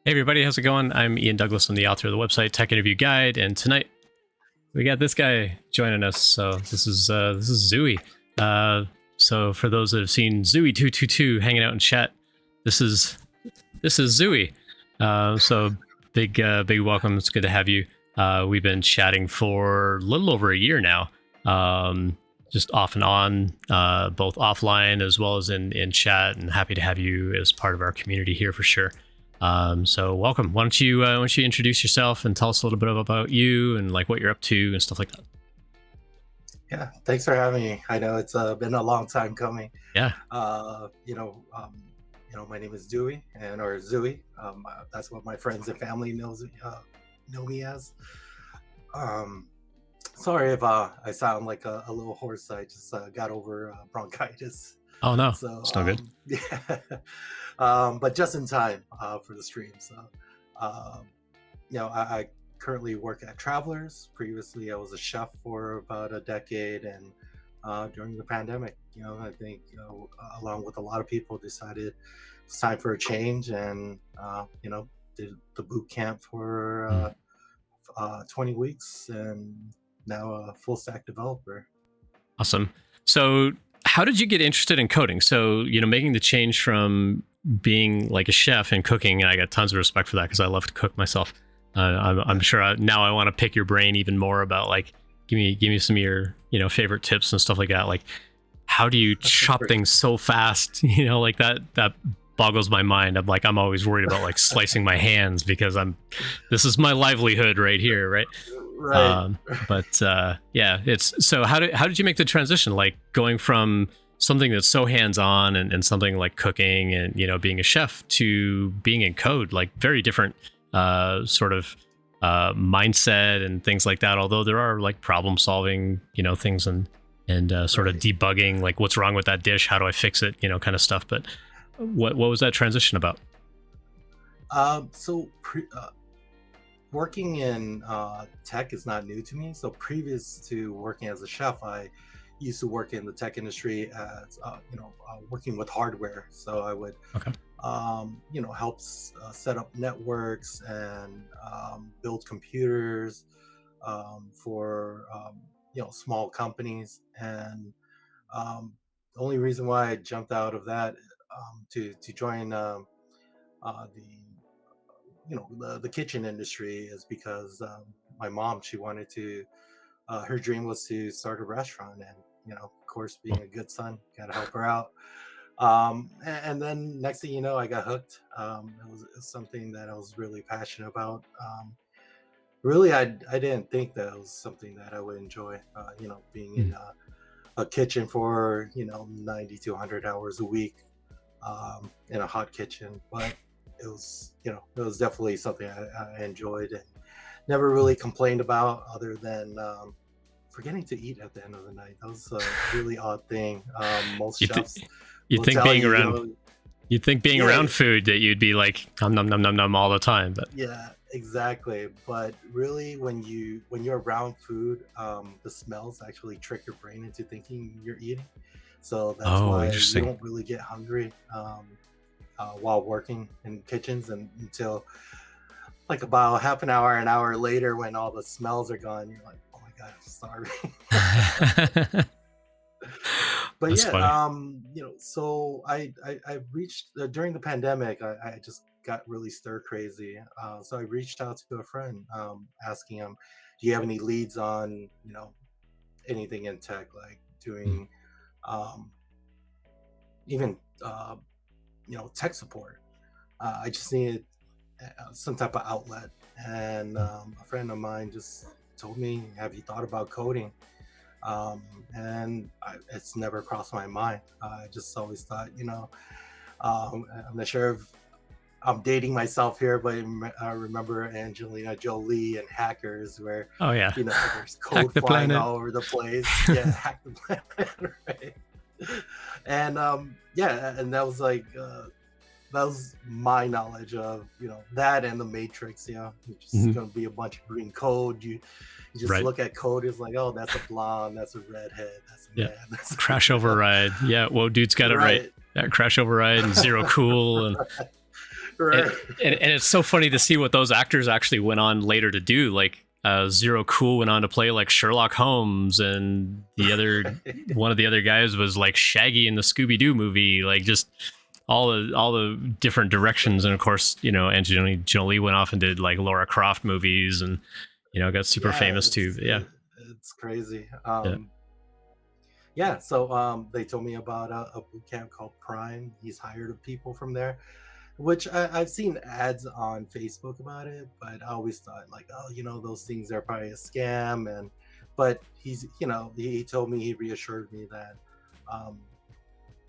Hey everybody, how's it going? I'm Ian Douglas. I'm the author of the website Tech Interview Guide, and tonight we got this guy joining us. So this is Zuwee. So for those that have seen zuwee222 hanging out in chat, this is Zuwee. So big welcome. It's good to have you. We've been chatting for a little over a year now, just off and on, both offline as well as in chat. And happy to have you as part of our community here for sure. So welcome. Why don't you introduce yourself and tell us a little bit about you and like what you're up to and stuff like that. Yeah, thanks for having me. I know it's been a long time coming. Yeah. My name is Duy, or Zuwee. That's what my friends and family know me as. Sorry if I sound like a little hoarse. I just got over bronchitis. Oh no, So it's no good. yeah, but just in time for the stream. So I currently work at Travelers. Previously, I was a chef for about a decade, and during the pandemic, I think along with a lot of people, decided it's time for a change, and did the boot camp for 20 weeks, and now a full stack developer. Awesome. So how did you get interested in coding? So, making the change from being like a chef and cooking, and I got tons of respect for that because I love to cook myself. I'm sure now I want to pick your brain even more about like, give me some of your, favorite tips and stuff like that. Like, how do you chop things so fast? Like that boggles my mind. I'm always worried about like slicing my hands because this is my livelihood right here. Right. Right. It's so how did you make the transition? Like going from something that's so hands-on and something like cooking and, being a chef to being in code, like very different sort of mindset and things like that. Although there are like problem solving, things and sort of debugging, like what's wrong with that dish? How do I fix it? Kind of stuff. But what was that transition about? Working in tech is not new to me. So previous to working as a chef, I used to work in the tech industry as working with hardware. So I would help set up networks and build computers for small companies. And the only reason why I jumped out of that to join the kitchen industry is because my mom, she wanted to, her dream was to start a restaurant, and of course, being a good son, gotta help her out. And then next thing you know, I got hooked. It was something that I was really passionate about. Really, I didn't think that it was something that I would enjoy. Being in a kitchen for 90 to 100 hours a week in a hot kitchen, but it was definitely something I enjoyed and never really complained about, other than forgetting to eat at the end of the night. That was a really odd thing. Most chefs you'd think being around you'd think being around food that you'd be like nom nom nom nom nom all the time, but yeah, exactly. But really, when you're around food, the smells actually trick your brain into thinking you're eating. So that's why you don't really get hungry while working in kitchens, and until like about half an hour later, when all the smells are gone, you're like, oh my god, I'm starving. But that's funny. So I reached during the pandemic, I just got really stir crazy. So I reached out to a friend, asking him, do you have any leads on anything in tech, like doing even tech support. I just needed some type of outlet, and a friend of mine just told me, have you thought about coding? And it's never crossed my mind. I just always thought, I'm not sure if I'm dating myself here, but I remember Angelina Jolie and Hackers, where there's code flying all over the place. Yeah, hack the planet, right? And and that was like that was my knowledge of that and the Matrix. It's just gonna be a bunch of green code. You just look at code, it's like, oh, that's a blonde, that's a redhead, that's a man. That's crash override. Yeah, whoa, dude's got it right. Yeah, crash override and zero cool and Right. and it's so funny to see what those actors actually went on later to do. Like Zero Cool went on to play like Sherlock Holmes, and the other one of the other guys was like Shaggy in the Scooby-Doo movie. Like just all the different directions. And of course, you know, Angelina Jolie went off and did like Laura Croft movies, and you know, got super famous too. But yeah, it's crazy. yeah. Yeah, so they told me about a boot camp called Prime. He's hired people from there, which I've seen ads on Facebook about it, but I always thought like, oh, you know, those things are probably a scam. And but he's, you know, he told me, he reassured me that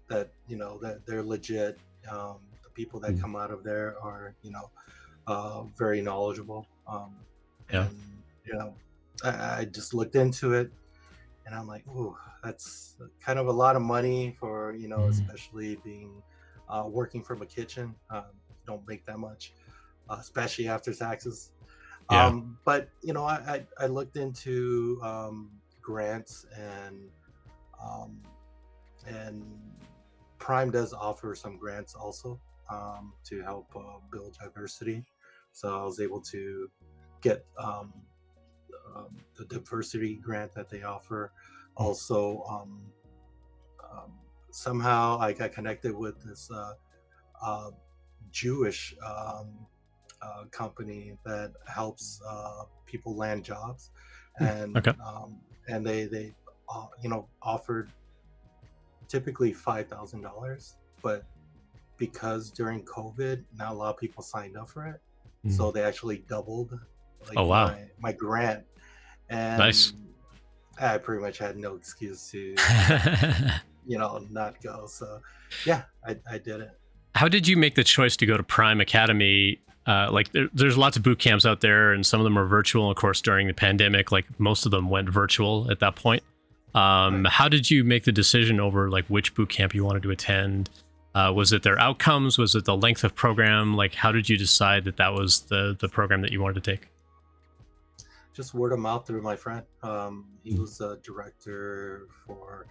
that, you know, that they're legit. The people that come out of there are, you know, very knowledgeable. Yeah. And you know, I just looked into it, and I'm like, ooh, that's kind of a lot of money for, you know, especially being working from a kitchen. Don't make that much, especially after taxes. Yeah. But you know, I looked into grants, um, and Prime does offer some grants also, to help build diversity. So I was able to get the diversity grant that they offer. Also, somehow I got connected with this uh, Jewish company that helps people land jobs, and Okay. they you know, offered typically $5,000, but because during COVID, not a lot of people signed up for it, so they actually doubled like Oh wow. my grant, and Nice. I pretty much had no excuse to you know, not go. So yeah, I did it. How did you make the choice to go to Prime Academy? Like there's lots of boot camps out there, and some of them are virtual. Of course, during the pandemic, like most of them went virtual at that point. Right. How did you make the decision over like which boot camp you wanted to attend? Was it their outcomes? Was it the length of program? Like, how did you decide that that was the program that you wanted to take? Just word of mouth through my friend. He was a director for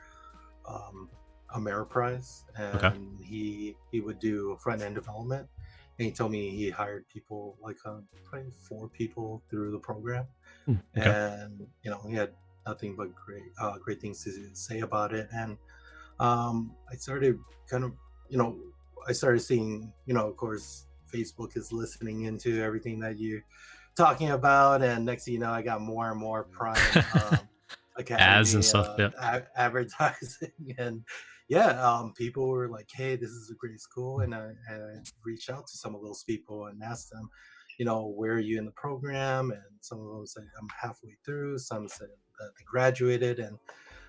Ameriprise, Okay. and he would do front end development. And he told me he hired people like probably 4 people through the program, Okay. and you know, he had nothing but great things to say about it. And I started kind of, you know, I started seeing, you know, of course, Facebook is listening into everything that you talking about, and next thing you know, I got more and more Prime Ads and Academy stuff. Yeah. advertising, and yeah, people were like, "Hey, this is a great school," and I reached out to some of those people and asked them, you know, where are you in the program? And some of them said I'm halfway through. Some said that they graduated, and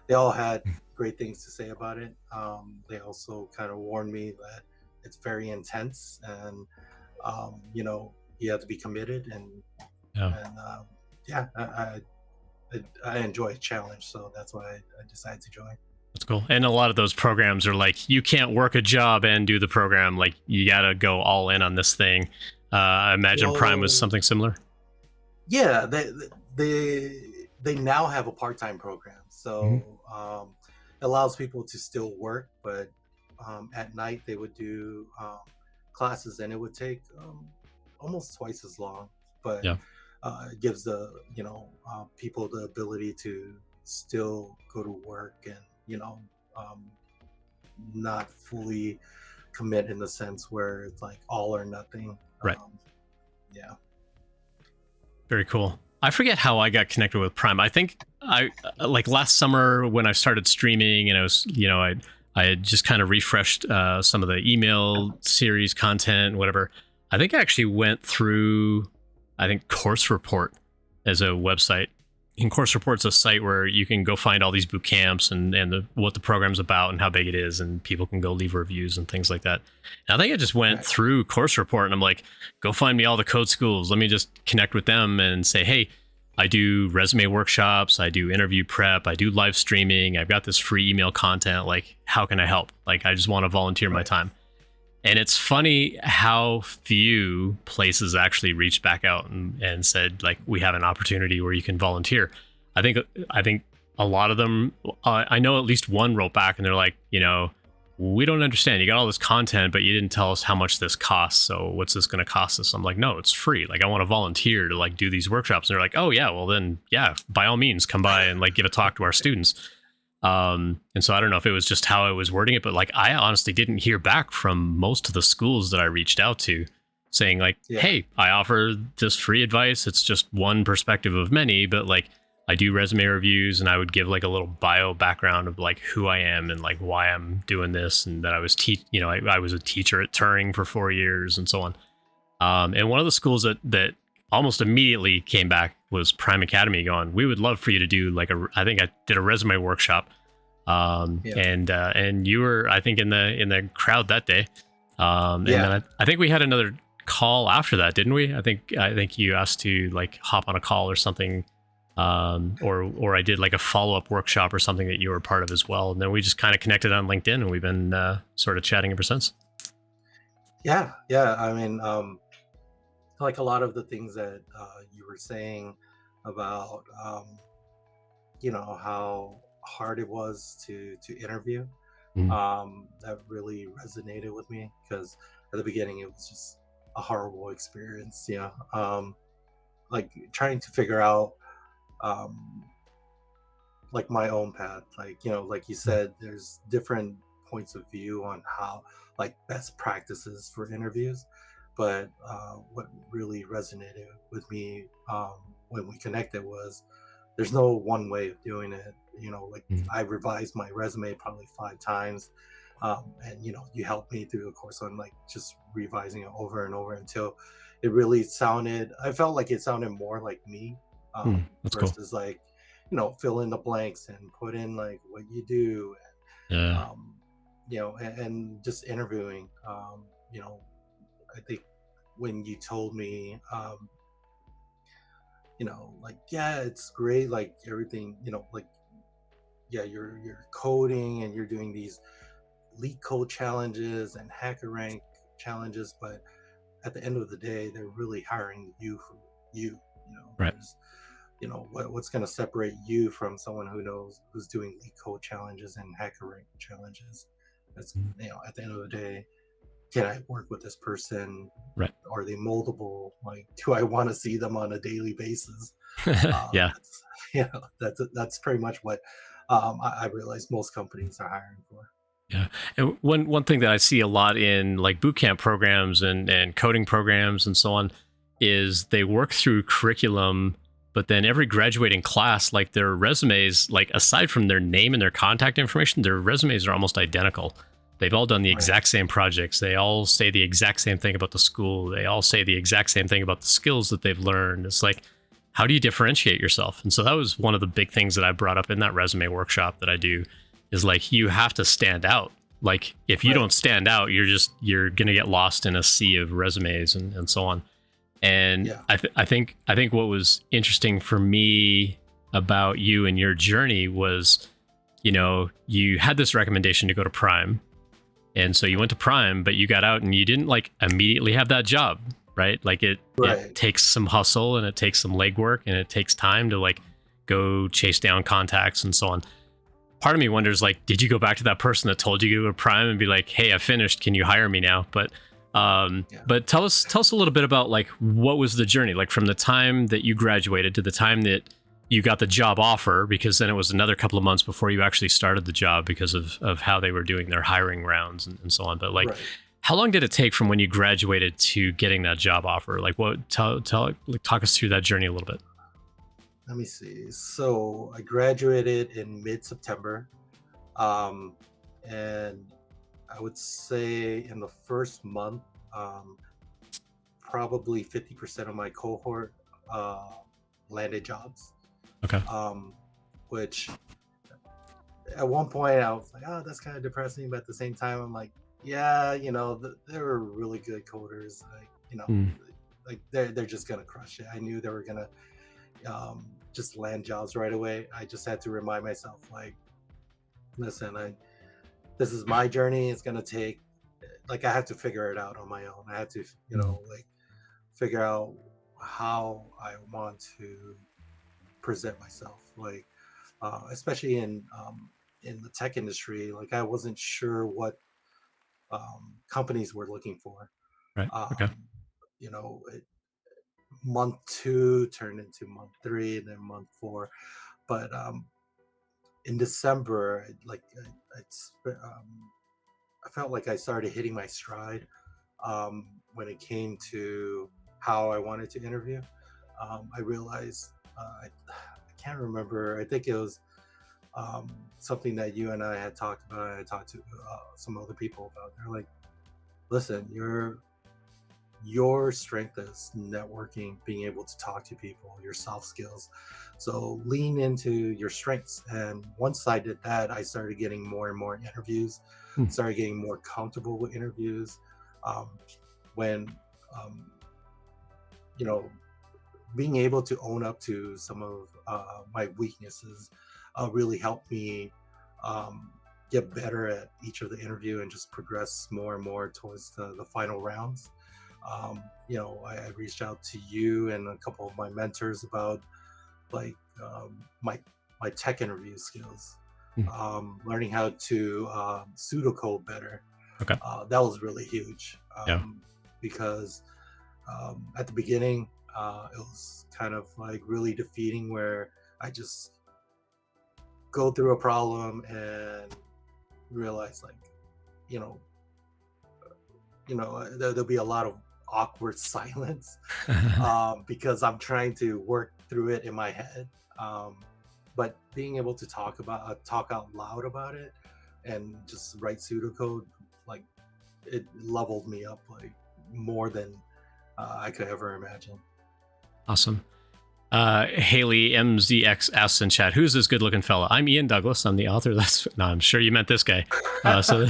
they all had great things to say about it. They also kind of warned me that it's very intense, and you know, you have to be committed, Yeah. and yeah, I enjoy a challenge, so that's why I decided to join. That's cool. And a lot of those programs are like, you can't work a job and do the program. Like, you got to go all in on this thing. I imagine Prime was Well, something similar. yeah, they now have a part-time program, so it allows people to still work, but at night they would do classes, and it would take almost twice as long, but Yeah. it gives the, you know, people the ability to still go to work, and you know, um, not fully commit in the sense where it's like all or nothing. Right. Yeah. Very cool. I forget how I got connected with Prime. I think I like last summer when I started streaming, and I was, you know, I had just kind of refreshed some of the email series content, whatever. I think I actually went through, I think, Course Report as a website. And Course Report's a site where you can go find all these boot camps and what the program's about and how big it is, and people can go leave reviews and things like that. And I think I just went Right. through Course Report, and I'm like, go find me all the code schools. Let me just connect with them and say, hey, I do resume workshops, I do interview prep, I do live streaming, I've got this free email content. Like, how can I help? Like, I just want to volunteer my Right. time. And it's funny how few places actually reached back out and said, like, we have an opportunity where you can volunteer. I think a lot of them, I know at least one wrote back and they're like, you know, we don't understand. You got all this content, but you didn't tell us how much this costs. So what's this going to cost us? I'm like, no, it's free. Like, I want to volunteer to like do these workshops. And they're like, oh yeah, well then, yeah, by all means, come by and like give a talk to our students. And so I don't know if it was just how I was wording it, but like, I honestly didn't hear back from most of the schools that I reached out to saying like, Yeah. hey, I offer this free advice. It's just one perspective of many, but like, I do resume reviews, and I would give like a little bio background of like who I am and like why I'm doing this, and that I was I was a teacher at Turing for 4 years and so on. And one of the schools that almost immediately came back was Prime Academy, going, we would love for you to do like I think I did a resume workshop. And you were, I think, in the crowd that day. And then I think we had another call after that, didn't we? I think you asked to like hop on a call or something. Or I did like a follow-up workshop or something that you were part of as well. And then we just kind of connected on LinkedIn, and we've been sort of chatting ever since. Yeah. I mean, like a lot of the things that you were saying about, how hard it was to interview, that really resonated with me, because at the beginning it was just a horrible experience. Like trying to figure out like my own path, like you said, there's different points of view on how, like, best practices for interviews. But what really resonated with me when we connected was there's no one way of doing it. Like, I revised my resume probably 5 times, and you helped me through the course on like just revising it over and over until it really sounded, I felt like it sounded more like me, That's cool. versus like fill in the blanks and put in like what you do, and Yeah. and just interviewing. I think when you told me, like, yeah, it's great, like everything, like, yeah, you're coding and you're doing these leak code challenges and hacker rank challenges, but at the end of the day, they're really hiring you for you. Right. There's, what's going to separate you from someone who's doing leak code challenges and hacker rank challenges. That's, at the end of the day, can I work with this person? Right. Are they moldable? Like, do I want to see them on a daily basis? Yeah. That's pretty much what I realize most companies are hiring for. Yeah. And one thing that I see a lot in like bootcamp programs and coding programs and so on is they work through curriculum, but then every graduating class, like their resumes, like aside from their name and their contact information, their resumes are almost identical. They've all done the exact same projects. They all say the exact same thing about the school. They all say the exact same thing about the skills that they've learned. It's like, how do you differentiate yourself? And so that was one of the big things that I brought up in that resume workshop that I do, is like, you have to stand out. Like, if you don't stand out, you're going to get lost in a sea of resumes and so on. And I think what was interesting for me about you and your journey was, you had this recommendation to go to Prime. And so you went to Prime, but you got out and you didn't like immediately have that job, right? Like it takes some hustle, and it takes some legwork, and it takes time to like go chase down contacts and so on. Part of me wonders, like, did you go back to that person that told you to go to Prime and be like, hey, I finished, can you hire me now? But tell us a little bit about like, what was the journey like from the time that you graduated to the time that you got the job offer, because then it was another couple of months before you actually started the job because of how they were doing their hiring rounds and so on. But like, how long did it take from when you graduated to getting that job offer? Like, talk us through that journey a little bit. Let me see. So I graduated in mid-September, and I would say in the first month, probably 50% of my cohort landed jobs. Okay. Which at one point I was like, oh, that's kind of depressing, but at the same time, I'm like, yeah, they were really good coders. Like, like they're just gonna crush it. I knew they were gonna just land jobs right away. I just had to remind myself, like, listen, this is my journey. It's gonna take, like, I have to figure it out on my own. I had to, like, figure out how I want to present myself, like, especially in the tech industry. Like, I wasn't sure what companies were looking for. Right. Okay. Um, month 2 turned into month 3 and then month 4. But in December, I felt like I started hitting my stride when it came to how I wanted to interview. I realized I can't remember. I think it was something that you and I had talked about. I talked to some other people about. They're like, "Listen, your strength is networking, being able to talk to people, your soft skills. So lean into your strengths." And once I did that, I started getting more and more interviews, Hmm. started getting more comfortable with interviews. Um, when, um, you know, being able to own up to some of my weaknesses really helped me um, get better at each of the interview and just progress more and more towards the final rounds. I reached out to you and a couple of my mentors about like my tech interview skills, Hmm. learning how to pseudocode better. Okay. That was really huge Yeah. because at the beginning it was kind of like really defeating where I just go through a problem and realize like you know there'll be a lot of awkward silence because I'm trying to work through it in my head. Um, but being able to talk out loud about it and just write pseudocode, like it leveled me up like more than I could ever imagine. Awesome. Haley MZX asks in chat, "Who's this good-looking fella?" I'm Ian Douglas. I'm the author. That's no, I'm sure you meant this guy. So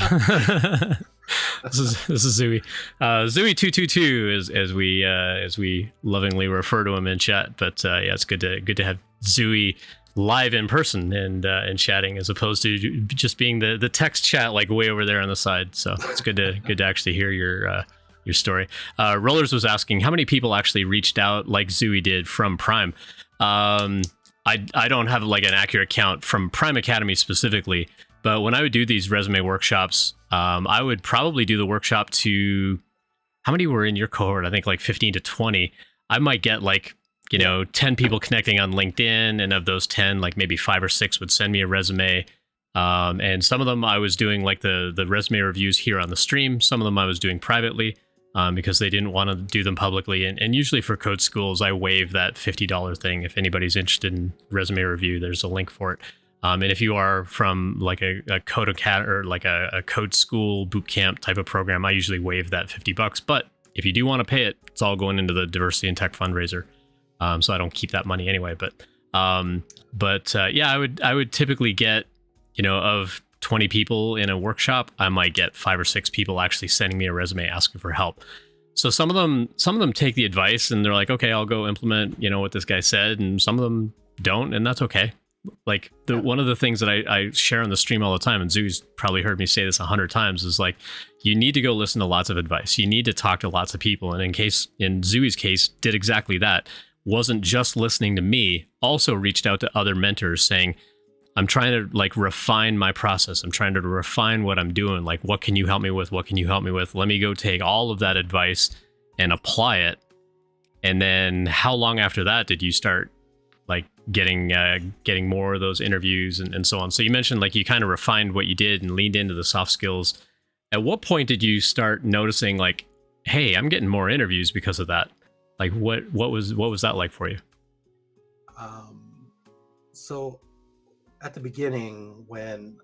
this is Zuwee. Zuwee222 is as we lovingly refer to him in chat. But yeah, it's good to have Zuwee live in person and chatting as opposed to just being the text chat like way over there on the side. So it's good to actually hear your story. Rollers was asking how many people actually reached out like Zuwee did from Prime. I don't have like an accurate count from Prime Academy specifically, but when I would do these resume workshops, I would probably do the workshop to how many were in your cohort? I think like 15 to 20. I might get like 10 people connecting on LinkedIn, and of those 10, like maybe 5 or 6 would send me a resume. And some of them I was doing like the resume reviews here on the stream. Some of them I was doing privately. Because they didn't want to do them publicly. And usually for code schools, I waive that $50 thing. If anybody's interested in resume review, there's a link for it. And if you are from like a code academy or like a code school boot camp type of program, I usually waive that $50. But if you do want to pay it, it's all going into the diversity and tech fundraiser. So I don't keep that money anyway. But yeah, I would typically get, of 20 people in a workshop, I might get 5 or 6 people actually sending me a resume asking for help. So some of them take the advice and they're like, okay, I'll go implement, what this guy said. And some of them don't, and that's okay. Like one of the things that I share on the stream all the time, and Zuwee's probably heard me say this 100 times, is like, you need to go listen to lots of advice. You need to talk to lots of people. And in Zuwee's case, did exactly that. Wasn't just listening to me, also reached out to other mentors saying, I'm trying to like refine my process. I'm trying to refine what I'm doing. Like, what can you help me with? What can you help me with? Let me go take all of that advice and apply it. And then how long after that did you start like getting more of those interviews and so on? So you mentioned like you kind of refined what you did and leaned into the soft skills. At what point did you start noticing like, hey, I'm getting more interviews because of that? Like what was that like for you? So at the beginning, when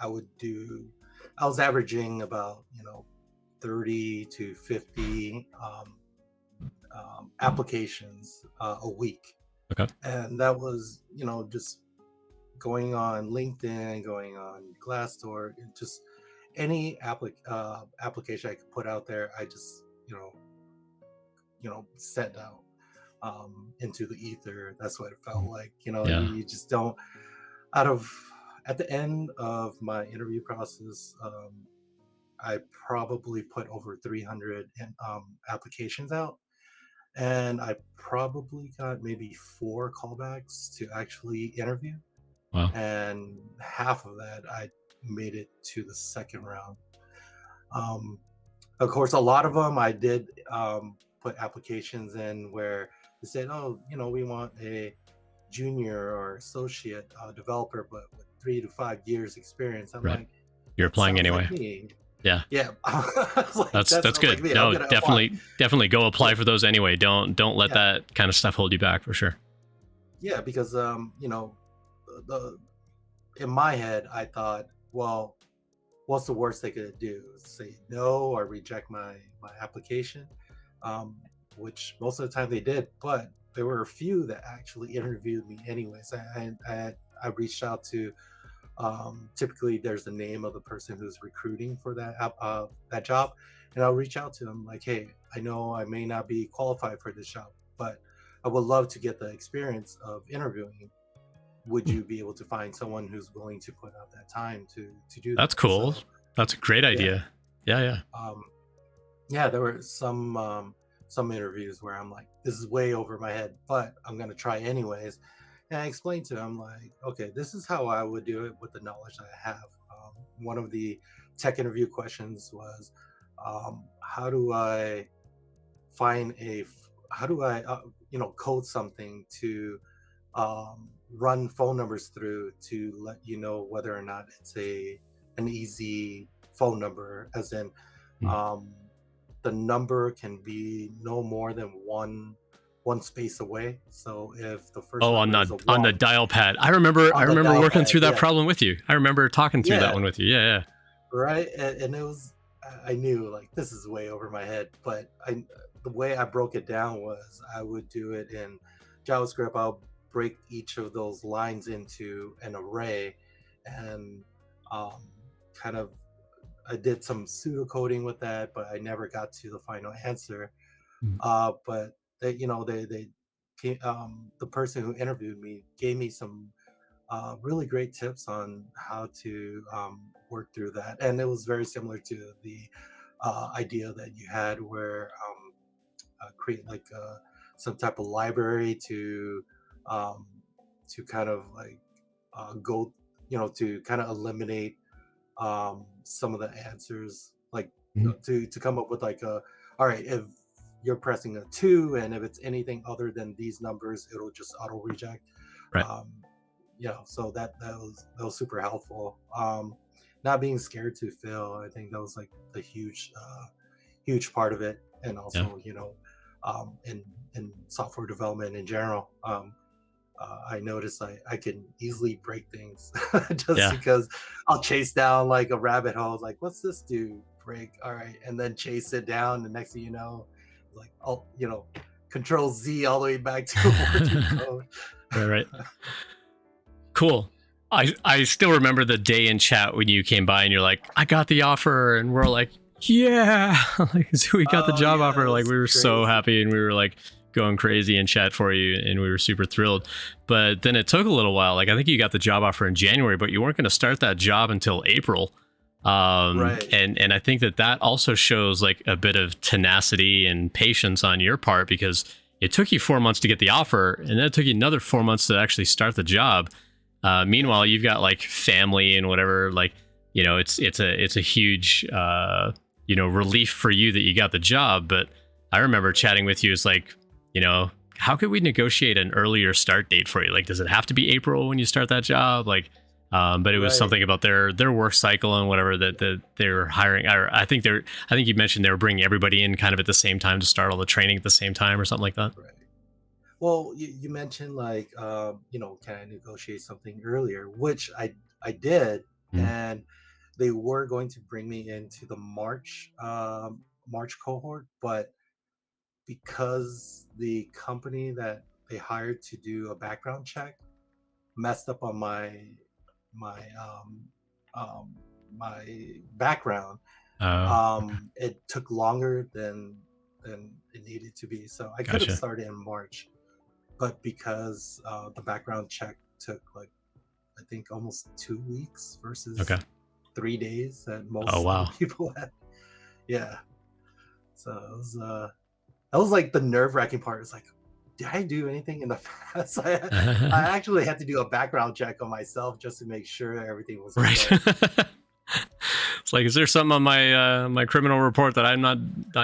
I was averaging about 30 to 50 applications a week. Okay. And that was just going on LinkedIn, going on Glassdoor, just any application I could put out there. I just sent out into the ether. That's what it felt like. Yeah. You just don't at the end of my interview process, I probably put over 300 applications out, and I probably got maybe 4 callbacks to actually interview. Wow. And half of that I made it to the second round. Um, of course, a lot of them I did put applications in where they said, "Oh, we want a junior or associate developer, but with 3 to 5 years experience." I'm Right. like, You're that applying sounds anyway. like me. Yeah. Yeah, I was like, that That's sounds like good. me. I'm No, gonna apply. definitely go apply Yeah, for those anyway. Don't let yeah, that kind of stuff hold you back for sure. yeah. Because the in my head, I thought, well, what's the worst they could do? Say no or reject my application, um, which most of the time they did. But there were a few that actually interviewed me anyways. I reached out to, typically there's the name of the person who's recruiting for that job, and I'll reach out to them like, hey, I know I may not be qualified for this job, but I would love to get the experience of interviewing. Would Hmm. you be able to find someone who's willing to put out that time to do That's that? cool. So That's a great yeah, idea. Yeah, yeah. um, yeah, there were some interviews where I'm like, this is way over my head, but I'm gonna try anyways. And I explained to him like, okay, this is how I would do it with the knowledge that I have. One of the tech interview questions was, how do I find how do I code something to run phone numbers through to let you know whether or not it's an easy phone number, as in Hmm. um, the number can be no more than one space away. So if the first Oh, number is a on the one dial pad. I on the remember dial working pad, through that yeah, problem with you. I remember talking through that yeah, one with you. Yeah, right. And it was, I knew like this is way over my head, but the way I broke it down was I would do it in JavaScript. I'll break each of those lines into an array, and um, kind of I did some pseudocoding with that, but I never got to the final answer. yeah. But the person who interviewed me gave me some really great tips on how to work through that, and it was very similar to the idea that you had, where create like some type of library um, to kind of like go, to kind of eliminate some of the answers, like Mhm. to come up with like all right, if you're pressing a 2 and if it's anything other than these numbers, it'll just auto reject. Right. um, so that was super helpful. Not being scared to fail, I think that was like a huge part of it. And Yeah. also, in software development in general, I noticed I can easily break things just Yeah. because I'll chase down like a rabbit hole. Like, what's this do? Break, all right, and then chase it down. The next thing you know, like, oh, Control Z all the way back to working code. Right, right. Cool. I still remember the day in chat when you came by and you're like, I got the offer, and we're like, yeah, like, so we got the Oh job yeah, offer. that Like, was we were so crazy. happy and we were like going crazy in chat for you, and we were super thrilled. But then it took a little while. Like, I think you got the job offer in January, but you weren't going to start that job until April. Right. And I think that also shows like a bit of tenacity and patience on your part, because it took you 4 months to get the offer, and then it took you another 4 months to actually start the job. Yeah. Meanwhile, you've got like family and whatever. Like, it's a huge relief for you that you got the job. But I remember chatting with you. It's like, how could we negotiate an earlier start date for you? Like, does it have to be April when you start that job? Like, but it was Right. something about their work cycle and whatever that they're hiring. I think you mentioned they were bringing everybody in kind of at the same time to start all the training at the same time or something like that. Right. Well, you mentioned like, can I negotiate something earlier, which I did, Mm. and they were going to bring me into the March cohort, but because the company that they hired to do a background check messed up on my um, my background, Oh, okay. it took longer than it needed to be. So I could have Gotcha. started in March, but because the background check took like, I think, almost 2 weeks Okay. versus 3 days that Oh, most other wow. people had. Yeah, so that was like the nerve-wracking part. It's like, did I do anything in the past? I actually had to do a background check on myself just to make sure everything was Right. okay. It's like, is there something on my my criminal report that I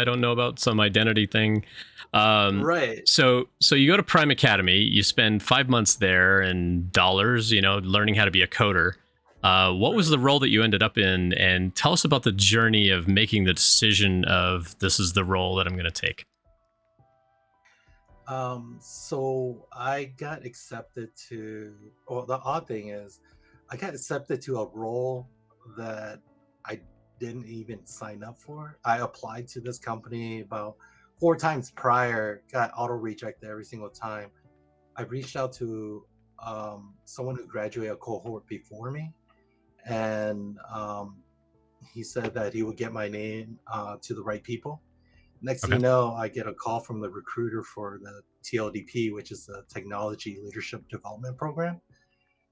don't know about, some identity thing? Right. So you go to Prime Academy, you spend 5 months there and dollars, learning how to be a coder. What was Right. the role that you ended up in, and tell us about the journey of making the decision of this is the role that I'm going to take. So I got accepted to, well, the odd thing is, I got accepted to a role that I didn't even sign up for. I applied to this company about 4 times prior, got auto rejected every single time. I reached out to someone who graduated a cohort before me, and he said that he would get my name to the right people. Next thing Okay. you know, I get a call from the recruiter for the TLDP, which is the Technology Leadership Development Program,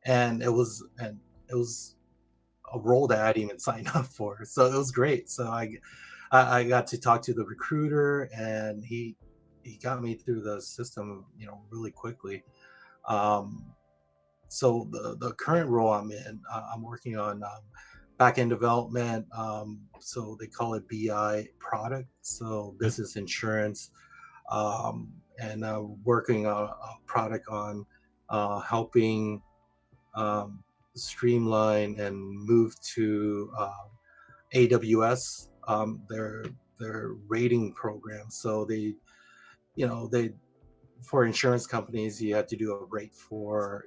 and it was a role that I didn't even sign up for. So it was great. So I got to talk to the recruiter, and he got me through the system, really quickly. Um, so the current role I'm in, I'm working on back end development. So they call it BI product, so Okay. business insurance, and working on a product on helping um, streamline and move to AWS, their rating program. So they for insurance companies, you have to do a rate for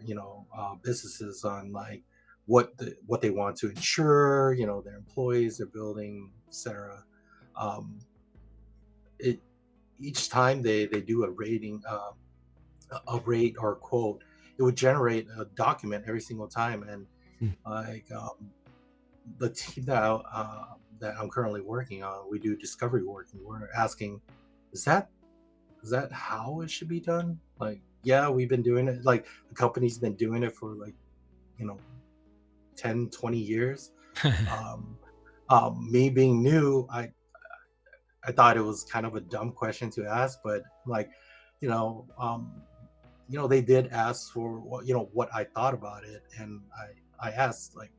businesses on like what they want to insure, their employees, their building, etc. Um, it Each time they do a rating, a rate or a quote, it would generate a document every single time, and Hmm. like the team that I'm currently working on, we do discovery work, and we're asking, is that is that how it should be done? Like, yeah, we've been doing it. Like, the company's been doing it for like, you know, 10, 20 years. Um, me being new, I thought it was kind of a dumb question to ask, but like, you know, um, they did ask for what I thought about it, and I asked like,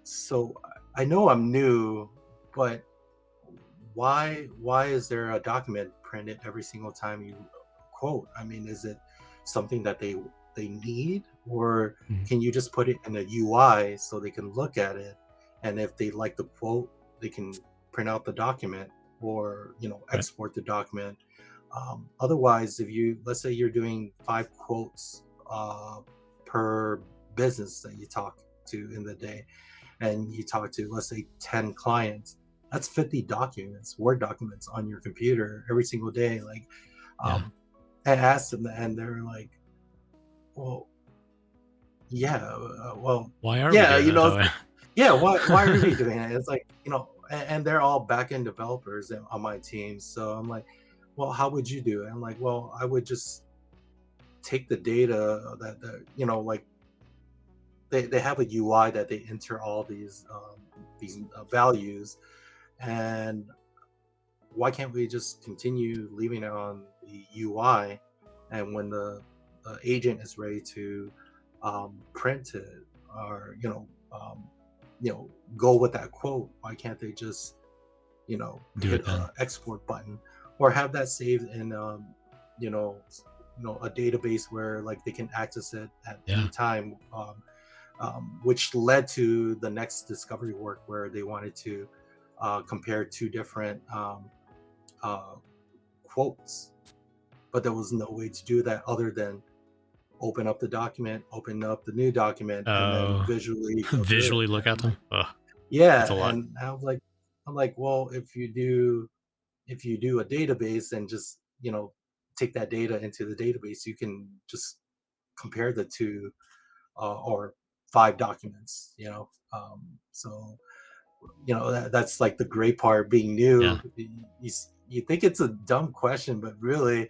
so I know I'm new, but why is there a document printed every single time you quote? I mean, is it something that they need, or Mhm. can you just put it in a UI so they can look at it, and if they like the quote, they can print out the document, or Right. export the document. Otherwise, if you, let's say you're doing 5 quotes per business that you talk to in the day, and you talk to, let's say, 10 clients, that's 50 documents, Word documents on your computer every single day. Like, Yeah. um, I asked them, and they're like, well, yeah, well, Why are we yeah, doing that it's though? like, yeah, why are we doing it? It's like, and they're all back-end developers on my team. So I'm like, well, how would you do it? I'm like, well, I would just take the data that like they have a UI that they enter all these values, and why can't we just continue leaving it on the UI? And when the agent is ready to print it, or go with that quote, why can't they just Do hit it a then. export button, or have that saved in you know a database where like they can access it at any Yeah. time, which led to the next discovery work where they wanted to compare 2 different uh, quotes, but there was no way to do that other than open up the document, open up the new document, and then Oh, visually go through it. visually look And at I'm them. like, Oh, that's yeah, a lot. and I'm like, well, if you do a database and just take that data into the database, you can just compare the two, or 5 documents. So that's like the great part being Yeah. new. You think it's a dumb question, but really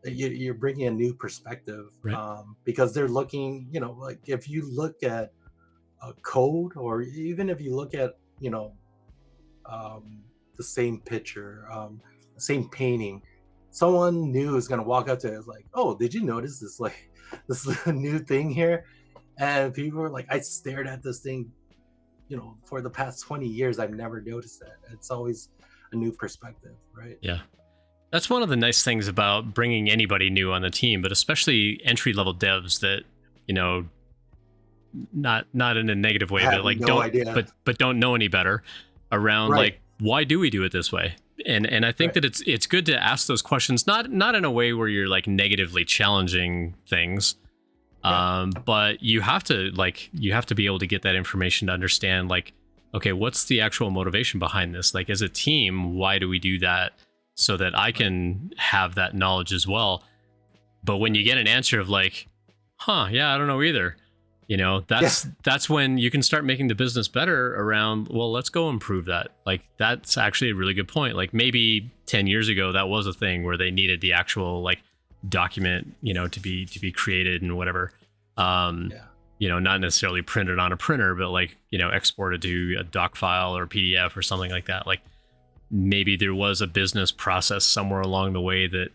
you're bringing a new perspective, Right. because they're looking, like if you look at a code, or even if you look at um, the same picture, the same painting, someone new is going to walk up to it, it's like, oh, did you notice this, like, this new thing here? And people were like, I stared at this thing for the past 20 years, I've never noticed that. It's always a new perspective, right? Yeah. That's one of the nice things about bringing anybody new on the team, but especially entry level devs that, you know, not in a negative I way, but have like no idea. but don't know any better around Right, like why do we do it this way? And I think right. that it's good to ask those questions, not in a way where you're like negatively challenging things, Yeah, but you have to be able to get that information to understand like, okay, what's the actual motivation behind this? Like as a team, why do we do that? So that I right, can have that knowledge as well. But when you get an answer of like, huh, yeah, I don't know either, yeah, that's when you can start making the business better around, well, let's go improve that. Like that's actually a really good point. Like maybe 10 years ago that was a thing where they needed the actual like document, to be created and whatever. Um, yeah. not necessarily printed on a printer, but like, exported to a doc file or PDF or something like that. Like maybe there was a business process somewhere along the way that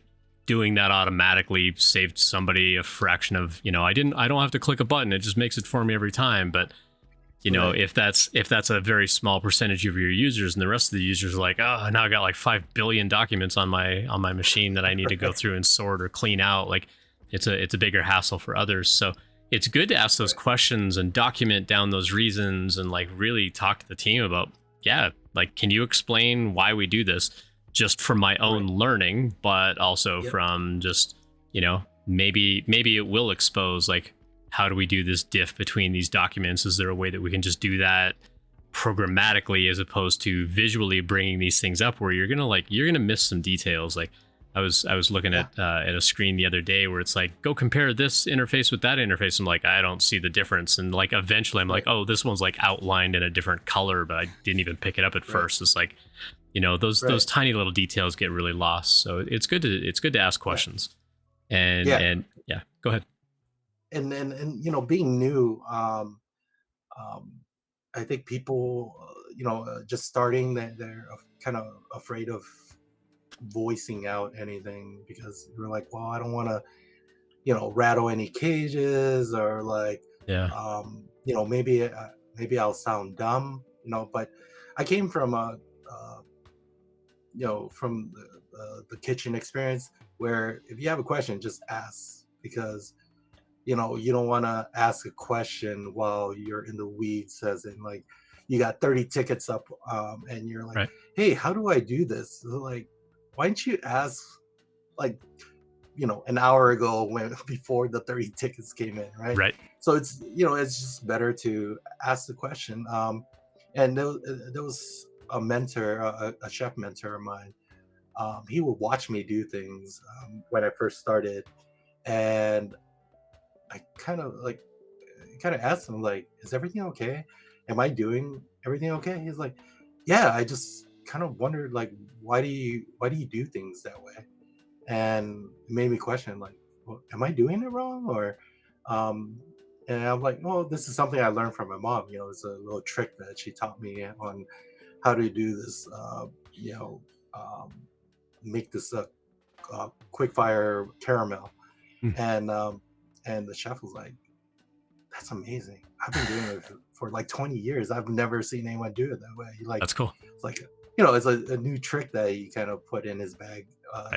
doing that automatically saved somebody a fraction of, I don't have to click a button, it just makes it for me every time. But Right, if that's a very small percentage of your users, and the rest of the users are like, oh, now I got like 5 billion documents on my machine that I need to go through and sort or clean out, like it's a bigger hassle for others. So it's good to ask those right, questions and document down those reasons and like really talk to the team about, yeah, like, can you explain why we do this, just from my own right. learning, but also Yep. from just, maybe it will expose like, how do we do this diff between these documents? Is there a way that we can just do that programmatically as opposed to visually bringing these things up, where you're gonna miss some details? Like I was looking Yeah. at a screen the other day where it's like, go compare this interface with that interface. I'm like, I don't see the difference. And like eventually I'm like, Right. oh, this one's like outlined in a different color, but I didn't even pick it up at Right. first. It's like, those Right. tiny little details get really lost. So it's good to ask Yeah. questions. And Yeah. and yeah, go ahead. And being new, um, I think people, just starting, that they're kind of afraid of voicing out anything because you're like, well, I don't want to, rattle any cages, or like, Yeah. maybe I'll sound dumb, but I came from from the kitchen experience, where if you have a question, just ask, because you don't want to ask a question while you're in the weeds, as in like you got 30 tickets up, and you're like, Right. hey, how do I do this? They're like, why didn't you ask, like, an hour ago, when before the 30 tickets came in, right? Right. So it's just better to ask the question. And there was a mentor, a chef mentor of mine. He would watch me do things, when I first started, and I kind of asked him, like, is everything okay? Am I doing everything okay? He's like, yeah, I just kind of wondered, like, why do you do things that way? And it made me question, like, well, am I doing it wrong? Or um and I'm like, well, this is something I learned from my mom. It's a little trick that she taught me on how to do this, you know um make this quick fire caramel. Mm. And um and the chef was like, that's amazing. I've been doing it for like 20 years. I've never seen anyone do it that way. Like, That's cool. it's like, it's a new trick that he kind of put in his Right.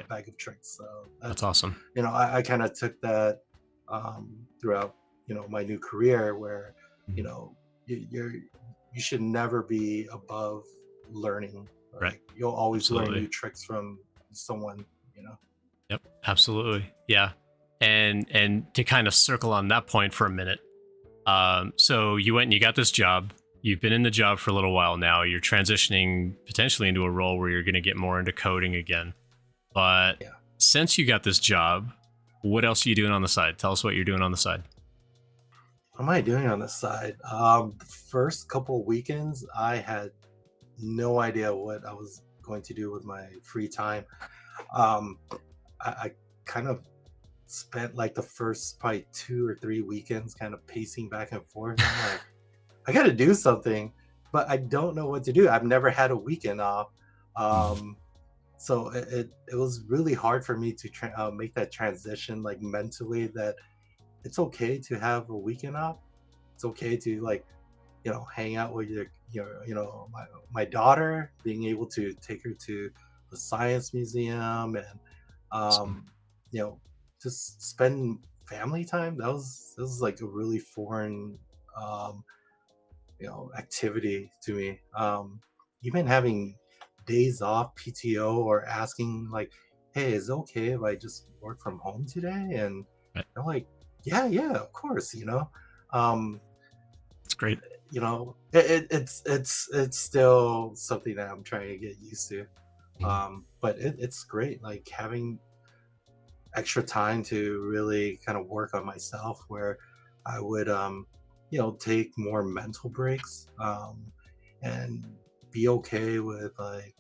bag of tricks. So That's that's, awesome. I kind of took that, throughout, my new career, where, you Mhm. know, you should never be above learning. Right. Like, you'll always learn Absolutely. new tricks from someone, you know. Yep. Absolutely. Yeah. And to kind of circle on that point for a minute. So you went and you got this job. You've been in the job for a little while now. You're transitioning potentially into a role where you're going to get more into coding again. But Yeah. since you got this job, what else are you doing on the side? Tell us what you're doing on the side. What am I doing on the side? The first couple of weekends, I had no idea what I was going to do with my free time. Um, I kind of spent like the first probably 2 or 3 weekends kind of pacing back and forth. I'm like, I got to do something, but I don't know what to do. I've never had a weekend off. Mhm. Um, so it was really hard for me to make that transition, like, mentally, that it's okay to have a weekend off. It's okay to, like, hang out with my daughter, being able to take her to the science museum, and Awesome. um, you know, just spend family time. That was like a really foreign um, activity to me. Even having days off, PTO, or asking like, "Hey, is it okay if I just work from home today?" And Right. they're like, "Yeah, yeah, of course." Um, It's great. it's still something that I'm trying to get used to. Mhm. But it's great, like having extra time to really kind of work on myself, where I would take more mental breaks, and be okay with, like,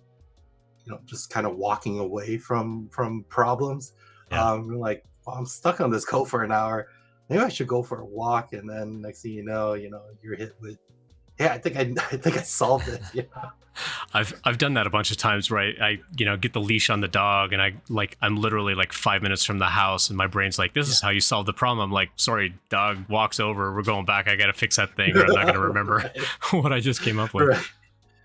just kind of walking away from problems. Yeah. Like, well, I'm stuck on this code for an hour, maybe I should go for a walk. And then next thing you're hit with, yeah, I think I solved it. Yeah. I've done that a bunch of times, right? I get the leash on the dog, and I'm literally like 5 minutes from the house, and my brain's like, "This Yeah. is how you solve the problem." I'm like, "Sorry, dog walks over. We're going back. I got to fix that thing, or I'm not going to remember Right. what I just came up with." Right.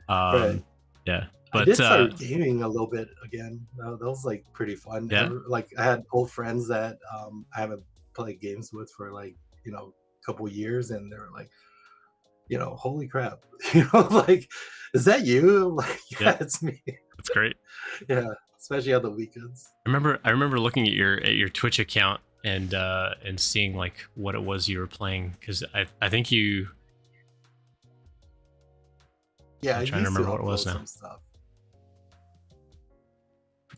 Right. Yeah, I but did start gaming a little bit again. That was like pretty fun. yeah, Like, I had old friends that I haven't played games with for like, a couple years, and they were like, holy crap, like, is that you? Like, yeah, yeah, it's me. that's great. Yeah, especially on the weekends. I remember looking at your Twitch account and seeing like what it was you were playing, because I think you. Yeah, I I'm trying to used to remember what it was upload now. some stuff.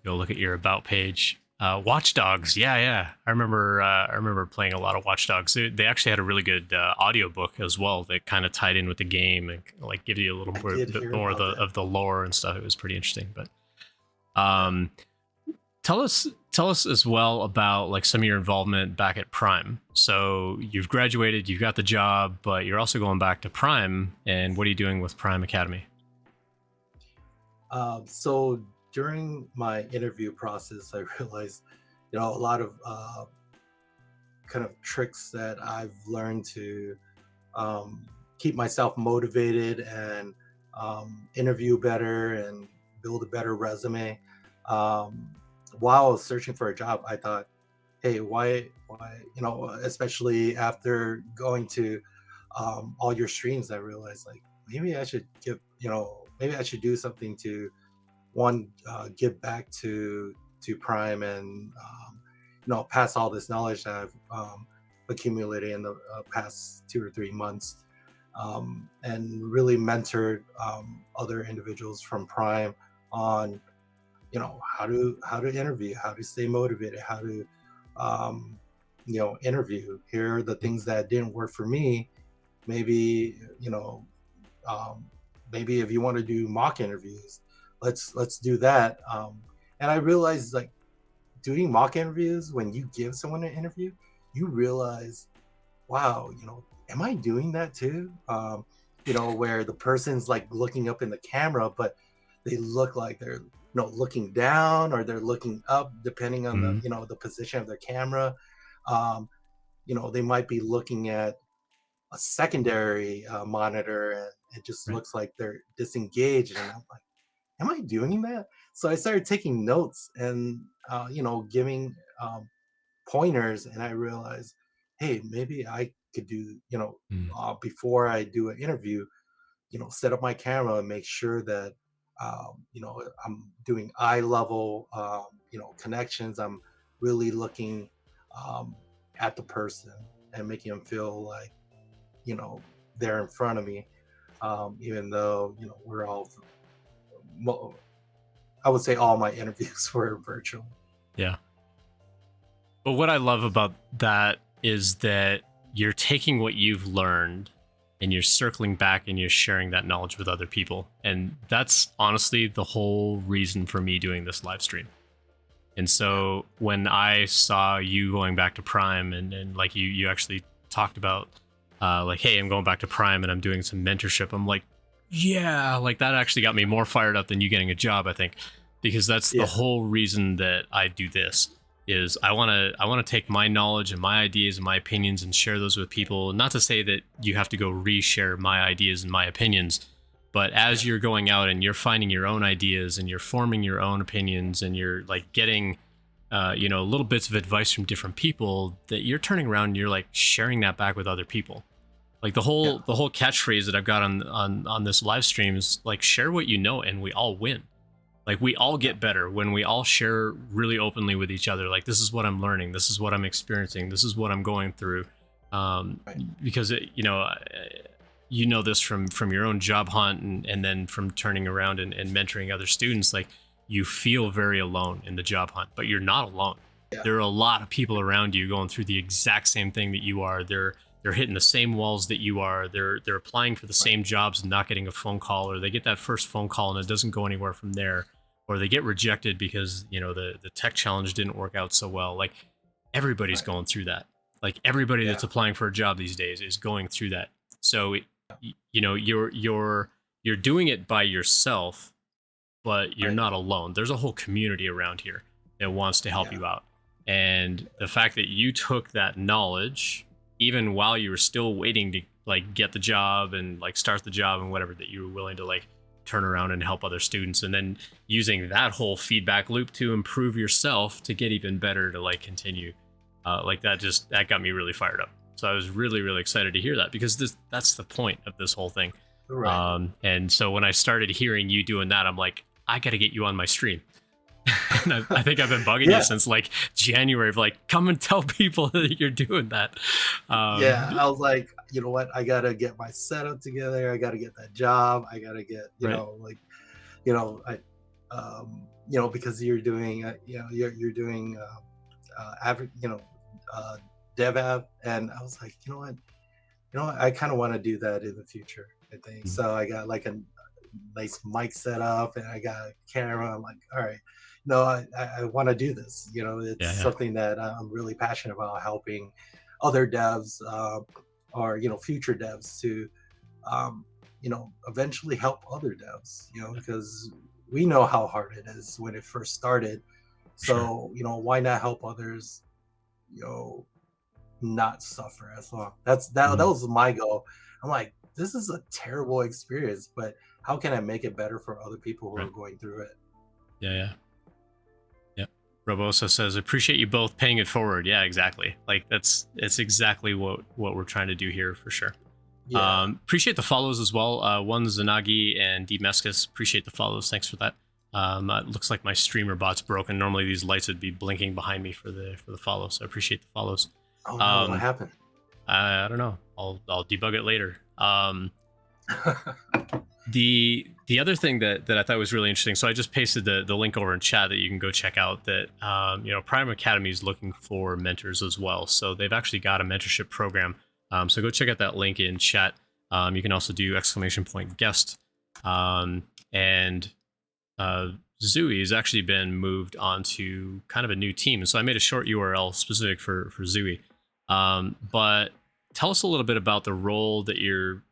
Go look at your about page. Watch Dogs. Yeah, yeah. I remember playing a lot of Watch Dogs. They actually had a really good audiobook as well that kind of tied in with the game and like give you a little I more, did bit hear more of about the that. lore and stuff. It was pretty interesting. But Yeah. um, tell us as well about like some of your involvement back at Prime. So you've graduated, you've got the job, but you're also going back to Prime. And what are you doing with Prime Academy? So during my interview process, I realized, a lot of kind of tricks that I've learned to um, keep myself motivated and interview better and build a better resume. Um, while I was searching for a job, I thought, hey, why, especially after going to all your streams, I realized, like, maybe I should maybe I should do something to, one, give back to Prime, and pass all this knowledge that I've accumulated in the past 2 or 3 months, and really mentored other individuals from Prime on, how to interview, how to stay motivated, how to interview. Here are the things that didn't work for me. Maybe, um, maybe if you want to do mock interviews, let's do that. And I realized, like, doing mock interviews, when you give someone an interview, you realize, wow, am I doing that too? Where the person's like looking up in the camera, but they look like they're, looking down, or they're looking up, depending on the, Mhm. the position of their camera. Um, they might be looking at a secondary monitor, and it just Right. looks like they're disengaged. And I'm like, am I doing that? So I started taking notes, and giving pointers, and I realized, hey, maybe I could do, Mm. before I do an interview, set up my camera and make sure that I'm doing eye level connections. I'm really looking um, at the person and making them feel like, you know they're in front of me, even though, we're all, I would say all my interviews were virtual. Yeah. But what I love about that is that you're taking what you've learned and you're circling back and you're sharing that knowledge with other people. And that's honestly the whole reason for me doing this live stream. And Yeah. so when I saw you going back to Prime, and like you actually talked about like, hey, I'm going back to Prime and I'm doing some mentorship, I'm like, yeah, like that actually got me more fired up than you getting a job, I think, because that's the Yeah. whole reason that I do this. is I want to take my knowledge and my ideas and my opinions and share those with people. Not to say that you have to go reshare my ideas and my opinions, but as Yeah. you're going out and you're finding your own ideas and you're forming your own opinions and you're like getting little bits of advice from different people, that you're turning around and you're like sharing that back with other people. Like Yeah. the whole catchphrase that I've got on this live stream is like, share what you know and we all win. Like we all Yeah. get better when we all share really openly with each other. Like, this is what I'm learning, this is what I'm experiencing, this is what I'm going through. um Right. because you know this from your own job hunt, and then from turning around and mentoring other students. Like, you feel very alone in the job hunt, but you're not alone. Yeah. There are a lot of people around you going through the exact same thing that you are. They're hitting the same walls that you are. They're applying for the Right. same jobs and not getting a phone call, or they get that first phone call and it doesn't go anywhere from there, or they get rejected because the tech challenge didn't work out so well. Like, everybody's Right. going through that. Like, everybody Yeah. that's applying for a job these days is going through that. So you're doing it by yourself, but you're Right. not alone. There's a whole community around here that wants to help Yeah. you out. And the fact that you took that knowledge, even while you were still waiting to like get the job and like start the job and whatever, that you were willing to like turn around and help other students, and then using that whole feedback loop to improve yourself to get even better, to like continue, like that got me really fired up. So I was really, really excited to hear that, because that's the point of this whole thing. Right. And so when I started hearing you doing that, I'm like, I got to get you on my stream. And I think I've been bugging you Yeah. since like January of like, come and tell people that you're doing that. Yeah. I was like, you know what? I gotta get my setup together. I gotta get that job. I gotta get, Right. I, because you're doing, you're doing, uh, dev app, and I was like, I kind of want to do that in the future. I think Mm. so. I got like a nice mic set up, and I got a camera. I'm like, all right, I want to do this. It's Yeah. Yeah. something that I'm really passionate about, helping other devs, or future devs to, eventually help other devs. Because we know how hard it is when it first started. For sure. So why not help others? You know, not suffer as long. That Mhm. was my goal. I'm like, this is a terrible experience, but how can I make it better for other people who are Right. going through it? Yeah. Yeah. Yeah. Robosa says, appreciate you both paying it forward. Yeah, exactly. Like, it's exactly what we're trying to do here, for sure. Yeah. Appreciate the follows as well. One Zanagi and D Mescus. Appreciate the follows. Thanks for that. It looks like my streamer bot's broken. Normally these lights would be blinking behind me for the follow. So I appreciate the follows. Oh no, what Um, happened? I don't know. I'll debug it later. The other thing that I thought was really interesting. So I just pasted the link over in chat that you can go check out. That Prime Academy is looking for mentors as well. So they've actually got a mentorship program. So go check out that link in chat. You can also do !guest. And Zooey has actually been moved onto kind of a new team. So I made a short URL specific for Zooey. But tell us a little bit about the role that you're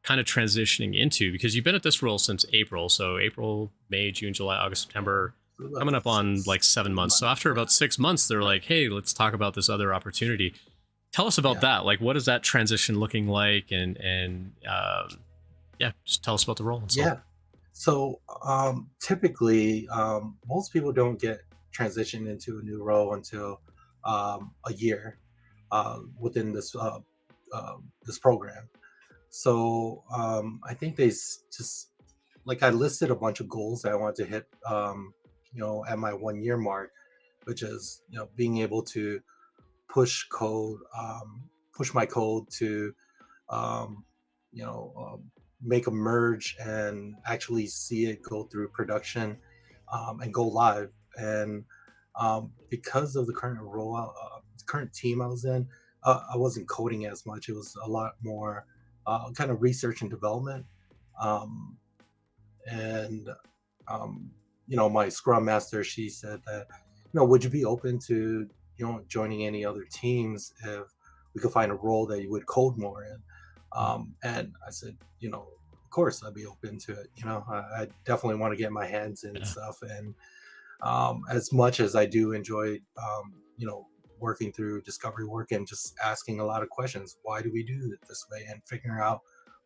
kind of transitioning into, because you've been at this role since April. So April, May, June, July, August, September, coming up on like 7 months. So after about 6 months, they're like, hey, let's talk about this other opportunity. Tell us about Yeah. that. Like, what is that transition looking like? And yeah, just tell us about the role. And so Yeah. So typically, most people don't get transitioned into a new role until a year within this program. So I think just like I listed a bunch of goals that I wanted to hit, at my 1 year mark, which is being able to push code, push my code to um, you know make a merge and actually see it go through production, and go live. And because of the current rollout, current team I was in, I wasn't coding as much. It was a lot more kind of research and development. Um, and my Scrum Master, she said that, would you be open to joining any other teams if we could find a role that you would code more in? And I said, of course I'd be open to it. I definitely want to get my hands in yeah. stuff. And As much as I do enjoy, you know, working through discovery work and just asking a lot of questions, why do we do it this way, and figuring out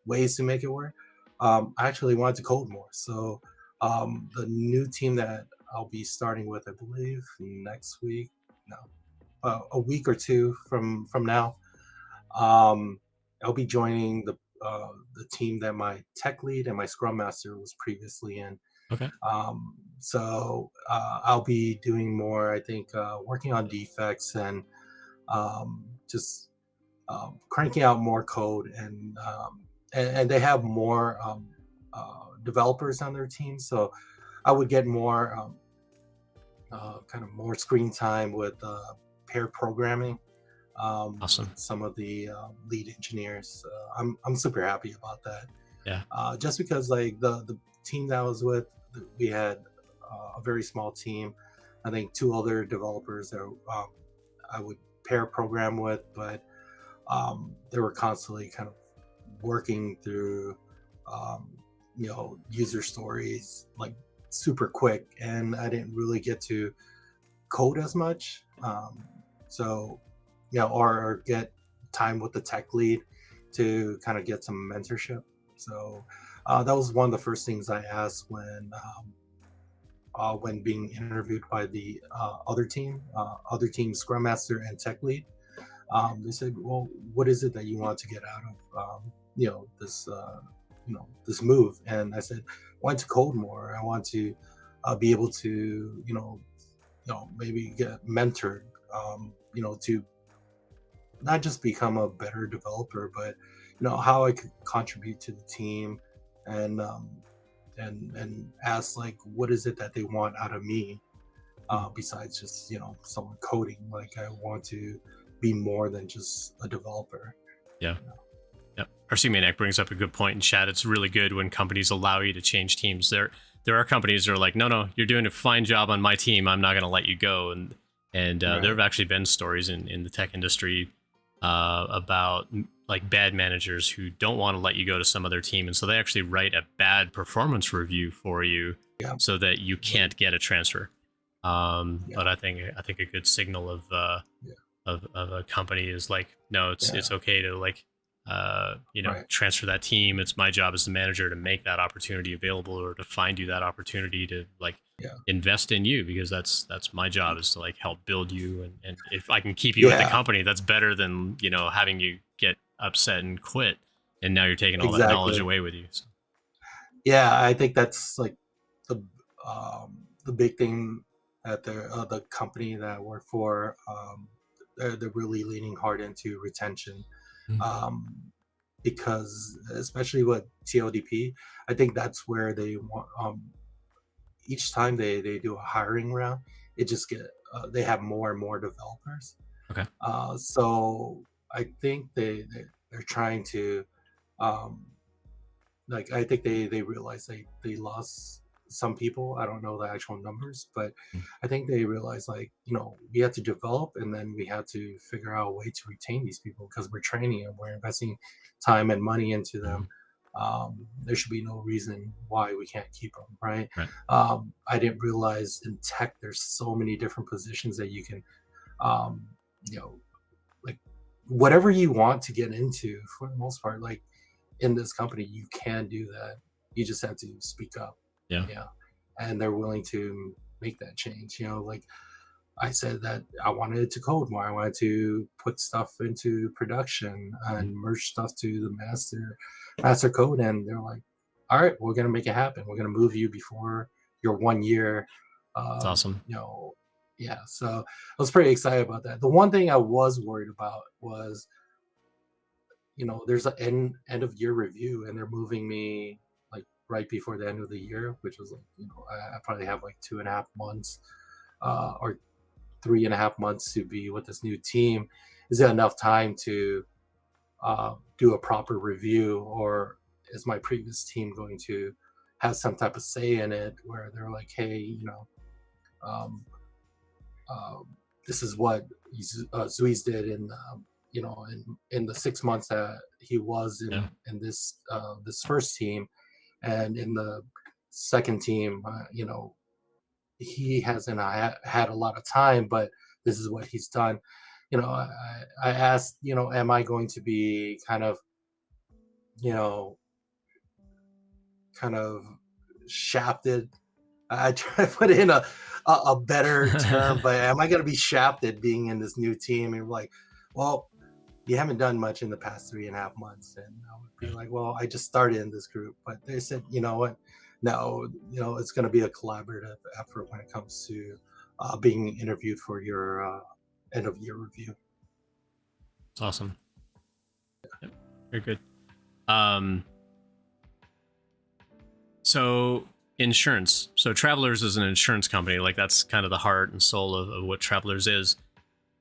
ways to make it work. I actually wanted to code more. So the new team that I'll be starting with, I believe next week, no, a week or two from now, um, I'll be joining the team that my tech lead and my scrum master was previously in. Okay. I'll be doing more, I think, working on defects and just cranking out more code, and they have more developers on their team, so I would get more kind of more screen time with pair programming with Awesome. some of the lead engineers. I'm super happy about that. Yeah. Just because like the team that I was with, we had a very small team. I think two other developers that I would pair program with, but they were constantly kind of working through um, user stories like super quick, and I didn't really get to code as much. So or get time with the tech lead to kind of get some mentorship. So that was one of the first things I asked when being interviewed by the other team scrum master and tech lead. They said, "Well, what is it that you want to get out of this this move?" And I said, "I want to code more. I want to be able to maybe get mentored, to not just become a better developer, but how I could contribute to the team, and ask like what is it that they want out of me, Mhm. besides just someone coding. Like I want to be more than just a developer." Yeah. You know? Yeah. RC Maniac brings up a good point in chat. It's really good when companies allow you to change teams. There are companies that are like, no, you're doing a fine job on my team. I'm not going to let you go. And there Right. have actually been stories in the tech industry about like bad managers who don't want to let you go to some other team, and so they actually write a bad performance review for you Yeah. so that you Right. can't get a transfer. Yeah. But I think a good signal Yeah. of a company is like, no, it's Yeah. okay to like Right. transfer that team. It's my job as the manager to make that opportunity available, or to find you that opportunity to like Yeah. invest in you, because that's my job, is to like help build you, and if I can keep you at the Yeah. company, that's better than having you get upset and quit, and now you're taking all that knowledge Exactly. away with you. So, Yeah, I think that's like the the big thing at the company that I work for. They're really leaning hard into retention, mm, um, because especially with TLDP, I think that's where they want. Each time they do a hiring round, it just get they have more and more developers. okay. So I think they're trying to um, like I think they realized they lost some people. I don't know the actual numbers, but Mm, I think they realized like we have to develop, and then we have to figure out a way to retain these people because we're training them, we're investing time and money into them. mhm, There should be no reason why we can't keep them, right? right. I didn't realize in tech there's so many different positions that you can um, you know like whatever you want to get into for the most part, like in this company you can do that. You just have to speak up. Yeah. Yeah. And they're willing to make that change. Like I said that I wanted to code more, I wanted to put stuff into production Mm, and merge stuff to the master code, and they're like, all right, we're going to make it happen, we're going to move you before your 1 year. it's um awesome. you know yeah, so I was pretty excited about that. The one thing I was worried about was there's an end of year review, and they're moving me like right before the end of the year, which was like, I probably have like 2.5 months, or 3.5 months to be with this new team. Is it enough time to do a proper review, or is my previous team going to have some type of say in it, where they're like, hey, um, um, this is what Zuiz did in the 6 months that he was Yeah. in this first team, and in the second team, he hasn't had a lot of time, but this is what he's done. I asked, am I going to be you know, kind of shafted? I try to put in a better term, but am I going to be shafted being in this new team? And like, well, you haven't done much in the past 3.5 months. And I would be like, well, I just started in this group. But they said, you know what? No, it's going to be a collaborative effort when it comes to being interviewed for your end of year review. It's awesome. Yep, very good. So insurance. So Travelers is an insurance company. Like that's kind of the heart and soul of what Travelers is.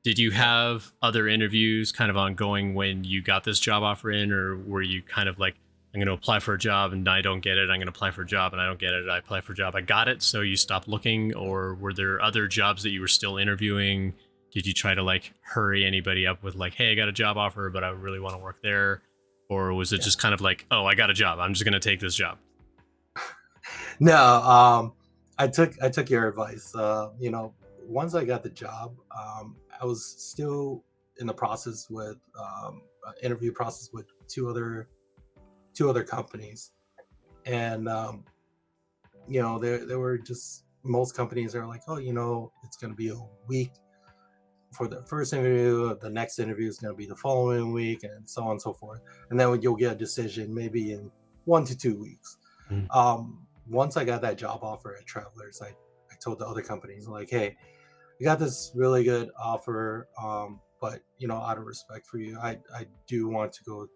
Did you have other interviews kind of ongoing when you got this job offer in, or were you kind of like, I'm going to apply for a job and I don't get it. I'm going to apply for a job and I don't get it. I apply for a job, I got it. So you stopped looking, or were there other jobs that you were still interviewing? Did you try to like hurry anybody up with like, hey, I got a job offer, but I really want to work there? Or was it just kind of like, oh, I got a job, I'm just going to take this job? No, I took your advice. Once I got the job, I was still in the process with interview process with two other companies, and there were just most companies are like, oh, it's going to be a week for the first interview, the next interview is going to be the following week, and so on and so forth, and then you'll get a decision maybe in 1 to 2 weeks. Mm. Once I got that job offer at Travelers, I told the other companies like, hey, I got this really good offer, but out of respect for you, I do want to go,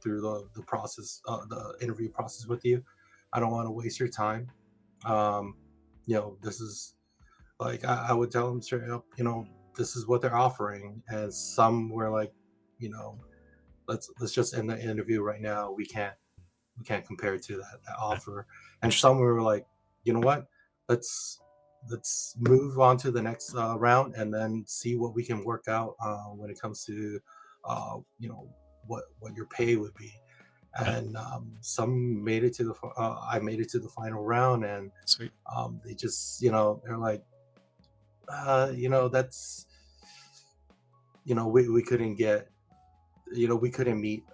through the process, the interview process with you. I don't want to waste your time. This is like I would tell them straight up, this is what they're offering, and some were like, you know, let's just end the interview right now. We can't compare it to that offer. And some were like, you know what, let's move on to the next round and then see what we can work out when it comes to what your pay would be. Yeah. And some made it to I made it to the final round, and Sweet. they just they're like, that's we couldn't get, we couldn't meet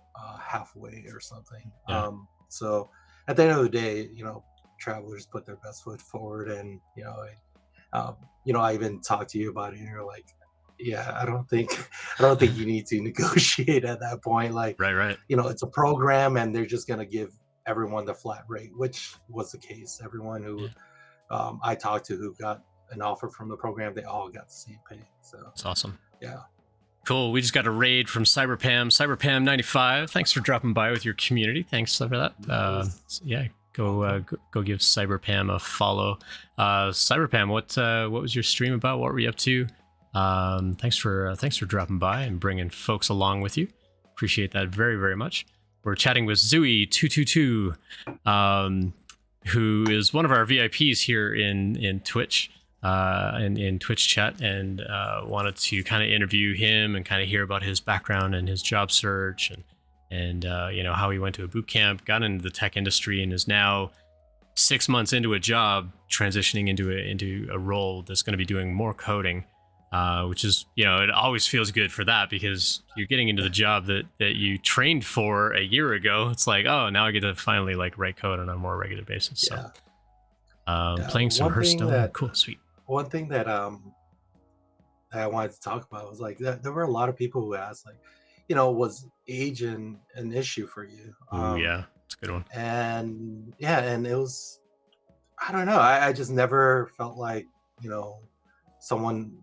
halfway or something. Yeah. So at the end of the day, Travelers put their best foot forward, and I even talked to you about it, and you're like, yeah, I don't think you need to negotiate at that point. Like, Right. it's a program, and they're just gonna give everyone the flat rate, which was the case. Everyone who I talked to who got an offer from the program, they all got the same pay. So It's awesome. yeah. Cool. We just got a raid from CyberPam95. Thanks for dropping by with your community. Thanks for that. Yeah, go give CyberPam a follow. CyberPam, what was your stream about? What were you up to? Thanks for dropping by and bringing folks along with you. Appreciate that very, very much. We're chatting with zuwee222, who is one of our VIPs here in Twitch. In Twitch chat, and wanted to kind of interview him and kind of hear about his background and his job search, and how he went to a boot camp, got into the tech industry, and is now 6 months into a job, transitioning into a role that's going to be doing more coding, which is, it always feels good for that, because you're getting into the job that you trained for a year ago. It's like, oh, now I get to finally like write code on a more regular basis. So playing some Hearthstone. Cool, sweet. One thing that I wanted to talk about was like there were a lot of people who asked, like, was age an issue for you? Yeah, it's a good one. And and it was, I don't know, I just never felt like someone.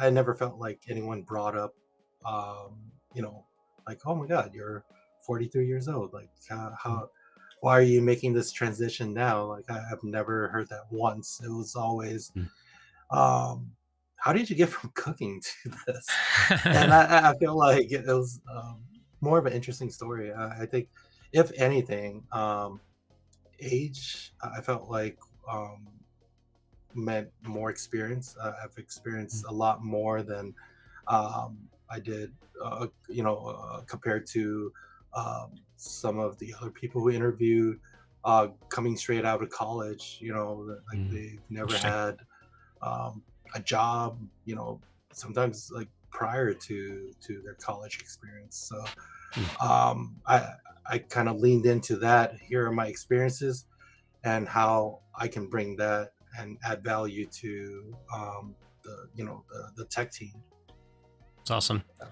I never felt like anyone brought up, like, oh my God, you're 43 years old. Like, how? Why are you making this transition now? Like, I've never heard that once. It was always, how did you get from cooking to this? And I feel like it was more of an interesting story. I think, if anything, age, I felt like meant more experience. I've experienced a lot more than I did, compared to some of the other people who interviewed. coming straight out of college, like Mm, they've never interesting. had um, a job, sometimes like prior to their college experience. So Mm. I kind of leaned into that. Here are my experiences and how I can bring that and add value to the tech team. It's awesome. Yeah.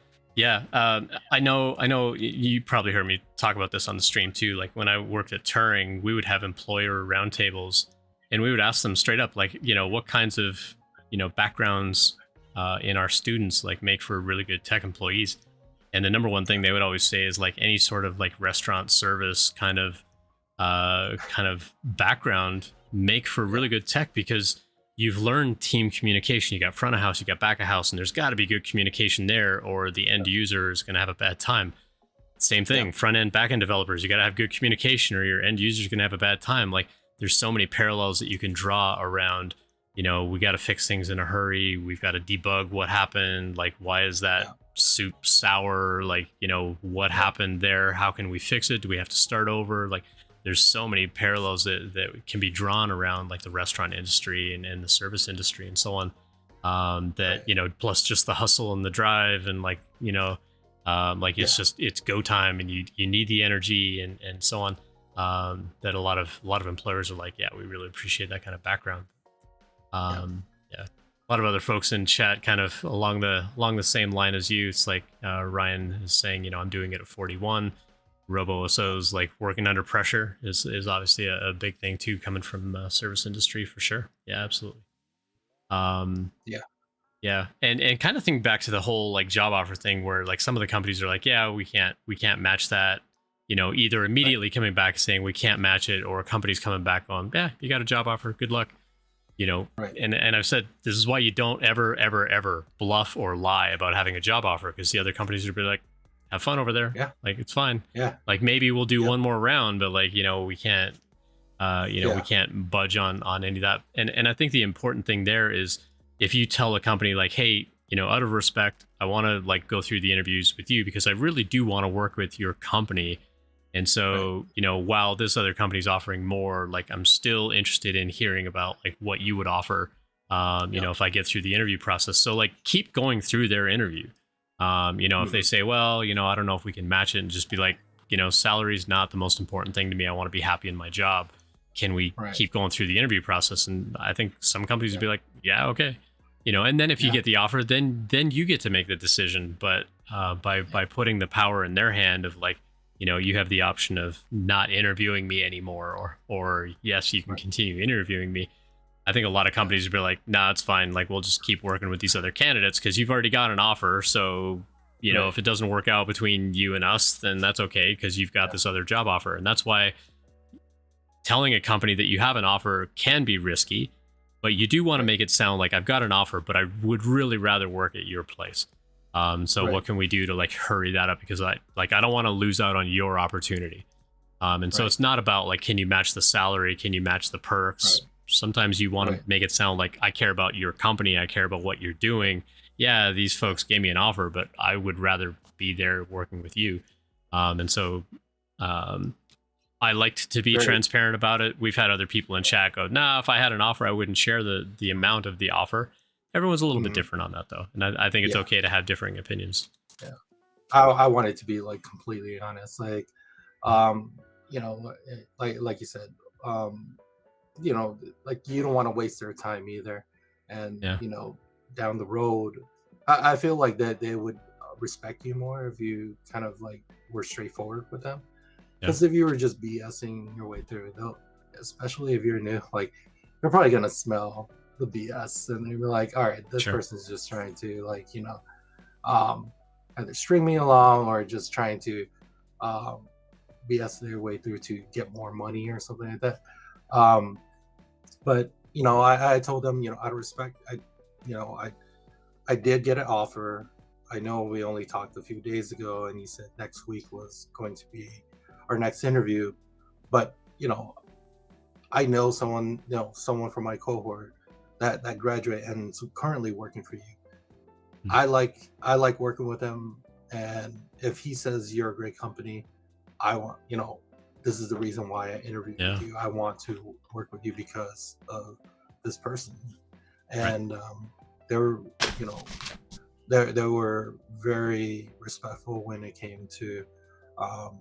Yeah, I know. You probably heard me talk about this on the stream too. Like when I worked at Turing, we would have employer roundtables, and we would ask them straight up, like, what kinds of, backgrounds in our students like make for really good tech employees. And the number one thing they would always say is like any sort of like restaurant service kind of background make for Yeah. really good tech because you've learned team communication. You got front of house, you got back of house, and there's got to be good communication there, or the end user is going to have a bad time. Same Yeah. thing, front end, back end developers, you got to have good communication, or your end user is going to have a bad time. Like there's so many parallels that you can draw around. We got to fix things in a hurry. We've got to debug what happened. Like, why is that Yeah. soup sour? Like, what Yeah. happened there? How can we fix it? Do we have to start over? Like, there's so many parallels that can be drawn around like the restaurant industry and the service industry and so on. That Right. plus just the hustle and the drive and like like Yeah. it's go time and you need the energy and so on. That a lot of employers are like, yeah, we really appreciate that kind of background. Yeah. Yeah, a lot of other folks in chat kind of along the same line as you. It's like Ryan is saying, I'm doing it at 41. Robo-SOs, like working under pressure is obviously a big thing too, coming from service industry for sure. Yeah, absolutely. Um, Yeah. yeah, and kind of think back to the whole like job offer thing where like some of the companies are like, yeah, we can't match that. Either Right. immediately coming back saying we can't match it, or companies coming back on, yeah, you got a job offer, good luck. you know Right. and I've said this is why you don't ever bluff or lie about having a job offer, because the other companies would be like, have fun over there, Yeah. like it's fine, Yeah. like maybe we'll do Yep. one more round, but like we can't we Yeah. can't budge on any of that. And I think the important thing there is, if you tell a company like, hey, out of respect, I want to like go through the interviews with you because I really do want to work with your company. And Right. so, while this other company's offering more, like I'm still interested in hearing about like what you would offer, Yeah. if I get through the interview process. So like keep going through their interview. If they Mhm. say, well, I don't know if we can match it, and just be like, salary is not the most important thing to me. I want to be happy in my job. Can we Right. keep going through the interview process? And I think some companies would Yeah. be like, yeah, okay. And then if you Yeah. get the offer, then you get to make the decision. But by Yeah. putting the power in their hand of like, you have the option of not interviewing me anymore, or yes, you can Right. continue interviewing me. I think a lot of Yeah. companies would be like, nah, it's fine. Like, we'll just keep working with these other candidates because you've already got an offer. So, Right. if it doesn't work out between you and us, then that's okay because you've got Yeah. this other job offer. And that's why telling a company that you have an offer can be risky, but you do want to Right. make it sound like I've got an offer, but I would really rather work at your place. So Right. what can we do to like hurry that up? Because I don't want to lose out on your opportunity. And so Right. it's not about like, can you match the salary? Can you match the perks? Right. Sometimes you want to Right. make it sound like I care about your company. I care about what you're doing. Yeah, these Yeah. folks gave me an offer, but I would rather be there working with you. And so um, I liked to be Very. transparent about it. We've had other people in chat go, nah, if I had an offer, I wouldn't share the amount of the offer. Everyone's a little bit Mhm. different on that though. And I think it's Yeah. okay to have differing opinions. Yeah. I wanted to be like completely honest. Like, like you said, um, like you don't want to waste their time either. And Yeah. down the road, I feel like that they would respect you more if you kind of like were straightforward with them. Yeah. Because if you were just BSing your way through, they'll, especially if you're new, like you're probably gonna smell the BS, and they'll be like, "All right, this Sure. person's just trying to like, um, either string me along or just trying to um, BS their way through to get more money or something like that." Um, but I told them, out of respect, I did get an offer. I know we only talked a few days ago, and he said next week was going to be our next interview. But I know someone from my cohort that graduate and is currently working for you. Mm. I like working with him, and if he says you're a great company, I want this is the reason why I interviewed Yeah. with you. I want to work with you because of this person. Right. And they were, you know, they were very respectful when it came to, um,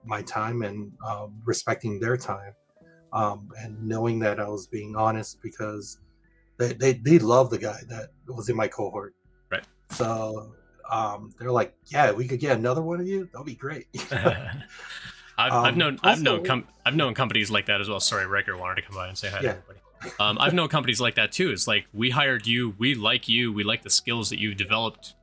my time and respecting their time, and knowing that I was being honest because they love the guy that was in my cohort. Right. So they're like, yeah, we could get another one of you. That'll be great. I've known Also, I've known companies like that as well. Sorry, Riker wanted to come by and say hi to yeah, everybody. I've known companies like that too. It's like, we hired you, we like the skills that you've developed.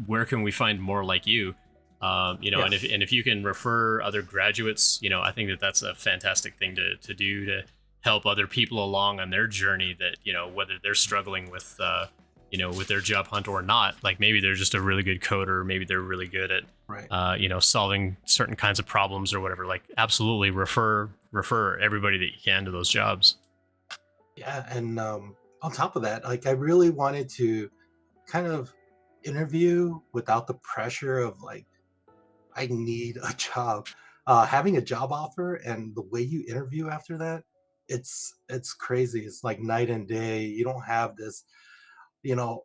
Where can we find more like you? And yes, if you can refer other graduates, I think that's a fantastic thing to do, to help other people along on their journey, that, whether they're struggling with with their job hunt or not. Like, maybe they're just a really good coder, maybe they're really good at right. solving certain kinds of problems or whatever. Like, absolutely refer everybody that you can to those jobs. Yeah, and on top of that, like I really wanted to kind of interview without the pressure of like I need a job. Having a job offer and the way you interview after that, it's crazy. It's like night and day. You don't have this,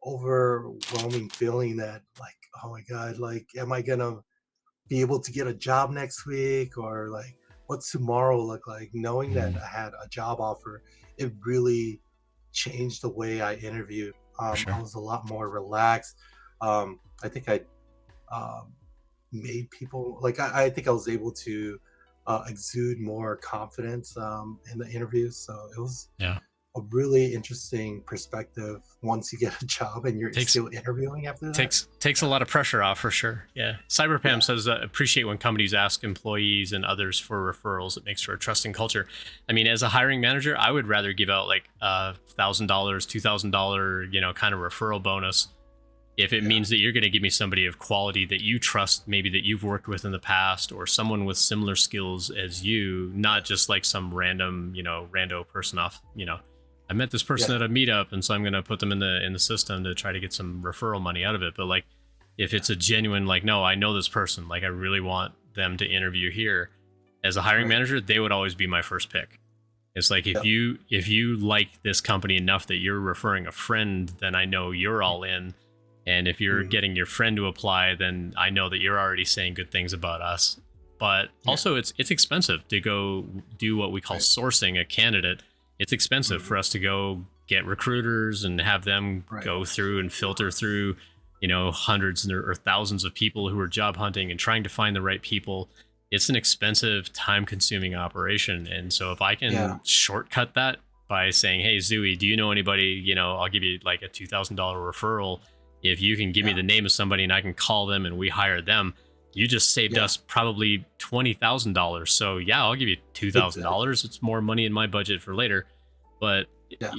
overwhelming feeling that like, oh my God, like, am I gonna be able to get a job next week, or like what's tomorrow look like? Knowing that Mm, I had a job offer, it really changed the way I interviewed. for I sure. was a lot more relaxed. I think I um, made people like I think I was able to exude more confidence in the interviews. So it was Yeah. a really interesting perspective once you get a job and you're Takes still interviewing after that. takes a lot of pressure off, for sure. Yeah. Yeah, Cyberpam says, appreciate when companies ask employees and others for referrals. It makes for a trusting culture. I mean, as a hiring manager, I would rather give out like $1,000, $2,000, kind of referral bonus, if it yeah, means that you're going to give me somebody of quality that you trust, maybe that you've worked with in the past, or someone with similar skills as you, not just like some random, rando person off. I met this person yeah, at a meetup, and so I'm going to put them in the system to try to get some referral money out of it. But like, if yeah. it's a genuine, like, no, I know this person, like, I really want them to interview here, as a hiring Right. manager, they would always be my first pick. It's like, Yeah. if you like this company enough that you're referring a friend, then I know you're all in. And if you're Mm, getting your friend to apply, then I know that you're already saying good things about us. But yeah. also, it's expensive to go do what we call Right. sourcing a candidate. It's expensive Mhm. for us to go get recruiters and have them Right. go through and filter through, hundreds or thousands of people who are job hunting and trying to find the right people. It's an expensive, time consuming operation. And so if I Yeah. can shortcut that by saying, hey, Zooey, do you know anybody? I'll give you like a $2,000 referral. If you can give me Yeah. the name of somebody and I can call them and we hire them, you just saved Yeah. us probably $20,000. So yeah, I'll give you Exactly. $2,000. It's more money in my budget for later. But Yeah.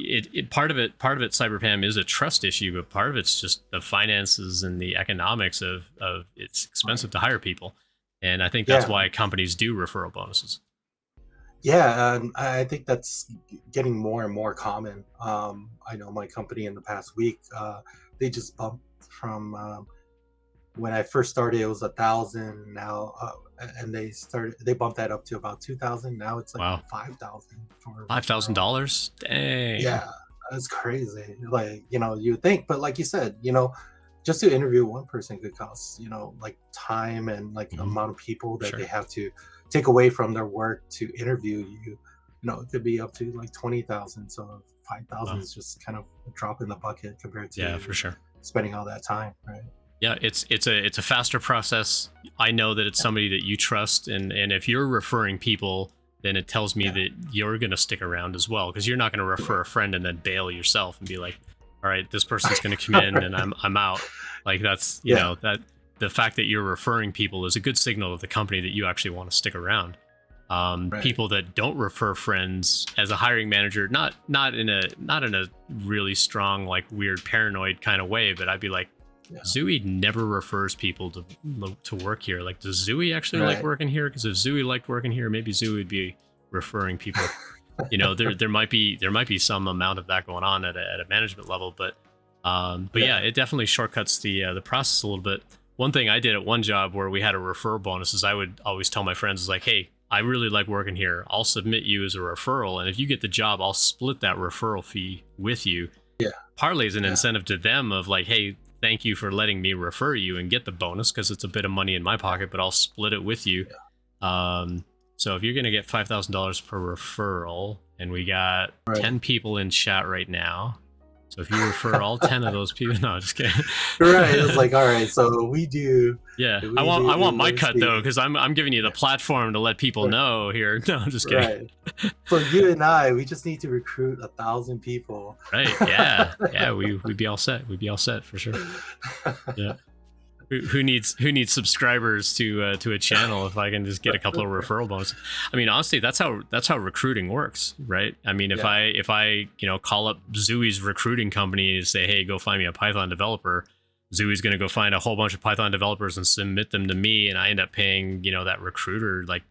part of it, Cyberpam, is a trust issue, but part of it's just the finances and the economics of it's Right. expensive to hire people. And I think that's Yeah. why companies do referral bonuses. Yeah. And I think that's getting more and more common. I know my company in the past week, they just bumped from when I first started, it was 1,000 now, and they bumped that up to about 2,000. Now it's like Wow. 5,000 for Five thousand referral. dollars Dang. Yeah, that's crazy. Like, you would think, but like you said, just to interview one person could cost, like time and like Mhm. amount of people that they Sure. have to take away from their work to interview you. It could be up to like 20,000. So 5,000 Wow. is just kind of a drop in the bucket compared Yeah, for to sure. spending all that time, right? Yeah, it's a faster process. I know that it's Yeah, somebody that you trust, and if you're referring people, then it tells me yeah, that you're going to stick around as well, because you're not going to refer right. a friend and then bail yourself and be like, all right, this person's going to come in and I'm out. Like, that's, Yeah, that the fact that you're referring people is a good signal to the company that you actually want to stick around. right. People that don't refer friends, as a hiring manager, not in a really strong, like, weird paranoid kind of way, but I'd be like, Yeah, Zooey never refers people to work here. Like, does Zooey actually like right. working here? Because if Zooey liked working here, maybe Zooey would be referring people. There might be some amount of that going on at a management level, but yeah, Yeah, it definitely shortcuts the process a little bit. One thing I did at one job where we had a referral bonus is I would always tell my friends, is like, hey, I really like working here. I'll submit you as a referral, and if you get the job, I'll split that referral fee with you. Yeah. Partly as an Yeah. incentive to them of like, hey, thank you for letting me refer you and get the bonus because it's a bit of money in my pocket, but I'll split it with you. So if you're gonna get $5,000 per referral, and we got 10 people in chat right now. So if you refer all 10 of those people, no, just kidding. Right. It's like, all right, so we do. Yeah, we I want my cut see. though, because I'm giving you the platform to let people know here. No, I'm just kidding. Right. So you and I, we just need to recruit 1,000 people. Right. Yeah. We'd be all set. We'd be all set for sure. Yeah. Who needs subscribers to a channel if I can just get a couple of referral bonuses? I mean, honestly, that's how recruiting works, right? I mean, if I call up Zuwee's recruiting company and say, hey, go find me a Python developer, Zuwee's going to go find a whole bunch of Python developers and submit them to me, and I end up paying that recruiter like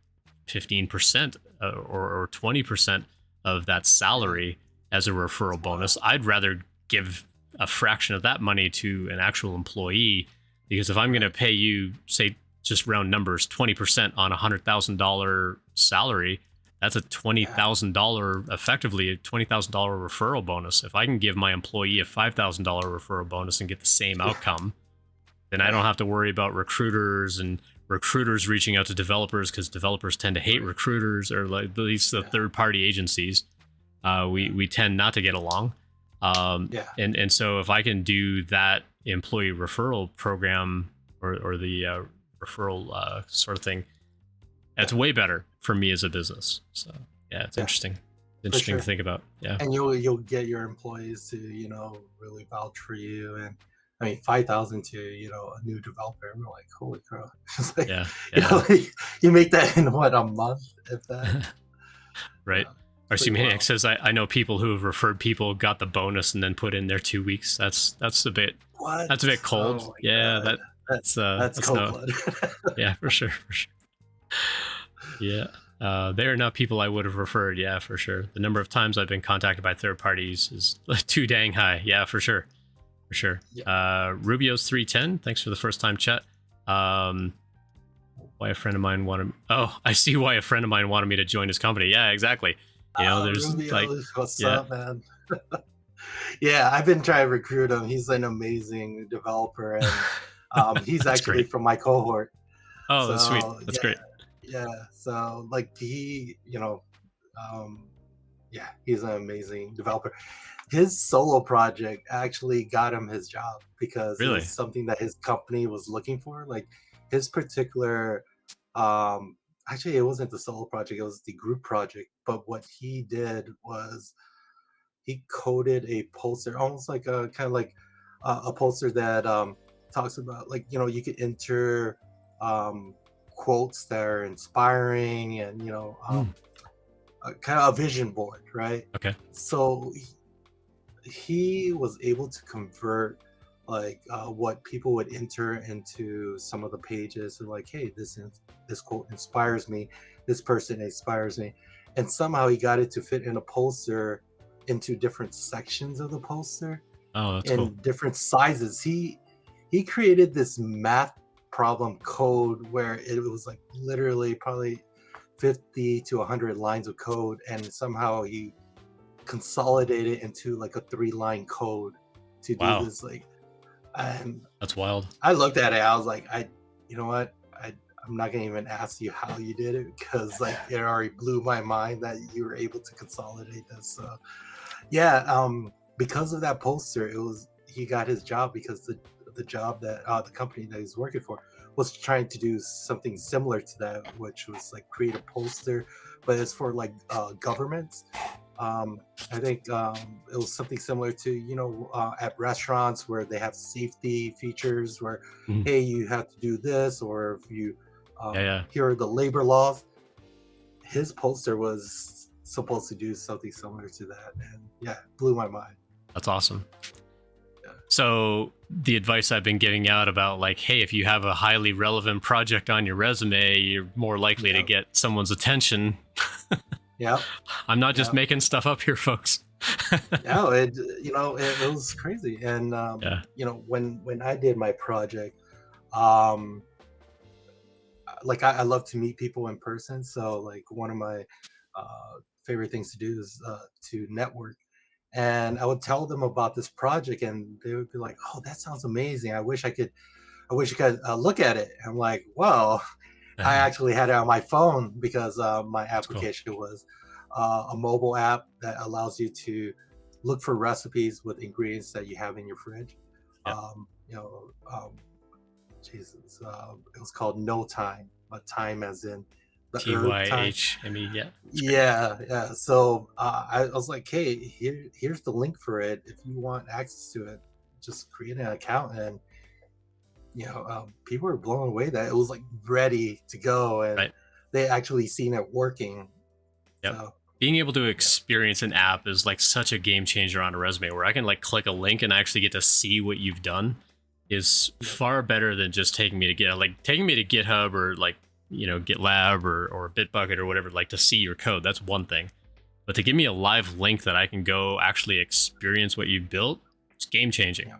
15% or 20% of that salary as a referral bonus. I'd rather give a fraction of that money to an actual employee. Because if I'm going to pay you, say, just round numbers, 20% on $100,000 salary, that's a $20,000, effectively a $20,000 referral bonus. If I can give my employee a $5,000 referral bonus and get the same outcome, then I don't have to worry about recruiters and recruiters reaching out to developers, because developers tend to hate recruiters, or like at least the third-party agencies. We tend not to get along. And so if I can do that employee referral program or the referral sort of thing, that's way better for me as a business. So yeah, it's interesting. Interesting to think about. Yeah. And you'll get your employees to really vouch for you. And I mean, 5,000 to a new developer, I'm like, holy crap. It's like, you make that in what, a month, if that. Right. Arsimaniac says, I know people who have referred people, got the bonus, and then put in their 2 weeks. That's a bit cold. Oh yeah, that's cold. Yeah, for sure. Yeah. They are not people I would have referred. Yeah, for sure. The number of times I've been contacted by third parties is too dang high. Yeah, for sure. Yeah. Rubio's 310. Thanks for the first time chat. Why a friend of mine wanted. Oh, I see why a friend of mine wanted me to join his company. Yeah, exactly. There's Rubio, like, what's up, man? Yeah, I've been trying to recruit him. He's an amazing developer, and he's actually from my cohort. Oh, that's sweet. That's great. Yeah, so like he's an amazing developer. His solo project actually got him his job because it was something that his company was looking for. Like his particular actually, it wasn't the solo project, it was the group project. But what he did was he coded a poster, almost like a kind of like a poster that talks about, like, you could enter quotes that are inspiring, and kind of a vision board, right? Okay. So he was able to convert like what people would enter into some of the pages, and like, hey, this quote inspires me, this person inspires me, and somehow he got it to fit in a poster into different sections of the poster. Oh, that's in cool. Different sizes. He created this math problem code where it was like literally probably 50 to 100 lines of code, and somehow he consolidated into like a 3-line code to do this. Like, and that's wild. I looked at it, I was like, you know what, I'm not gonna even ask you how you did it, because like it already blew my mind that you were able to consolidate this. So yeah, because of that poster, he got his job, because the job that the company that he's working for was trying to do something similar to that, which was like create a poster, but it's for like governments. I think it was something similar to at restaurants where they have safety features where hey, you have to do this, or if you here are the labor laws. His poster was supposed to do something similar to that, and yeah, blew my mind. That's awesome. So the advice I've been giving out about, like, hey, if you have a highly relevant project on your resume, you're more likely to get someone's attention. Yeah, I'm not just making stuff up here, folks. No, it was crazy. And when I did my project, like I love to meet people in person. So like one of my favorite things to do is to network. And I would tell them about this project, and they would be like, "Oh, that sounds amazing! I wish I could look at it." I'm like, "Well, I That's actually had it on my phone because my cool. application was a mobile app that allows you to look for recipes with ingredients that you have in your fridge. Yeah. You know, Jesus, it was called No Time, but time as in the herb time. TYHME. Yeah. That's great. Yeah, yeah. So I was like, "Hey, here's the link for it. If you want access to it, just create an account." And people were blown away that it was like ready to go, and Right. they actually seen it working. Yep. So Being able to yeah, experience an app is like such a game changer on a resume where I can like click a link and I actually get to see what you've done is yeah, far better than just taking me to GitHub or like, GitLab or Bitbucket or whatever, like to see your code. That's one thing. But to give me a live link that I can go actually experience what you built, it's game changing. yeah,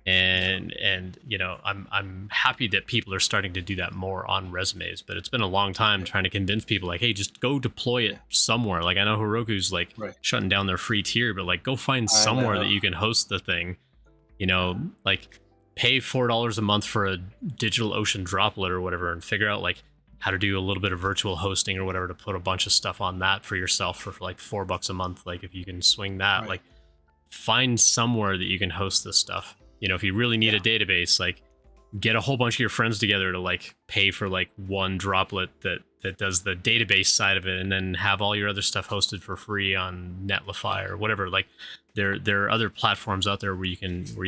yeah, And I'm happy that people are starting to do that more on resumes, but it's been a long time yeah, trying to convince people like, hey, just go deploy it yeah. somewhere. Like I know Heroku's like Right. shutting down their free tier, but like go find I somewhere that know. you can host the thing, Yeah, like pay $4 a month for a digital ocean droplet or whatever, and figure out like how to do a little bit of virtual hosting or whatever to put a bunch of stuff on that for yourself for like $4 a month. Like if you can swing that, right. like find somewhere that you can host this stuff. If you really need a Yeah, database, like get a whole bunch of your friends together to like pay for like one droplet that does the database side of it, and then have all your other stuff hosted for free on Netlify or whatever. Like there are other platforms out there where you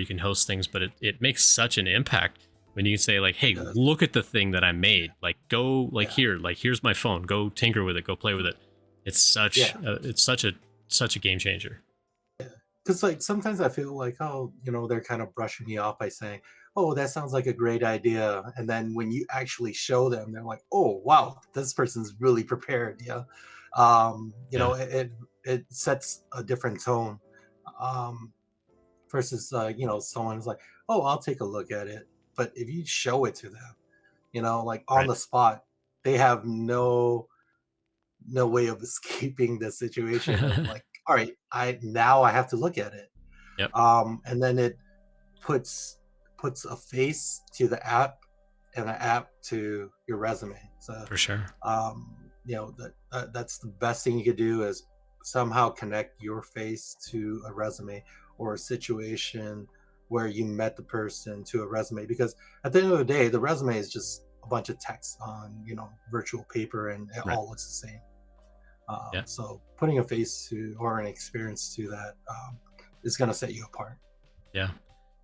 can host things, but it makes such an impact when you can say like, it hey, does. look at the thing that I made. Like go like Yeah, here, like here's my phone. Go tinker with it. Go play with it. yeah. It's such a game changer. Because like sometimes I feel like, oh, they're kind of brushing me off by saying, "Oh, that sounds like a great idea," and then when you actually show them, they're like, "Oh, wow, this person's really prepared." Yeah, Yeah. it sets a different tone. Um, versus someone is like, "Oh, I'll take a look at it," but if you show it to them, like on Right. the spot, they have no way of escaping the situation of like, all right, I have to look at it. Yep. And then it puts puts a face to the app and an app to your resume. So For sure. that's the best thing you could do is somehow connect your face to a resume or a situation where you met the person to a resume, because at the end of the day the resume is just a bunch of text on virtual paper, and it Right. all looks the same. Yeah. So putting a face to or an experience to that is going to set you apart. Yeah.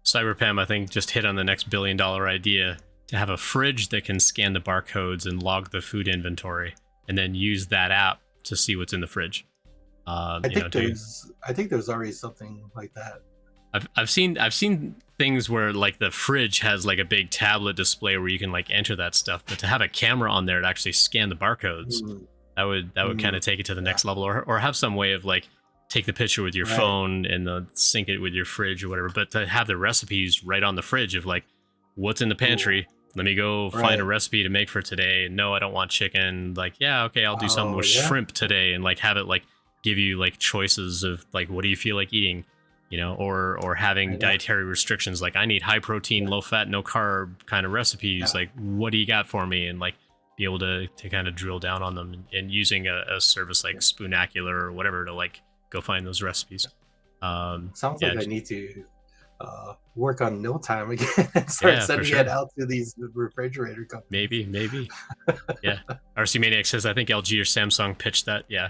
Cyberpam, I think, just hit on the next $1 billion idea to have a fridge that can scan the barcodes and log the food inventory, and then use that app to see what's in the fridge. I You know, think to there's already something like that. I've seen things where like the fridge has like a big tablet display where you can like enter that stuff, but to have a camera on there to actually scan the barcodes, Mm, that would kind mm, of take it to the yeah, next level, or have some way of like take the picture with your right. phone and sync it with your fridge or whatever. But to have the recipes right on the fridge of like what's in the Ooh, pantry. Let me go find a right. recipe to make for today. No, I don't want chicken. Like, yeah, okay, I'll do something Oh with yeah, shrimp today, and like have it like give you like choices of like what do you feel like eating, or having I know. dietary restrictions like I need high protein, Yeah, low fat, no carb kind of recipes. yeah, Like, what do you got for me? And like be able to kind of drill down on them, and using a service like yeah, Spoonacular or whatever to like go find those recipes. yeah. Sounds Yeah, like I need to work on meal time again and start yeah, for sending it sure. out to these refrigerator companies. Maybe. Yeah. RC Maniac says, I think LG or Samsung pitched that. Yeah.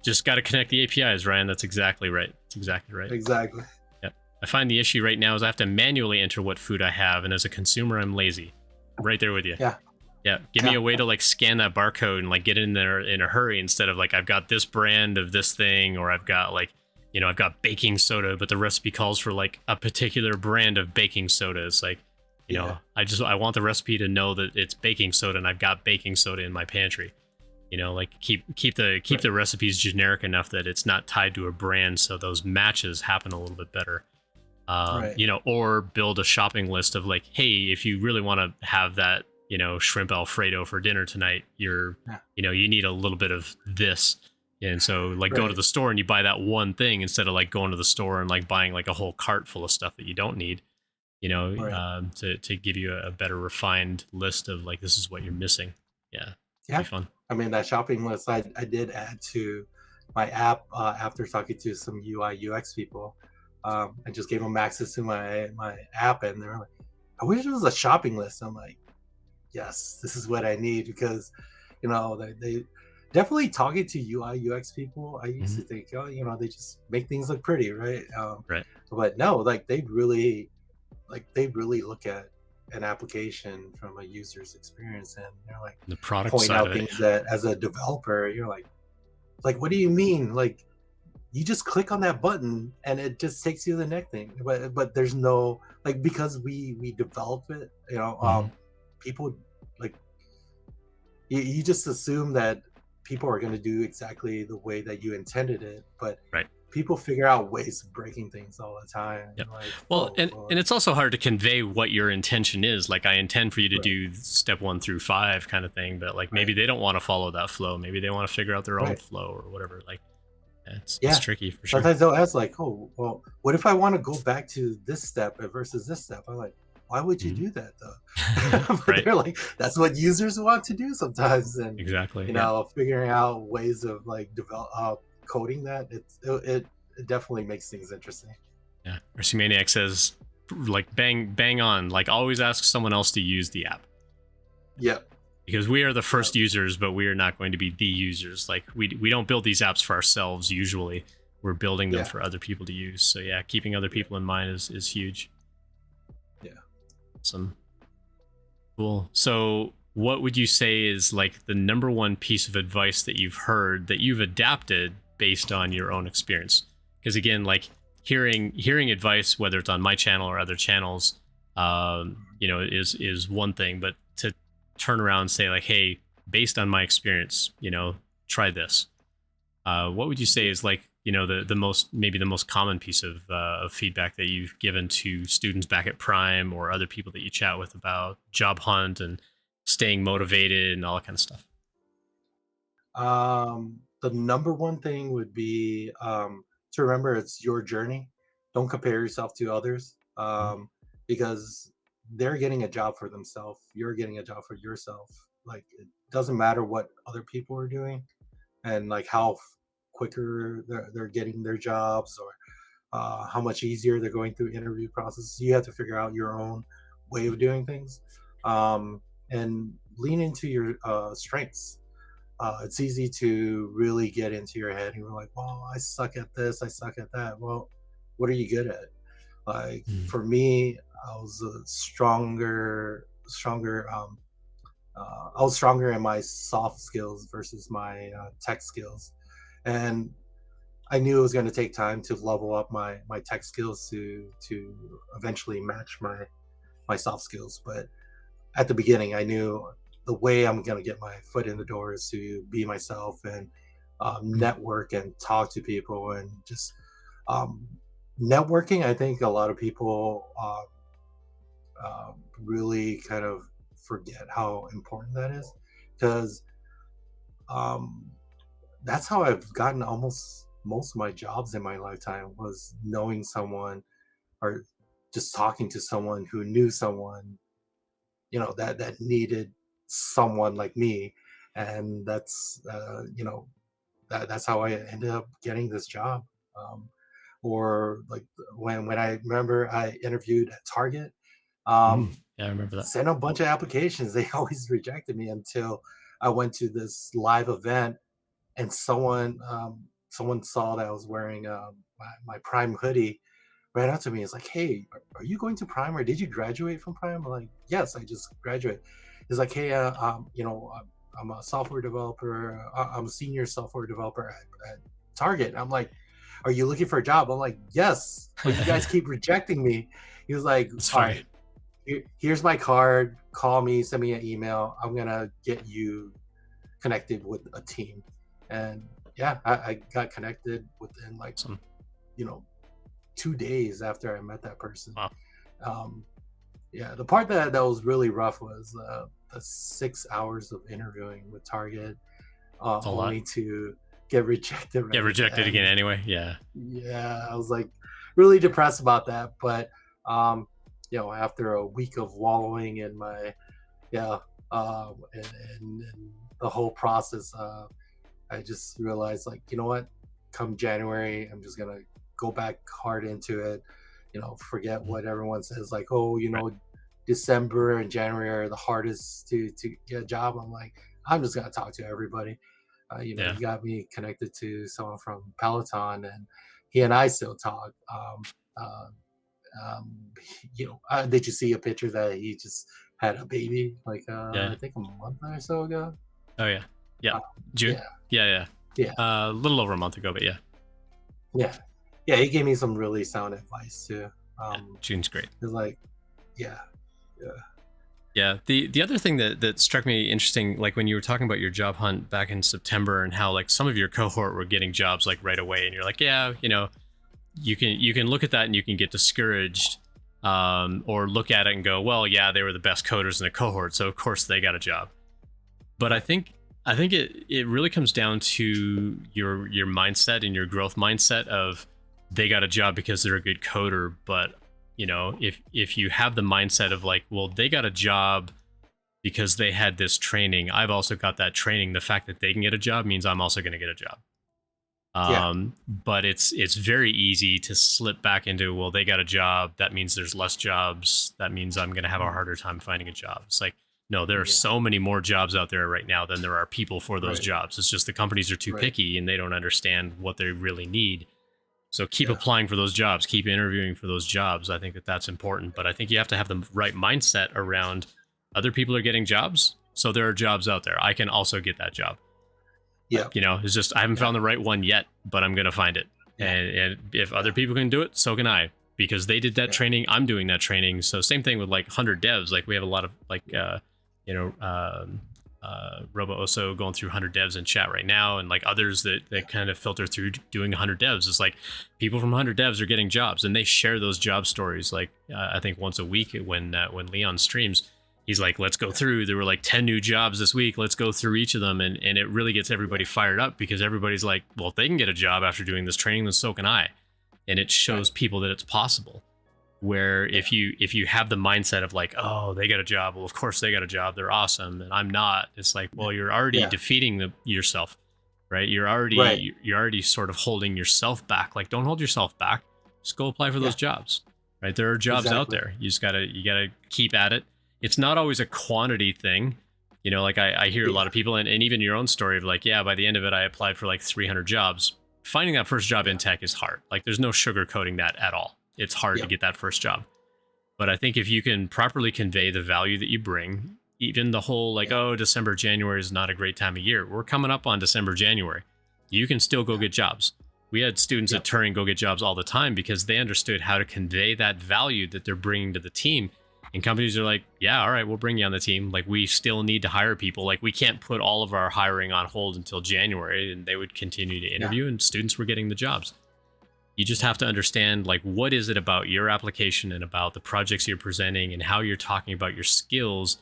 Just got to connect the APIs, Ryan. That's exactly right. That's exactly right. Exactly. Yeah. I find the issue right now is I have to manually enter what food I have. And as a consumer, I'm lazy. I'm right there with you. Yeah, Yeah. Give me yeah, a way to like scan that barcode and like get in there in a hurry, instead of like, I've got this brand of this thing, or I've got like, I've got baking soda, but the recipe calls for like a particular brand of baking soda. It's like, yeah, I want the recipe to know that it's baking soda and I've got baking soda in my pantry. Like keep right, the recipes generic enough that it's not tied to a brand, so those matches happen a little bit better. right. Or build a shopping list of like, hey, if you really want to have that, you know, shrimp Alfredo for dinner tonight. You're, Yeah. you know, you need a little bit of this. And so like go to Right. the store and you buy that one thing instead of like going to the store and like buying like a whole cart full of stuff that you don't need, you know, Right. to give you a better refined list of like, this is what you're missing. Yeah. Be Yeah. fun. I mean, that shopping list I did add to my app after talking to some UI UX people. I just gave them access to my app, and they're like, "I wish it was a shopping list." I'm like, "Yes, this is what I need," because they definitely talking to UI UX people. I used to Mhm. think, oh, they just make things look pretty, right? Right. But no, they really look at an application from a user's experience, and like The product point side out of it. things that as a developer you're like, what do you mean? Like, you just click on that button and it just takes you to the next thing. But there's no, like, because we develop it, Mhm. people, like, you just assume that people are going to do exactly the way that you intended it, but Right. people figure out ways of breaking things all the time. Yep. You're like, Well, oh and well, and it's also hard to convey what your intention is. Like I intend for you to right, do step 1 through 5 kind of thing, but like maybe right, they don't want to follow that flow. Maybe they want to figure out their own right. flow or whatever. Like it's Yeah. tricky for sure. Sometimes they'll ask like, "Oh, well, what if I want to go back to this step versus this step?" I'm like, "Why would you Mhm. do that though?" But Right. they're like, "That's what users want to do sometimes." And Exactly. Yeah. figuring out ways of like develop coding that it definitely makes things interesting. Yeah. Mercy Maniac says like bang on. Like always ask someone else to use the app. Yep. Because we are the Yep. first users, but we are not going to be the users. Like we don't build these apps for ourselves usually. We're building them Yeah. for other people to use. So yeah, keeping other Yeah. people in mind is huge. Yeah. Some cool. So what would you say is like the number one piece of advice that you've heard that you've adapted based on your own experience? Because again, like hearing advice, whether it's on my channel or other channels, you know, is one thing, but to turn around and say like, hey, based on my experience, you know, try this. What would you say is like, you know, the most, maybe the most common piece of feedback that you've given to students back at Prime or other people that you chat with about job hunt and staying motivated and all that kind of stuff? The number one thing would be to remember it's your journey. Don't compare yourself to others, Mhm. because they're getting a job for themselves. You're getting a job for yourself. Like, it doesn't matter what other people are doing and like how quicker they're getting their jobs, or how much easier they're going through interview process. You have to figure out your own way of doing things, and lean into your strengths. It's easy to really get into your head and you're like, well, I suck at this, I suck at that. Well, what are you good at? Like, Mhm. for me, I was a stronger I was stronger in my soft skills versus my tech skills, and I knew it was going to take time to level up my tech skills to eventually match my soft skills. But at the beginning, I knew the way I'm going to get my foot in the door is to be myself and Mhm. network and talk to people and just um, networking. I think a lot of people really kind of forget how important that is, because um, that's how I've gotten almost most of my jobs in my lifetime, was knowing someone or just talking to someone who knew someone, that needed someone like me. And that's how I ended up getting this job. um, or like, when I remember I interviewed at Target, Mhm. um, Yeah, I remember that. sent a bunch of applications. They always rejected me until I went to this live event, and someone saw that I was wearing my Prime hoodie, right up to me. It's like, "Hey, are you going to Prime, or did you graduate from Prime?" I'm like, "Yes, I just graduated." It's like, "Hey, I'm a software developer. I'm a senior software developer at Target." And I'm like, "Are you looking for a job?" I'm like, "Yes, but you guys keep rejecting me." He was like, It's "All funny. right, here's my card. Call me, send me an email. I'm gonna get you connected with a team." And yeah, I got connected within like, Some you know 2 days after I met that person. wow. um yeah, the part that was really rough was the 6 hours of interviewing with Target, It's a lot. only to get rejected Get right at the rejected again end. anyway. Yeah. Yeah, I was like really depressed about that. But after a week of wallowing in my yeah, and the whole process, I just realized, like, you know what? Come January, I'm just gonna go back hard into it. Forget Mhm. what everyone says, like, oh, Right. December and January are the hardest to get a job. I'm like, I'm just gonna talk to everybody. Yeah. You got me connected to someone from Peloton, and he and I still talk. Uh, um, did you see a picture that he just had a baby, like, Yeah. I think a month or so ago? Oh yeah. Yeah. Um, June. yeah, Yeah. Yeah. yeah, A little over a month ago, but yeah. yeah, yeah. He gave me some really sound advice too. Yeah. Um, June's great. it's like, yeah, yeah, Yeah. The other thing that struck me interesting, like when you were talking about your job hunt back in September and how like some of your cohort were getting jobs like right away, and you're like, yeah, you can look at that and you can get discouraged, or look at it and go, well, yeah, they were the best coders in the cohort, so of course they got a job. But right, I think it really comes down to your mindset and your growth mindset of they got a job because they're a good coder. But if you have the mindset of like, well, they got a job because they had this training, I've also got that training, the fact that they can get a job means I'm also going to get a job. yeah, But it's very easy to slip back into, well, they got a job, that means there's less jobs, that means I'm going to have a mm, harder time finding a job. It's like, no, there are yeah, so many more jobs out there right now than there are people for those right, jobs. It's just the companies are too right, picky and they don't understand what they really need. So keep yeah, applying for those jobs, keep interviewing for those jobs. I think that that's important, but I think you have to have the right mindset around other people are getting jobs, so there are jobs out there, I can also get that job. yeah, It's just I haven't yeah, found the right one yet, but I'm gonna find it. yeah, And if other yeah, people can do it, so can I. Because they did that yeah, training, I'm doing that training. So same thing with like 100 devs. Like we have a lot of like you know Robo Oso going through 100 devs in chat right now, and like others that yeah, kind of filter through doing 100 devs. It's like people from 100 devs are getting jobs, and they share those job stories. Like I think once a week when Leon streams, he's like, let's go yeah, through. There were like 10 new jobs this week. Let's go through each of them. And it really gets everybody yeah, fired up because everybody's like, well, if they can get a job after doing this training, then so can I. And it right, shows people that it's possible. Where yeah, if you have the mindset of like, oh, they got a job, well, of course they got a job, they're awesome, and I'm not. It's like, yeah, well, you're already yeah, defeating yourself, right? You're right, already you're already sort of holding yourself back. Like, don't hold yourself back. Just go apply for those yeah, jobs, right? There are jobs out exactly, there. You gotta keep at it. It's not always a quantity thing. Like I hear a lot yeah, of people, and even your own story of like, yeah, by the end of it, I applied for like 300 jobs. Finding that first job in yeah, tech is hard. Like, there's no sugarcoating that at all. It's hard to yeah, get that first job. But I think if you can properly convey the value that you bring, even the whole like, yeah, oh, December, January is not a great time of year. We're coming up on December, January. You can still go yeah, get jobs. We had students at yep, Turing go get jobs all the time because they understood how to convey that value that they're bringing to the team. And companies are like, yeah, all right, we'll bring you on the team. Like, we still need to hire people. Like, we can't put all of our hiring on hold until January. And they would continue to yeah, interview, and students were getting the jobs. You just yeah, have to understand, like, what is it about your application and about the projects you're presenting and how you're talking about your skills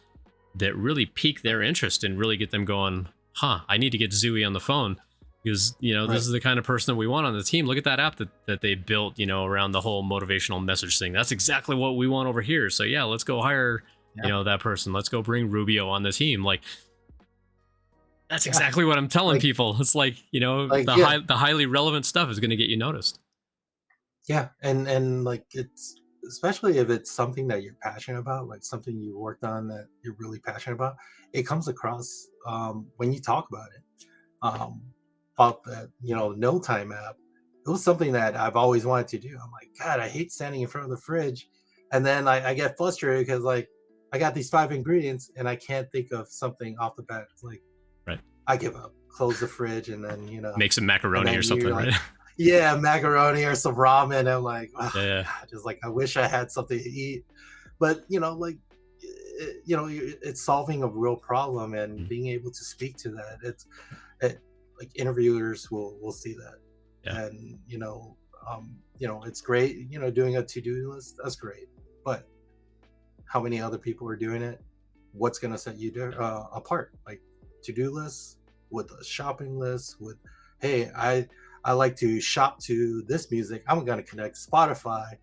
that really pique their interest and really get them going, huh, I need to get Zuwee on the phone because this right, is the kind of person that we want on the team. Look at that app that they built, around the whole motivational message thing. That's exactly what we want over here. So yeah, let's go hire yeah, that person. Let's go bring Rubio on the team. Like, that's yeah, exactly what I'm telling like, people. It's like, yeah, the highly relevant stuff is going to get you noticed. yeah, and like, it's especially if it's something that you're passionate about, like something you worked on that you're really passionate about, it comes across when you talk about it. Um, about that, no time app. It was something that I've always wanted to do. I'm like, God, I hate standing in front of the fridge, and then I get frustrated because, like, I got these 5 ingredients and I can't think of something off the bat. It's like, Right. I give up. Close the fridge, and then Make some and macaroni or then you're something, like, right? yeah, macaroni or some ramen. I'm like, oh Yeah, God, just like, I wish I had something to eat. But like, it's solving a real problem and mm, being able to speak to that. It, like, interviewers will see that, yeah, and it's great. Doing a to do list, that's great, but how many other people are doing it? what's going to set you apart, like to-do lists with a shopping list with, hey, I like to shop to this music, I'm going to connect Spotify.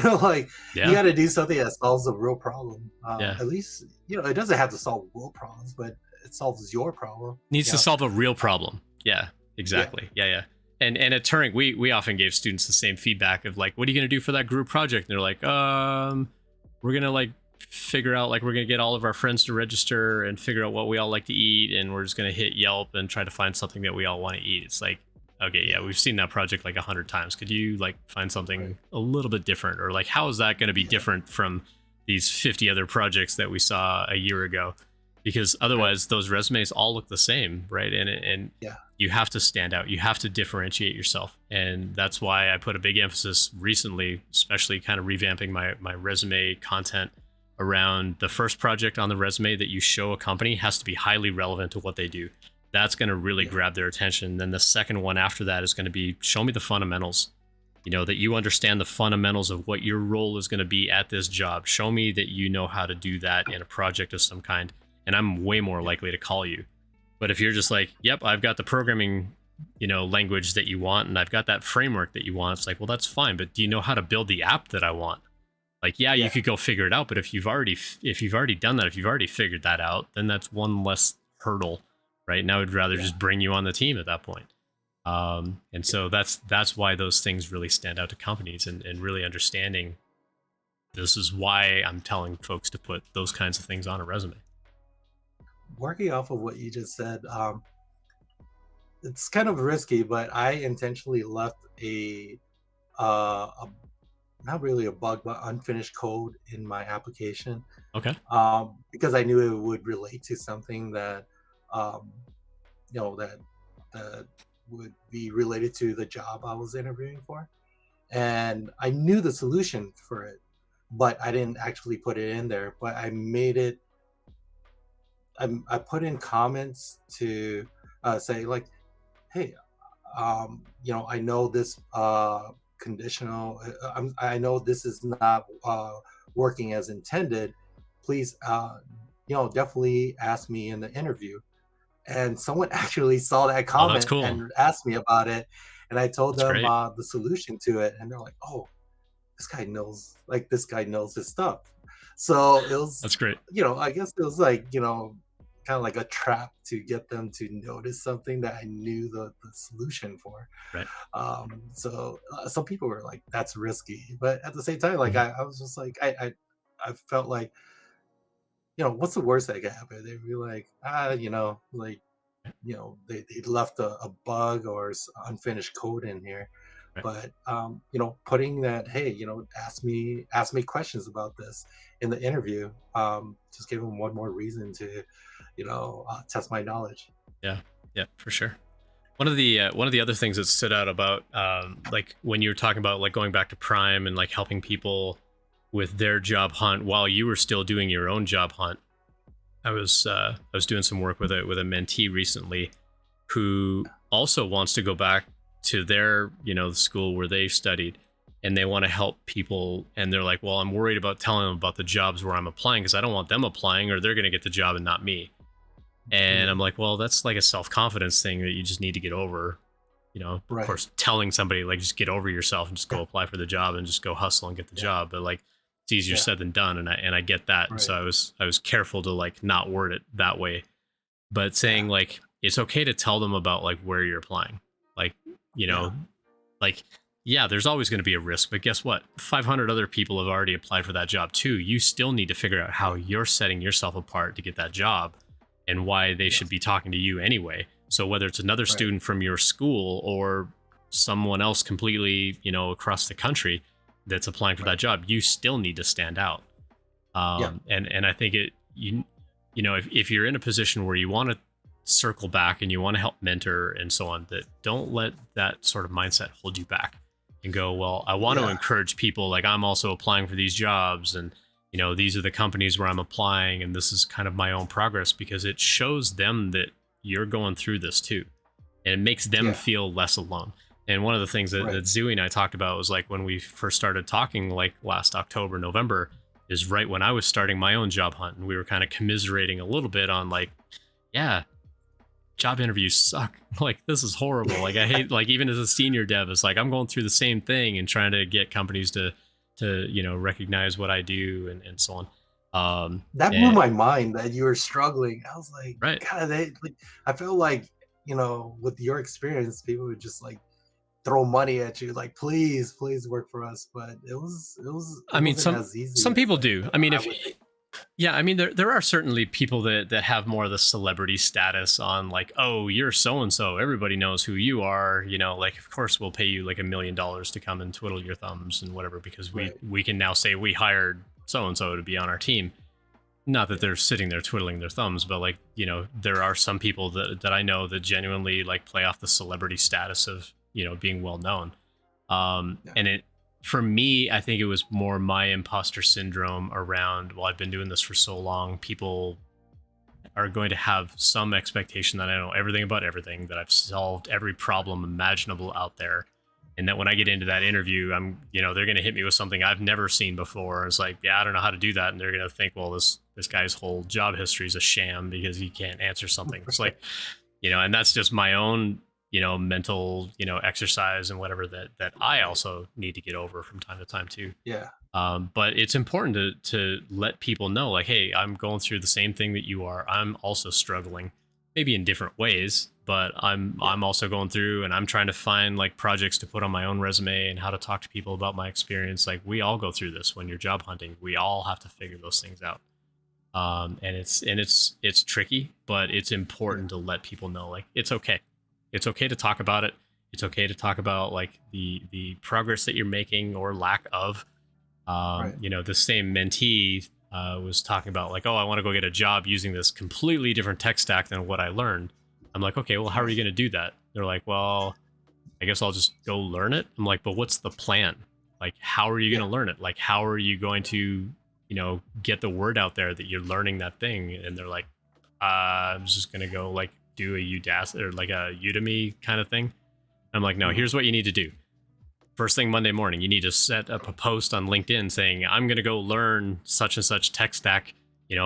Like you Yeah. got to do something that solves a real problem. Yeah. At least, it doesn't have to solve world problems, but it solves your problem. Needs to solve a real problem. Yeah, Yeah. exactly. Yeah. And at Turing, we often gave students the same feedback of like, what are you going to do for that group project? And they're like, we're going to like figure out, like, we're going to get all of our friends to register and figure out what we all like to eat. And we're just going to hit Yelp and try to find something that we all want to eat. It's like, okay, yeah, we've seen that project like 100 times. Could you like find something a little bit different? Or like, how is that going to be different from these 50 other projects that we saw a year ago? Because otherwise those resumes all look the same, right? And Yeah. you have to stand out. You have to differentiate yourself. And that's why I put a big emphasis recently, especially kind of revamping my resume content around the first project on the resume that you show a company has to be highly relevant to what they do. That's going to really grab their attention. Then the second one after that is going to be, show me the fundamentals. That you understand the fundamentals of what your role is going to be at this job. Show me that you know how to do that in a project of some kind, and I'm way more likely to call you. But if you're just like, yep, I've got the programming, language that you want, and I've got that framework that you want, it's like, well, that's fine, but do you know how to build the app that I want? Like, yeah, you could go figure it out, but if you've already done that, if you've already figured that out, then that's one less hurdle, right? Now I'd rather just bring you on the team at that point. And so that's why those things really stand out to companies, and really understanding this is why I'm telling folks to put those kinds of things on a resume. Working off of what you just said, it's kind of risky, but I intentionally left a not really a bug, but unfinished code in my application, Okay. because I knew it would relate to something that, um, that would be related to the job I was interviewing for, and I knew the solution for it, but I didn't actually put it in there. But I made it. I put in comments to say like, hey, I know this conditional. I know this is not working as intended. Please, definitely ask me in the interview. And someone actually saw that Oh, that's comment cool. and asked me about it, and I told That's them great. the solution to it, and they're like, "Oh, this guy knows his stuff." So it was, That's great. I guess it was like, kind of like a trap to get them to notice something that I knew the solution for. Right. So some people were like, "That's risky," but at the same time, like Mhm. I was just like, I felt like, what's the worst that could happen? They'd be like, like, they left a bug or unfinished code in here. Right. But putting that, hey, ask me questions about this in the interview, just give them one more reason to test my knowledge. Yeah. Yeah, for sure. One of the other things that stood out about like when you were talking about like going back to Prime and like helping people with their job hunt while you were still doing your own job hunt. I was doing some work with a mentee recently who also wants to go back to their school where they studied, and they want to help people, and they're like, well, I'm worried about telling them about the jobs where I'm applying because I don't want them applying or they're going to get the job and not me. And Yeah. I'm like, well, that's like a self-confidence thing that you just need to get over. Of Right. course, telling somebody like just get over yourself and just go apply for the job and just go hustle and get the Yeah. job, but like it's easier Yeah. said than done, and I get that. And so Right. I was careful to like not word it that way, but Yeah. saying like it's okay to tell them about like where you're applying, like you Yeah. know, like yeah, there's always going to be a risk, but guess what? 500 other people have already applied for that job too. You still need to figure out how you're setting yourself apart to get that job, and why they should Yes. be talking to you anyway. So whether it's another Right. student from your school or someone else completely, across the country that's applying for that Right. job, you still need to stand out. Yeah. And I think if you're in a position where you want to circle back and you want to help mentor and so on, that don't let that sort of mindset hold you back and go, well, I want to Yeah. encourage people, like I'm also applying for these jobs, and these are the companies where I'm applying, and this is kind of my own progress, because it shows them that you're going through this too, and it makes them Yeah. feel less alone. And one of the things that Right. Zuwee and I talked about was like when we first started talking, like last October, November, is right when I was starting my own job hunt, and we were kind of commiserating a little bit on like, yeah, job interviews suck. Like this is horrible. Like I hate, like even as a senior dev, it's like I'm going through the same thing and trying to get companies to recognize what I do and so on. That blew And my mind that you were struggling. I was like, right. God, like, I feel like, with your experience, people would just like throw money at you, like, please work for us. But it I mean, wasn't some as easy some as people like do. I mean, I if would think. yeah, I mean, there are certainly people that have more of the celebrity status on like, oh, you're so and so, everybody knows who you are. Like of course we'll pay you like $1 million to come and twiddle your thumbs and whatever because we Right. we can now say we hired so and so to be on our team. Not that Yeah. they're sitting there twiddling their thumbs, but like there are some people that I know that genuinely like play off the celebrity status of being well known. Yeah. And it for me, I think it was more my imposter syndrome around, well, I've been doing this for so long, people are going to have some expectation that I know everything about everything, that I've solved every problem imaginable out there. And that when I get into that interview, they're going to hit me with something I've never seen before. It's like, yeah, I don't know how to do that. And they're going to think, well, this guy's whole job history is a sham because he can't answer something. It's like, and that's just my own mental exercise and whatever that I also need to get over from time to time too. Yeah. But it's important to let people know, like, hey, I'm going through the same thing that you are. I'm also struggling, maybe in different ways, but Yeah. I'm also going through, and I'm trying to find like projects to put on my own resume and how to talk to people about my experience. Like we all go through this when you're job hunting. We all have to figure those things out. And it's tricky, but it's Yeah. important to let people know, like, it's okay. It's okay to talk about it. It's okay to talk about like the progress that you're making or lack of. Right. The same mentee was talking about like, oh, I want to go get a job using this completely different tech stack than what I learned. I'm like, okay, well, how are you Right. going to do that? They're like, well, I guess I'll just go learn it. I'm like, but what's the plan? Like, how are you going Yeah. to learn it? Like, how are you going to, get the word out there that you're learning that thing? And they're like, I'm just going to go like do a Udacity or like a Udemy kind of thing. I'm like, no, Mhm. here's what you need to do. First thing Monday morning, you need to set up a post on LinkedIn saying, I'm going to go learn such and such tech stack,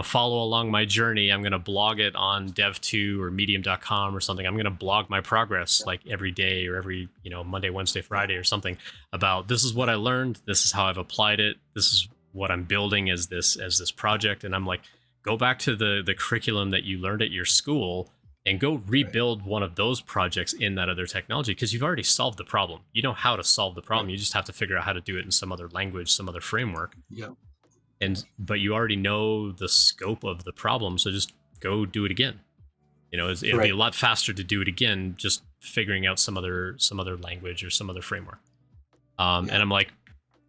follow along my journey. I'm going to blog it on dev2 or medium.com or something. I'm going to blog my progress Yeah. like every day or every, Monday, Wednesday, Yeah. Friday or something about this is what I learned. This is how I've applied it. This is what I'm building as this project. And I'm like, go back to the curriculum that you learned at your school and go Right. rebuild one of those projects in that other technology because you've already solved the problem. You know how to solve the problem. Right. You just have to figure out how to do it in some other language, some other framework. Yeah. And but you already know the scope of the problem, so just go do it again. It'll be a Right. lot faster to do it again, just figuring out some other language or some other framework. And Yeah. I'm like,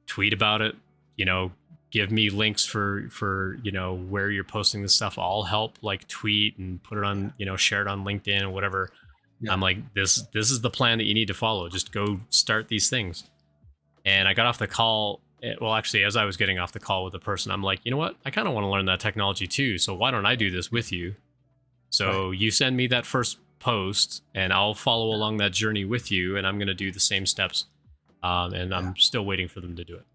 tweet about it, you know, give me links for where you're posting this stuff. I'll help like tweet and put it Yeah. on, share it on LinkedIn or whatever. I'm Yeah. like, this is the plan that you need to follow. Just go start these things. And I got off the call. Well, actually, as I was getting off the call with the person, I'm like, you know what? I kind of want to learn that technology too. So why don't I do this Yeah. with you? Right. So you send me that first post and I'll follow along that journey with you. And I'm going to do the same steps. And Yeah. I'm still waiting for them to do it.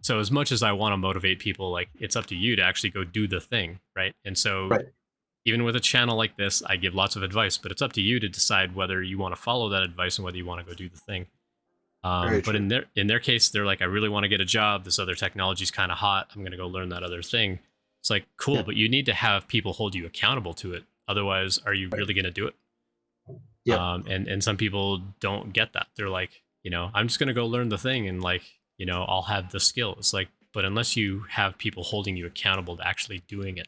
So as much as I want to motivate people, like it's up to you to actually go do the thing. Right. And so Right. even with a channel like this, I give lots of advice, but it's up to you to decide whether you want to follow that advice and whether you want to go do the thing. Very But true. in their case, they're like, I really want to get a job. This other technology is kind of hot. I'm going to go learn that other thing. It's like, cool, Yeah. but you need to have people hold you accountable to it. Otherwise, are you Right. really going to do it? Yep. And some people don't get that. They're like, I'm just going to go learn the thing and like, I'll have the skill. It's like, but unless you have people holding you accountable to actually doing it,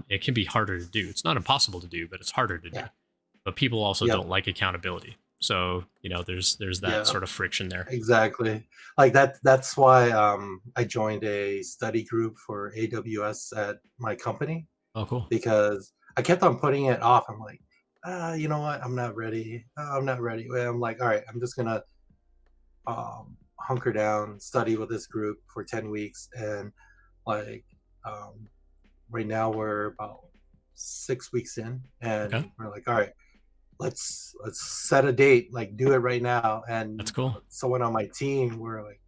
it can be harder to do. It's not impossible to do, but it's harder to do. Yeah. But people also Yep. don't like accountability. So, there's that Yeah. sort of friction there. Exactly. Like that's why I joined a study group for AWS at my company Oh, cool. because I kept on putting it off. I'm like, you know what? I'm not ready. I'm not ready. Well, I'm like, all right, I'm just gonna hunker down, study with this group for 10 weeks. And like um, right now we're about 6 weeks in and Okay. we're like, all right, let's set a date, like do it right now. That's And cool. someone on my team were like,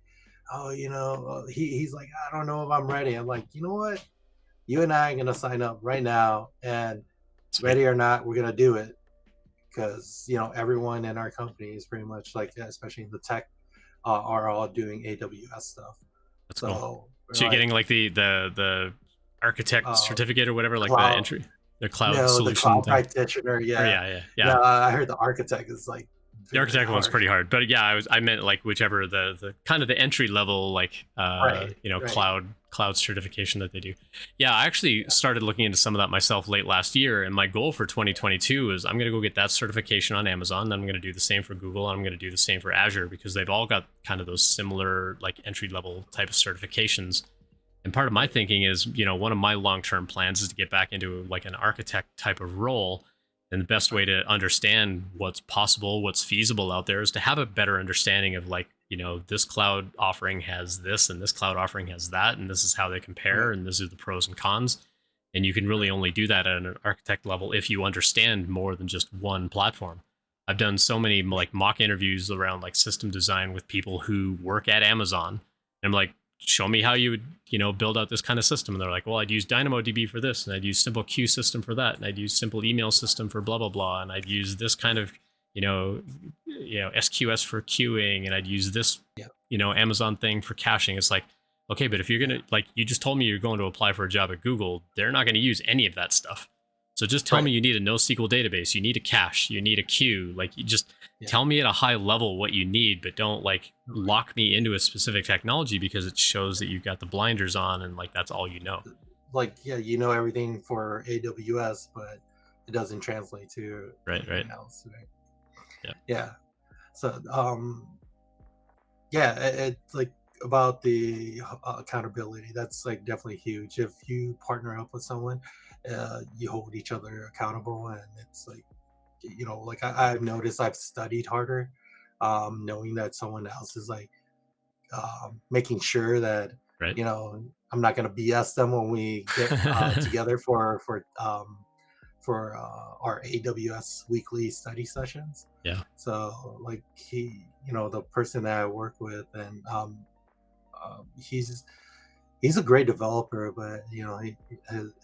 oh, he's like, I don't know if I'm ready. I'm like, you know what? You and I are gonna sign up right now, and Sweet. ready or not, we're gonna do it because everyone in our company is pretty much like, especially in the tech, are all doing AWS stuff. That's cool. So we're So you're getting like, like the architect uh, certificate or whatever, like the cloud, entry, the cloud no, the solution cloud thing. practitioner, Or yeah. yeah, yeah, No, yeah. I heard the architect is like The very architect one's hard. pretty hard, but yeah, I meant like whichever the kind of the entry level like Right, right. cloud certification that they do. Yeah, I actually Yeah, started looking into some of that myself late last year, and my goal for 2022 is I'm going to go get that certification on Amazon. Then I'm going to do the same for Google, and I'm going to do the same for Azure because they've all got kind of those similar like entry level type of certifications. And part of my right. thinking is, one of my long-term plans is to get back into like an architect type of role. And the best way Right. to understand what's possible, what's feasible out there is to have a better understanding of like, this cloud offering has this and this cloud offering has that, and this is how they compare, Right. and this is the pros and cons. And you can really Right. only do that at an architect level if you understand more than just one platform. I've done so many For like sure. mock interviews around like system design with people who work at Amazon. And I'm like, show me how you would, build out this kind of system. And they're like, well, I'd use DynamoDB for this, and I'd use simple queue system for that, and I'd use simple email system for blah blah blah, and I'd use this kind of, SQS for queuing, and I'd use this, Yeah. Amazon thing for caching. It's like, okay, but if you're Yeah. gonna like, you just told me you're going to apply for a job at Google, they're not going to use any of that stuff. So just tell me Right. you need a NoSQL database, you need a cache, you need a queue. Like, you just Yeah. tell me at a high level what you need, but don't like Right. lock me into a specific technology because it shows that you've got the blinders on and like that's all you know. Like, yeah, you know everything for AWS, but it doesn't translate to Right, right. anything else. Right? Yeah. Yeah. So, yeah, it's like about the accountability. That's like definitely huge. If you partner up with someone, you hold each other accountable, and it's like, like I've noticed I've studied harder, knowing that someone else is like, making sure that Right. I'm not going to BS them when we get together for our AWS weekly study sessions. Yeah. So like the person that I work with, and he's a great developer, but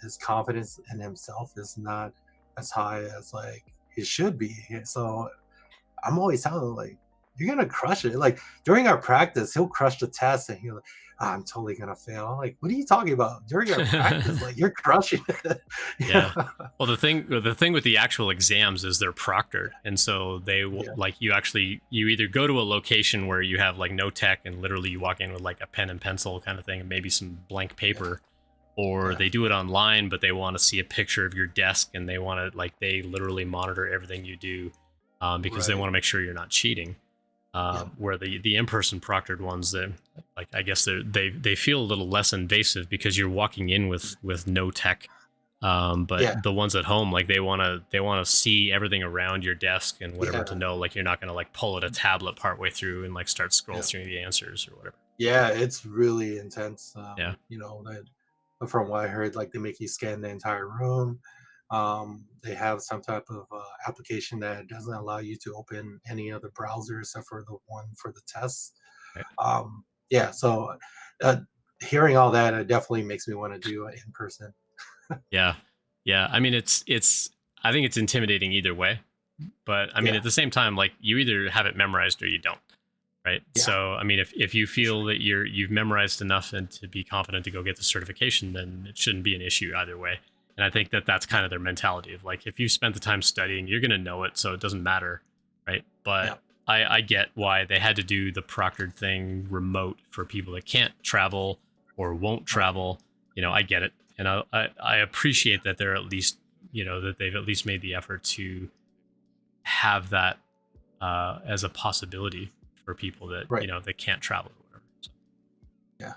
his confidence in himself is not as high as like it should be. So I'm always telling him like, you're gonna crush it. Like during our practice, he'll crush the test, and he'll like, I'm totally gonna fail. I'm like, what are you talking about? During our practice, like you're crushing it. Yeah. Yeah. Well, the thing with the actual exams is they're proctored, and so they will Yeah. like you either go to a location where you have like no tech and literally you walk in with like a pen and pencil kind of thing and maybe some blank Yeah. paper, or Yeah. they do it online, but they want to see a picture of your desk and they want to like they literally monitor everything you do, because they Right. want to make sure you're not cheating. Yeah. Where the in-person proctored ones, that like I guess they feel a little less invasive because you're walking in with no tech. But Yeah. the ones at home, like they want to see everything around your desk and whatever to Yeah. know like you're not going to like pull at a tablet partway through and like start scroll Yeah. through the answers or whatever. Yeah. It's really intense. Yeah. That from what I heard, like they make you scan the entire room. They have some type of application that doesn't allow you to open any other browser except for the one for the tests. Right. Yeah, so uh, hearing all that, it definitely makes me want to do it in person. Yeah. Yeah. I mean, it's I think it's intimidating either way, but I mean, Yeah, at the same time, like you either have it memorized or you don't. Right. yeah, So, I mean, if you for feel sure. that you've memorized enough and to be confident to go get the certification, then it shouldn't be an issue either way. And I think that that's kind of their mentality of like, if you spent the time studying, you're going to know it. So it doesn't matter. Right. But Yeah, I get why they had to do the proctored thing remote for people that can't travel or won't right, travel. I get it. And I appreciate that they're at least, that they've at least made the effort to have that as a possibility for people that right. that can't travel or whatever. So, Yeah,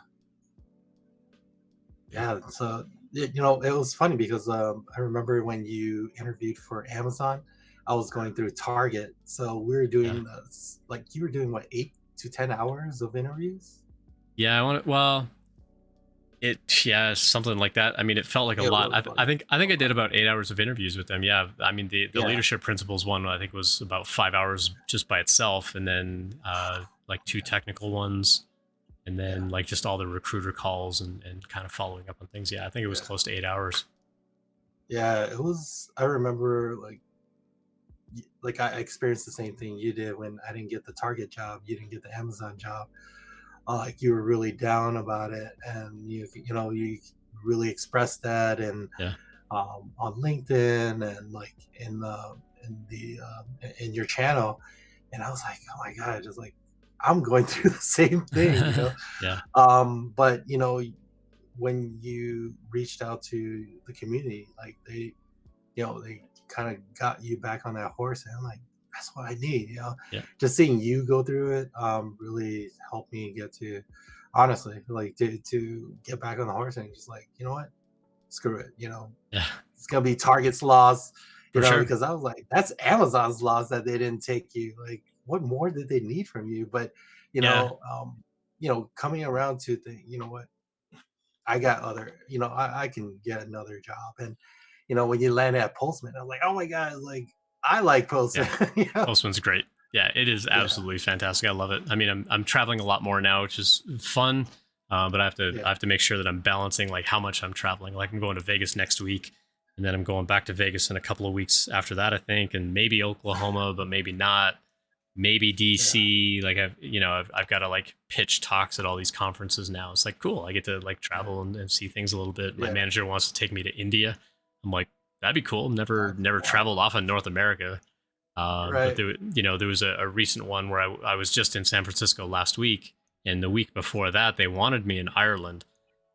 yeah, yeah. So it was funny because I remember when you interviewed for Amazon, I was going through Target, so we were yeah, doing like you were doing what, 8 to 10 hours of interviews. yeah. I want to. Well, yeah, something like that. I mean, it felt like a It lot. was I, like I think I a think I did lot. about 8 hours of interviews with them. Yeah, I mean the Yeah, leadership principles one I think was about 5 hours just by itself, and then like two technical ones. and then like just all the recruiter calls and kind of following up on things. Yeah, I think it was yeah, close to 8 hours. yeah. It was. I remember like I experienced the same thing you did when I didn't get the Target job. You didn't get the Amazon job. Like you were really down about it, and you really expressed that, and Yeah, on LinkedIn and like in your channel, and I was like, oh my god, just like I'm going through the same thing, you know. yeah, But when you reached out to the community, like they kind of got you back on that horse, and I'm like, that's what I need, yeah, just seeing you go through it really helped me get to, honestly, like to get back on the horse and just like, you know what, screw it, yeah, it's gonna be Target's loss, for sure. because I was like, that's Amazon's loss that they didn't take you. Like, what more did they need from you? But you Yeah, know, um, coming around to think, you know what, I got other, I can get another job. And when you land at Postman, I'm like, oh my god, like I like Postman. yeah. Postman's great. Yeah, it is Yeah, absolutely fantastic. I love it. I mean, I'm traveling a lot more now, which is fun. But I yeah, have to make sure that I'm balancing like how much I'm traveling. Like I'm going to Vegas next week, and then I'm going back to Vegas in a couple of weeks after that, I think, and maybe Oklahoma, but maybe not. Maybe yeah, DC. Like I've got to like pitch talks at all these conferences now. It's like cool. I get to like yeah, travel and see things a little bit. My yeah. manager wants to take me to India. I'm like, that'd be cool. That's Never traveled wild, off of North America. But right? there was a recent one where I was just in San Francisco last week, and the week before that they wanted me in Ireland,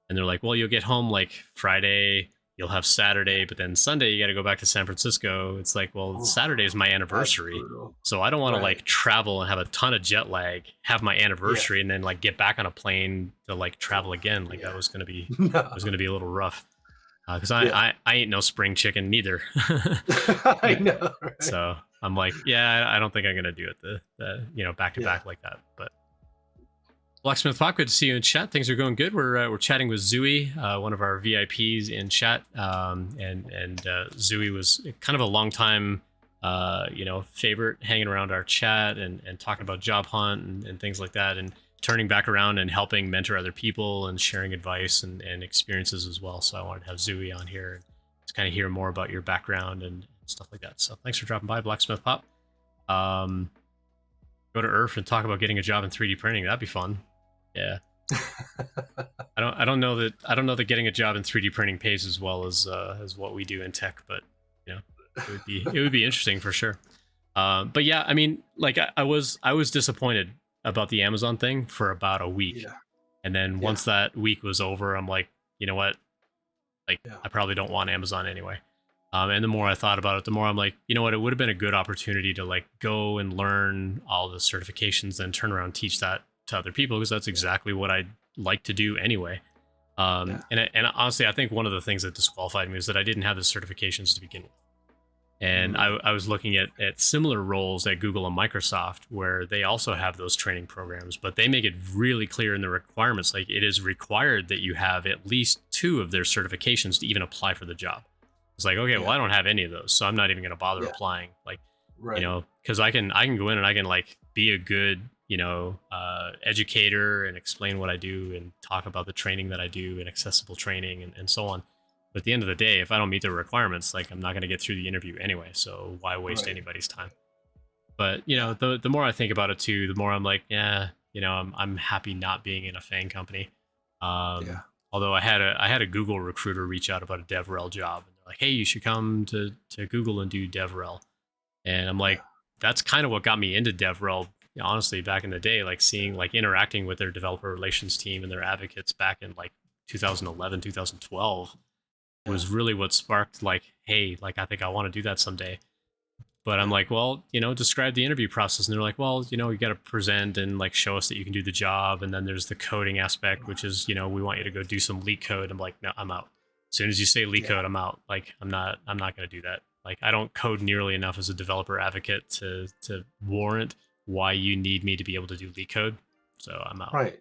and they're like, "Well, you'll get home like Friday, you'll have Saturday, but then Sunday you got to go back to San Francisco." It's like, well, Oof, Saturday is my that's anniversary, brutal, so I don't want to right? like travel and have a ton of jet lag, have my Yeah. anniversary, and then like get back on a plane to like travel Oof, again. Like that yeah. was gonna be No. a little rough because Yeah. I ain't no spring chicken neither. I know, right? So I'm like, yeah, I don't think I'm gonna do it back to Yeah. back like that. But Blacksmith Pop, good to see you in chat. Things are going good. We're chatting with Zuwee, one of our VIPs in chat, and Zuwee was kind of a long time, favorite, hanging around our chat and talking about job hunt and things like that, and turning back around and helping mentor other people and sharing advice and experiences as well. So I wanted to have Zuwee on here to kind of hear more about your background and stuff like that. So thanks for dropping by, Blacksmith Pop. Um, Go to Earth and talk about getting a job in 3D printing. That'd be fun. Yeah. I don't know that getting a job in 3D printing pays as well as what we do in tech, but it would be interesting for sure. But yeah, I mean, like I was disappointed about the Amazon thing for about a week, Yeah. and then Yeah. once that week was over, I'm like, you know what? Like Yeah. I probably don't want Amazon anyway. And the more I thought about it, the more I'm like, you know what? It would have been a good opportunity to like go and learn all the certifications, then turn around and teach that to other people because that's Yeah. exactly what I'd like to do anyway. Yeah. And honestly, I think one of the things that disqualified me is that I didn't have the certifications to begin with. And Mm, I was looking at similar roles at Google and Microsoft where they also have those training programs, but they make it really clear in the requirements. Like it is required that you have at least 2 of their certifications to even apply for the job. It's like, okay, well, yeah. I don't have any of those, so I'm not even going to bother Yeah. applying. Like, Right. because I can go in and I can like be a good, educator and explain what I do and talk about the training that I do and accessible training and so on. But at the end of the day, if I don't meet the requirements, like I'm not going to get through the interview anyway. So why waste Right. anybody's time? But Yeah. the more I think about it too, the more I'm like, yeah, I'm happy not being in a FANG company. Yeah. Although I had a Google recruiter reach out about a DevRel job, and they're like, hey, you should come to Google and do DevRel. And I'm Yeah. like, that's kind of what got me into DevRel, honestly, back in the day, like seeing, like interacting with their developer relations team and their advocates back in like 2011, 2012 Yeah. was really what sparked like, hey, like I think I want to do that someday. But I'm Yeah. like, well, describe the interview process. And they're like, well, you got to present and like show us that you can do the job. And then there's the coding aspect, which is, we want you to go do some leak code. I'm like, no, I'm out. As soon as you say leak Yeah. code, I'm out. Like, I'm not going to do that. Like, I don't code nearly enough as a developer advocate to warrant why you need me to be able to do leak code. So I'm out, Right.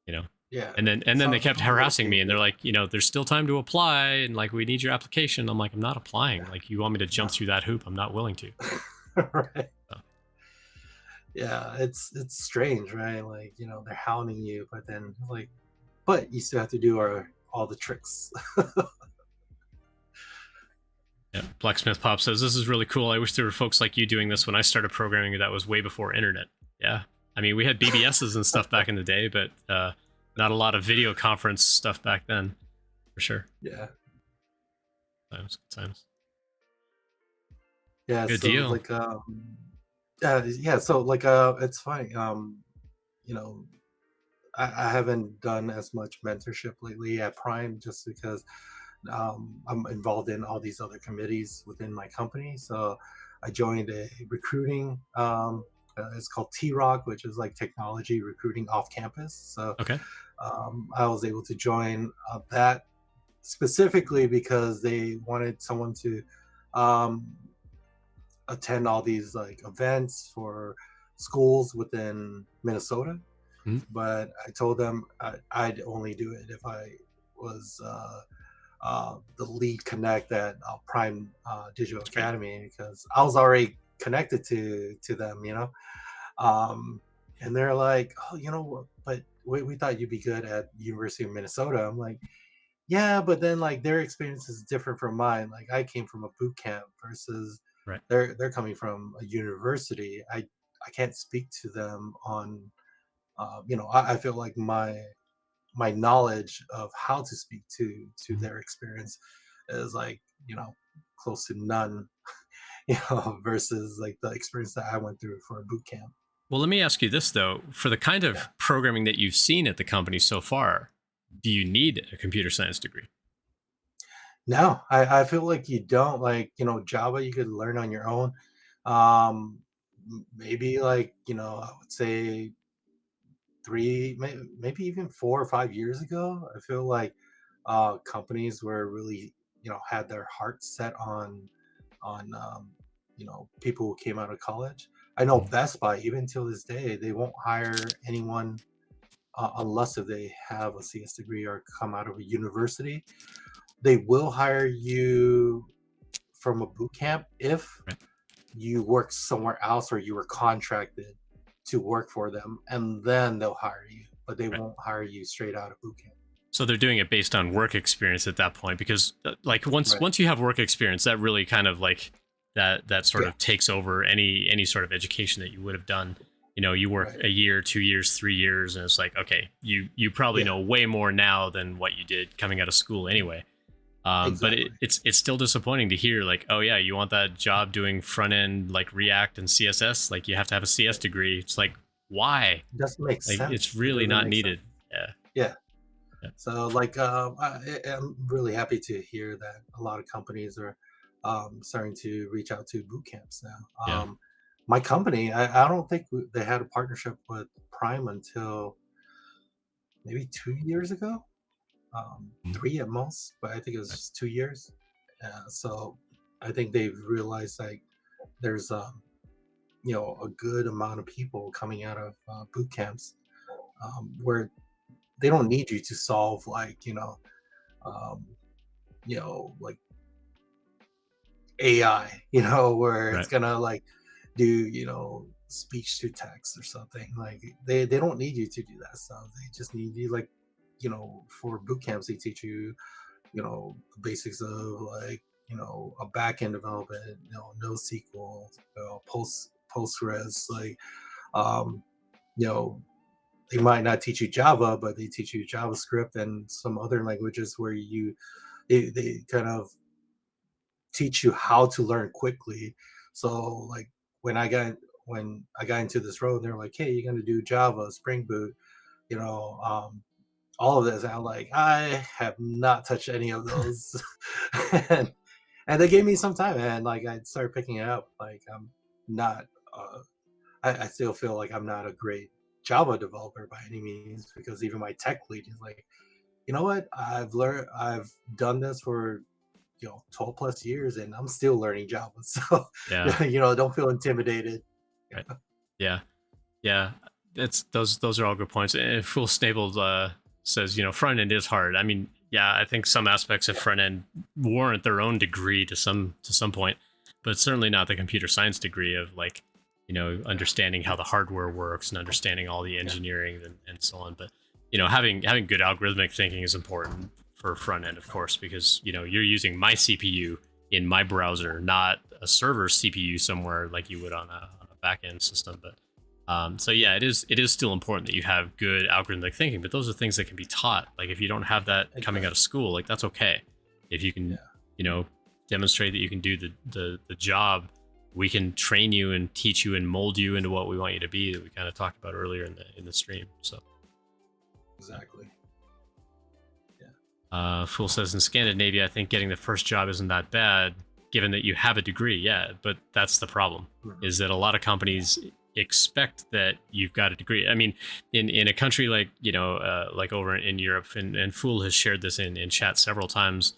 you know? Yeah. And It's then all, they it's kept all about harassing me being and they're patient. like, there's still time to apply and like we need your application. I'm like, I'm not applying. Yeah. Like you want me to jump No. through that hoop? I'm not willing to. Right. So, Yeah, it's strange, right? Like, they're hounding you, but then like, but you still have to do all the tricks. Yeah. Blacksmith Pop says, "This is really cool. I wish there were folks like you doing this when I started programming. That was way before internet." Yeah. I mean, we had BBSs and stuff back in the day, but not a lot of video conference stuff back then, for sure. Yeah. Good times. Yeah, Good so deal. like yeah, so like it's funny. You know, I haven't done as much mentorship lately at Prime just because I'm involved in all these other committees within my company. So I joined a recruiting. It's called T Rock, which is like technology recruiting off campus. So Okay. I was able to join that specifically because they wanted someone to um, attend all these like events for schools within Minnesota. Mhm. But I told them I'd only do it if I was the lead connect at Prime Digital That's great. Academy because I was already connected to them, um, and they're like, oh, but we thought you'd be good at University of Minnesota. I'm like, yeah, but then like their experience is different from mine. Like I came from a boot camp versus Right. they're coming from a university. I can't speak to them on I feel like my knowledge of how to speak to Mhm. their experience is like close to none versus like the experience that I went through for a boot camp. Well, let me ask you this though: for the kind Yeah. of programming that you've seen at the company so far, do you need a computer science degree? No, I feel like you don't like Java you could learn on your own. um Maybe like I would say maybe even 4 or 5 years ago, I feel like companies were really had their hearts set on people who came out of college. I know Mhm. Best Buy, even till this day, they won't hire anyone unless if they have a CS degree or come out of a university. They will hire you from a boot camp if Right. you work somewhere else or you were contracted to work for them, and then they'll hire you. But they Right. won't hire you straight out of boot camp. So they're doing it based on work experience at that point, because like once Right. once you have work experience, that really kind of like that sort Yeah. of takes over any sort of education that you would have done. You work Right. a year, 2 years, 3 years, and it's like, okay, you probably Yeah. know way more now than what you did coming out of school anyway. But Exactly. it's still disappointing to hear like, oh yeah, you want that job doing front end like React and CSS, like you have to have a CS Right. degree. It's like, why? It doesn't make Like it's sense. It really doesn't not make sense. needed. Yeah. Yeah. Yeah. So, like, I'm really happy to hear that a lot of companies are starting to reach out to boot camps now. Yeah. My company, I don't think they had a partnership with Prime until maybe 2 years ago, Mhm. three at most, but I think it Right. was 2 years. So, I think they've realized like there's a good amount of people coming out of boot camps where they don't need you to solve like um, like AI, where it's Right. gonna like do, speech to text or something. Like they don't need you to do that stuff. They just need you like, for boot camps, they teach you, the basics of like, a back end development, NoSQL, Postgres, like um, you know, they might not teach you Java, but they teach you JavaScript and some other languages where they kind of teach you how to learn quickly. So like when I got when I got into this role, they're like, "Hey, you're gonna do Java, Spring Boot, you know, um, all of this." And I'm like, I have not touched any of those, and, and they gave me some time, and like I started picking it up. Like I'm not, I still feel like I'm not a great Java developer by any means because even my tech lead is like, you know what? I've done this for 12 plus years and I'm still learning Java. So, Yeah. don't feel intimidated. Right. Yeah. Yeah. It's those are all good points. And Fool Snable says, front end is hard. I mean, yeah, I think some aspects of Yeah. front end warrant their own degree to some point, but certainly not the computer science degree of like, understanding how the hardware works and understanding all the engineering and so on. But having good algorithmic thinking is important for front end, of course, because you're using my CPU in my browser, not a server CPU somewhere like you would on a back end system. But so yeah, it is still important that you have good algorithmic thinking, but those are things that can be taught. Like if you don't have that coming out of school, like that's okay. If you can, demonstrate that you can do the job, we can train you and teach you and mold you into what we want you to be, that we kind of talked about earlier in the stream. So exactly. Fool says, in Scandinavia, I think getting the first job isn't that bad, given that you have a degree. Yeah, but that's the problem, is that a lot of companies expect that you've got a degree. I mean, in a country like, like over in Europe, and Fool has shared this in chat several times,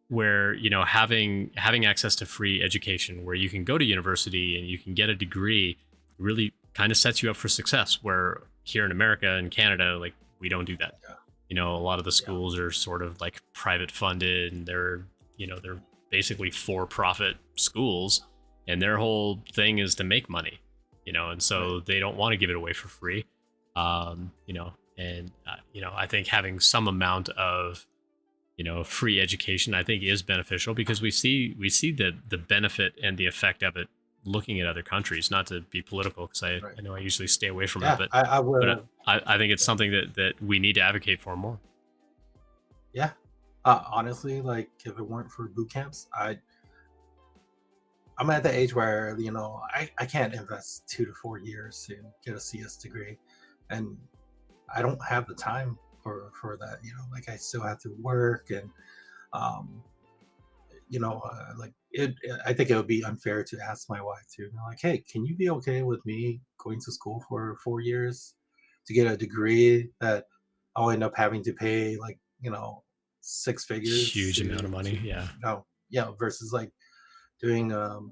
where, having access to free education, where you can go to university and you can get a degree, really kind of sets you up for success. Where here in America and Canada, like, we don't do that. A lot of the schools are sort of like private funded, and they're basically for-profit schools, and their whole thing is to make money, and so they don't want to give it away for free. I think having some amount of, free education, I think, is beneficial, because we see the benefit and the effect of it looking at other countries. Not to be political, because I know I usually stay away from it, but I will. But I think it's something that we need to advocate for more. Yeah. Honestly, like, if it weren't for boot camps, I'm at the age where, I can't invest 2 to 4 years to get a CS degree, and I don't have the time for that. Like, I still have to work, and like, I think it would be unfair to ask my wife to, like, hey, can you be okay with me going to school for 4 years to get a degree that I'll end up having to pay, like, 6 figures, Huge amount of money. versus like doing the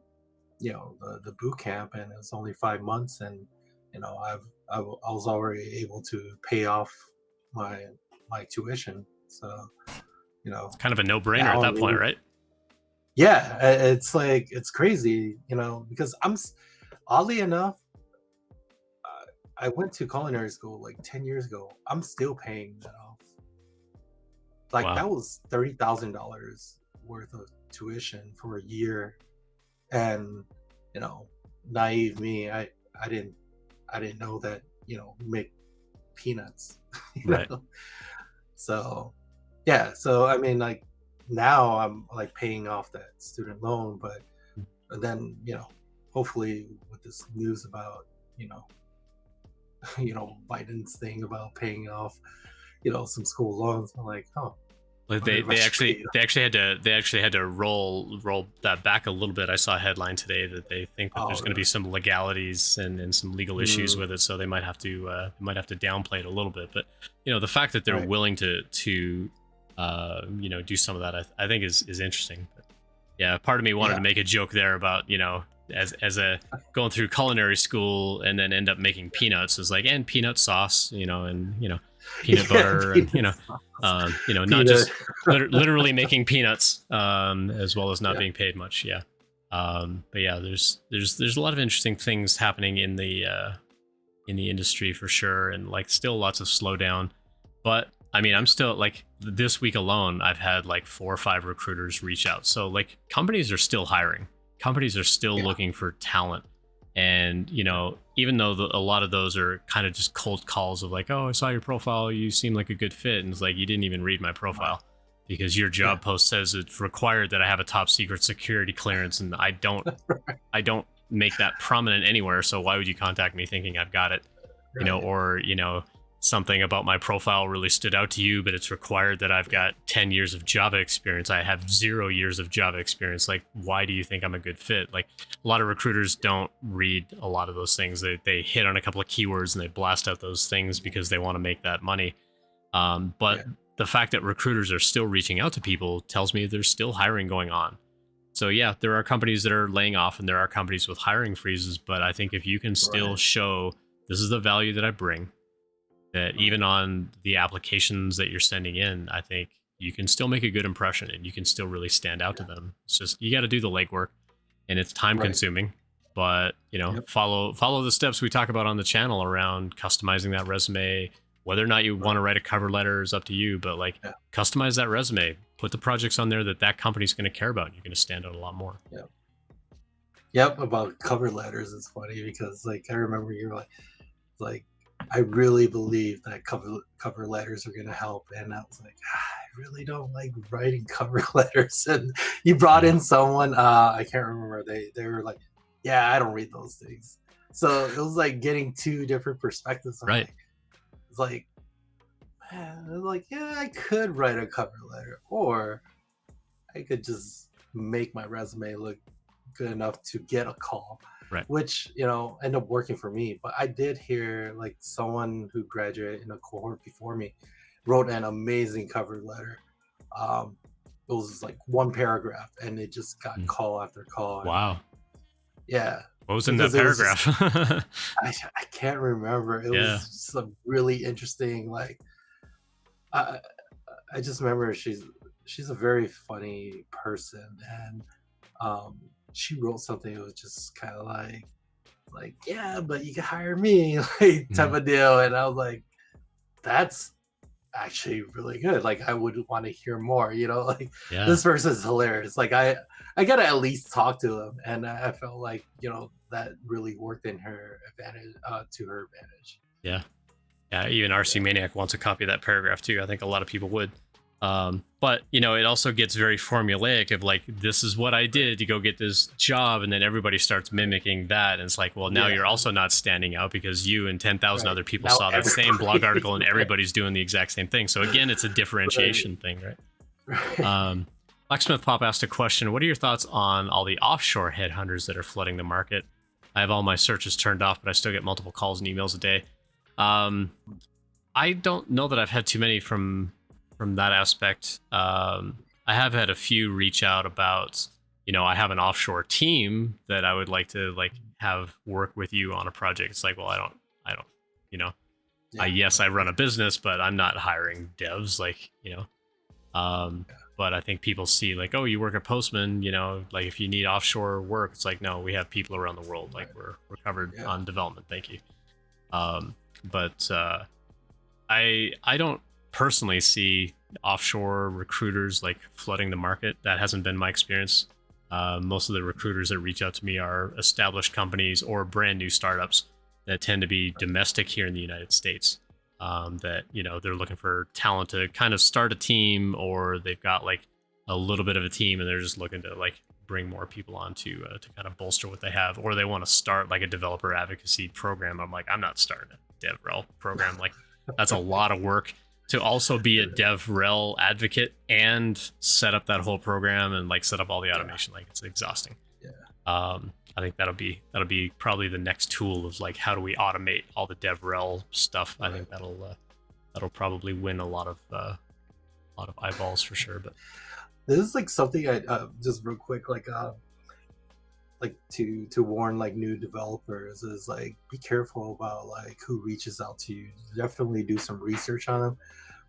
boot camp, and it's only 5 months, and I was already able to pay off my tuition. So It's kind of a no-brainer at that point, right? Yeah, it's like, it's crazy, because oddly enough, I went to culinary school like 10 years ago. I'm still paying that off. Like, Wow. that was $30,000 worth of tuition for a year, and naive me, I didn't know that we make peanuts. Right. So yeah, so I mean, like, now I'm like paying off that student loan, but then hopefully with this news about Biden's thing about paying off some school loans, I'm like, oh, Like they actually had to roll that back a little bit. I saw a headline today that they think that there's going to be some legalities and some legal issues with it, so they might have to downplay it a little bit. But the fact that they're willing to do some of that, I think is interesting. But yeah, part of me wanted to make a joke there about as a going through culinary school and then end up making peanuts, is like, and peanut sauce, and peanut butter, and not just literally making peanuts, as well as not being paid much. But yeah, there's a lot of interesting things happening in the industry for sure, and like still lots of slowdown. But I mean, I'm still, like, this week alone, I've had like 4 or 5 recruiters reach out. So like, companies are still hiring. Companies are still looking for talent. And, even though a lot of those are kind of just cold calls of like, oh, I saw your profile, you seem like a good fit. And it's like, you didn't even read my profile, because your job post says it's required that I have a top secret security clearance. And I don't make that prominent anywhere. So why would you contact me thinking I've got it, or, something about my profile really stood out to you, but it's required that I've got 10 years of Java experience. I have 0 years of Java experience. Like, why do you think I'm a good fit? Like, a lot of recruiters don't read a lot of those things. They hit on a couple of keywords and they blast out those things because they want to make that money. But the fact that recruiters are still reaching out to people tells me there's still hiring going on. So yeah, there are companies that are laying off and there are companies with hiring freezes. But I think if you can still show this is the value that I bring, that even on the applications that you're sending in, I think you can still make a good impression and you can still really stand out to them. It's just, you got to do the legwork, and it's time consuming. but Yep. follow the steps we talk about on the channel around customizing that resume. Whether or not you want to write a cover letter is up to you, but like Yeah. customize that resume, put the projects on there that company's going to care about. And you're going to stand out a lot more. Yep. Yep. About cover letters, it's funny because like I remember you were like I really believe that cover letters are gonna help, and I was like, I really don't like writing cover letters. And you brought in someone, I can't remember. They were like, yeah, I don't read those things. So it was like getting two different perspectives. I'm Right. like, it's like, man, I was like, yeah, I could write a cover letter, or I could just make my resume look good enough to get a call, Right. which ended up working for me. But I did hear like someone who graduated in a cohort before me wrote an amazing cover letter. It was like one paragraph, and it just got call after call. And, Wow. yeah. What was in that paragraph? I can't remember. It was some really interesting. Like I just remember she's a very funny person, and she wrote something that was just kind of like yeah, but you can hire me, like type of deal. And I was like, that's actually really good. Like I would want to hear more, like this person's hilarious. Like I gotta at least talk to him. And I felt like that really worked in her advantage, to her advantage. Yeah, even RC Maniac wants a copy of that paragraph too. I think a lot of people would. But it also gets very formulaic of like, this is what I did to go get this job, and then everybody starts mimicking that, and it's like, well, now you're also not standing out because you and 10,000 other people Now saw that same blog article, and everybody's doing the exact same thing. So again, it's a differentiation thing, right? Blacksmith Pop asked a question: what are your thoughts on all the offshore headhunters that are flooding the market? I have all my searches turned off, but I still get multiple calls and emails a day. I don't know that I've had too many from that aspect. I have had a few reach out about, I have an offshore team that I would like to have work with you on a project. It's like, well, I don't, yes, I run a business, but I'm not hiring devs, but I think people see like, oh, you work at Postman, like if you need offshore work, it's like, no, we have people around the world. Like we're covered on development. Thank you. But I don't personally see offshore recruiters like flooding the market. That hasn't been my experience. Most of the recruiters that reach out to me are established companies or brand new startups that tend to be domestic here in the United States. That they're looking for talent to kind of start a team, or they've got like a little bit of a team and they're just looking to like bring more people on to kind of bolster what they have, or they want to start like a developer advocacy program. I'm like, I'm not starting a DevRel program. Like that's a lot of work to also be a DevRel advocate and set up that whole program and like set up all the automation. Like it's exhausting. I think that'll be probably the next tool of like, how do we automate all the DevRel stuff? I think that'll probably win a lot of eyeballs for sure. But this is like something I just real quick, like to warn like new developers is like, be careful about like who reaches out to you. Definitely do some research on them.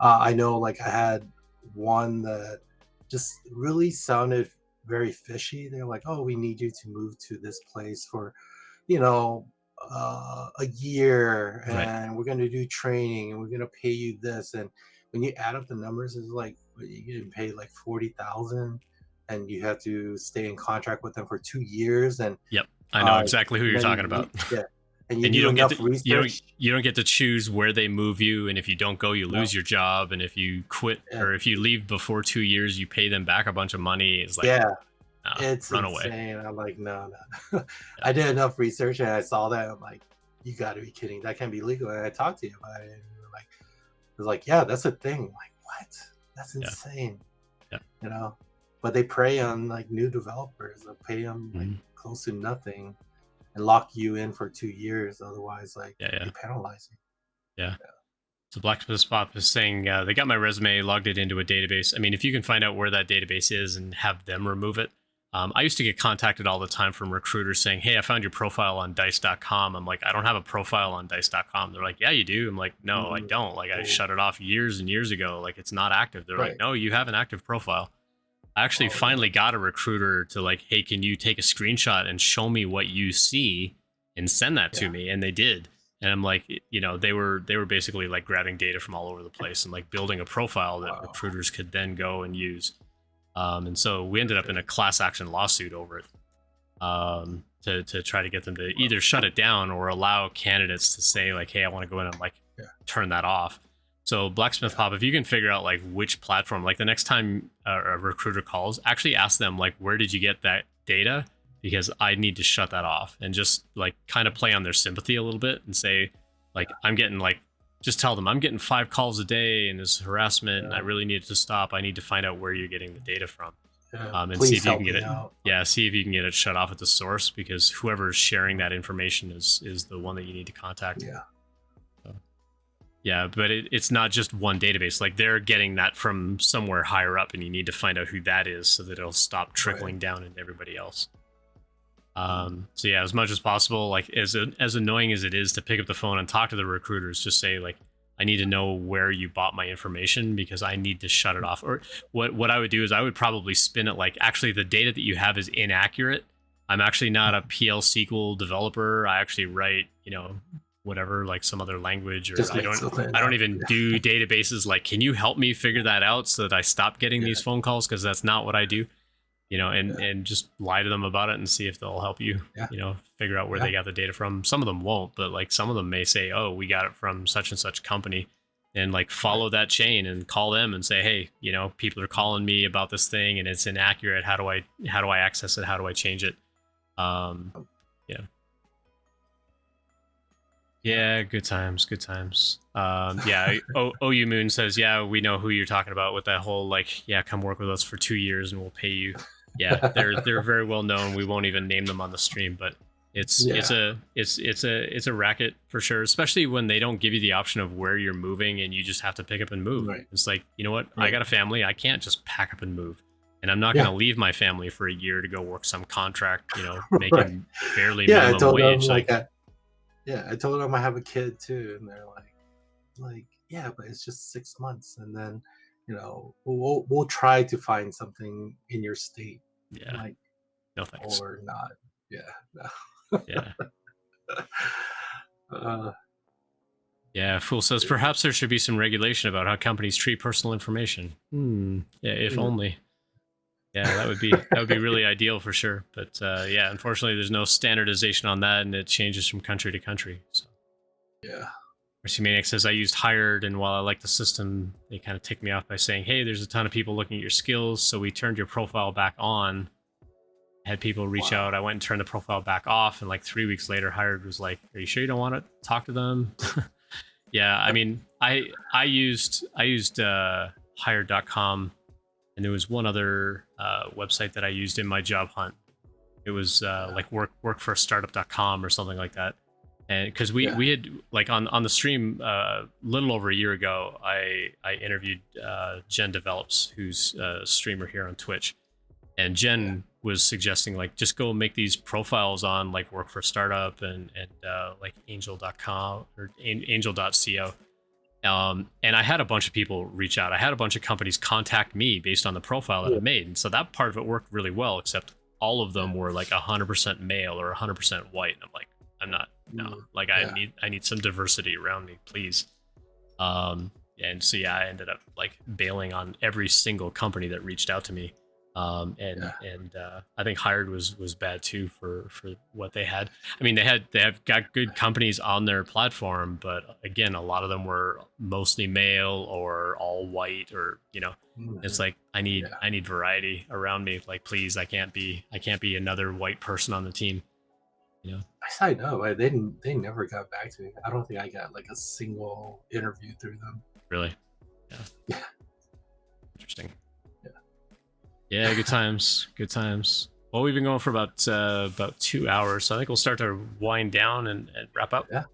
I know like I had one that just really sounded very fishy. They're like, oh, we need you to move to this place for a year, and we're going to do training, and we're going to pay you this. And when you add up the numbers, it's like you get paid like 40,000, and you have to stay in contract with them for 2 years. And I know exactly who you're talking about. And you don't get to, you don't get to choose where they move you, and if you don't go, you lose your job. And if you quit or if you leave before 2 years, you pay them back a bunch of money. It's like, it's run insane. away. I'm like, no. I did enough research, and I saw that. I'm like, you got to be kidding. That can't be legal. And I talked to you about it, and you were like, it was like, yeah, that's a thing. I'm like, what? That's insane. But they prey on like new developers. They'll pay them like close to nothing and lock you in for 2 years. Otherwise, like they penalize you. So Blacksmith Pop is saying they got my resume, logged it into a database. I mean, if you can find out where that database is and have them remove it. I used to get contacted all the time from recruiters saying, hey, I found your profile on dice.com. I'm like, I don't have a profile on dice.com. They're like, yeah, you do. I'm like, no, I don't. Like I shut it off years and years ago. Like it's not active. They're like, no, you have an active profile. I actually Oh, finally got a recruiter to like, hey, can you take a screenshot and show me what you see and send that to yeah. me? And they did. And I'm like, they were basically like grabbing data from all over the place and like building a profile that Wow. recruiters could then go and use. And so we ended up in a class action lawsuit over it, to try to get them to either shut it down or allow candidates to say like, hey, I want to go in and like Yeah. turn that off. So Blacksmith Pop, if you can figure out like which platform, like the next time a recruiter calls, actually ask them like, where did you get that data? Because I need to shut that off, and just like kind of play on their sympathy a little bit and say like, I'm getting like, just tell them I'm getting 5 calls a day and this harassment and I really need it to stop. I need to find out where you're getting the data from. And Please see if you help can get me it. out. Yeah, see if you can get it shut off at the source, because whoever's sharing that information is the one that you need to contact. Yeah. Yeah, but it's not just one database. Like they're getting that from somewhere higher up, and you need to find out who that is so that it'll stop trickling down into everybody else. So yeah, as much as possible, like as annoying as it is to pick up the phone and talk to the recruiters, just say like, I need to know where you bought my information because I need to shut it off. Or what I would do is I would probably spin it like, actually the data that you have is inaccurate. I'm actually not a PL SQL developer. I actually write, whatever, like some other language, or I don't even do databases. Like, can you help me figure that out so that I stop getting these phone calls? Because that's not what I do. And just lie to them about it and see if they'll help you, figure out where they got the data from. Some of them won't, but like some of them may say, oh, we got it from such and such company, and like follow that chain and call them and say, hey, people are calling me about this thing and it's inaccurate. How do I access it? How do I change it? Yeah, good times. OU Moon says, yeah, we know who you're talking about with that whole like, yeah, come work with us for 2 years and we'll pay you. Yeah, they're very well known. We won't even name them on the stream, but it's a racket for sure, especially when they don't give you the option of where you're moving and you just have to pick up and move. Right. It's like, you know what? Right. I got a family. I can't just pack up and move. And I'm not going to leave my family for a year to go work some contract, making barely minimum wage. I told them I have a kid too, and they're like, yeah, but it's just 6 months, and then, we'll try to find something in your state. Yeah, like, no thanks. Or not. Yeah, no. Yeah. Fool says perhaps there should be some regulation about how companies treat personal information. Yeah, if only. Yeah, that would be really ideal for sure. But unfortunately, there's no standardization on that, and it changes from country to country. So yeah. Mercy Maniac says, I used Hired, and while I like the system, they kind of tick me off by saying, hey, there's a ton of people looking at your skills, so we turned your profile back on. Had people reach out. I went and turned the profile back off, and like 3 weeks later, Hired was like, are you sure you don't want to talk to them? Yeah, I mean, I used Hired.com. And there was one other website that I used in my job hunt. It was like workforstartup.com or something like that. And because we had like on the stream a little over a year ago, I interviewed Jen Develops, who's a streamer here on Twitch. And Jen was suggesting like, just go make these profiles on like Work for Startup and like angel.com or angel.co. And I had a bunch of people reach out. I had a bunch of companies contact me based on the profile that I made. And so that part of it worked really well, except all of them were like 100% male or 100% white. And I'm like, I'm not, no, like I need some diversity around me, please. And so, I ended up like bailing on every single company that reached out to me. I think Hired was bad too for what they had. I mean, they have got good companies on their platform, but again, a lot of them were mostly male or all white, or it's like I need variety around me. Like, please, I can't be another white person on the team. I know they never got back to me. I don't think I got like a single interview through them. Really? Yeah. Interesting. Yeah, good times. Well, we've been going for about 2 hours, so I think we'll start to wind down and wrap up. Yeah.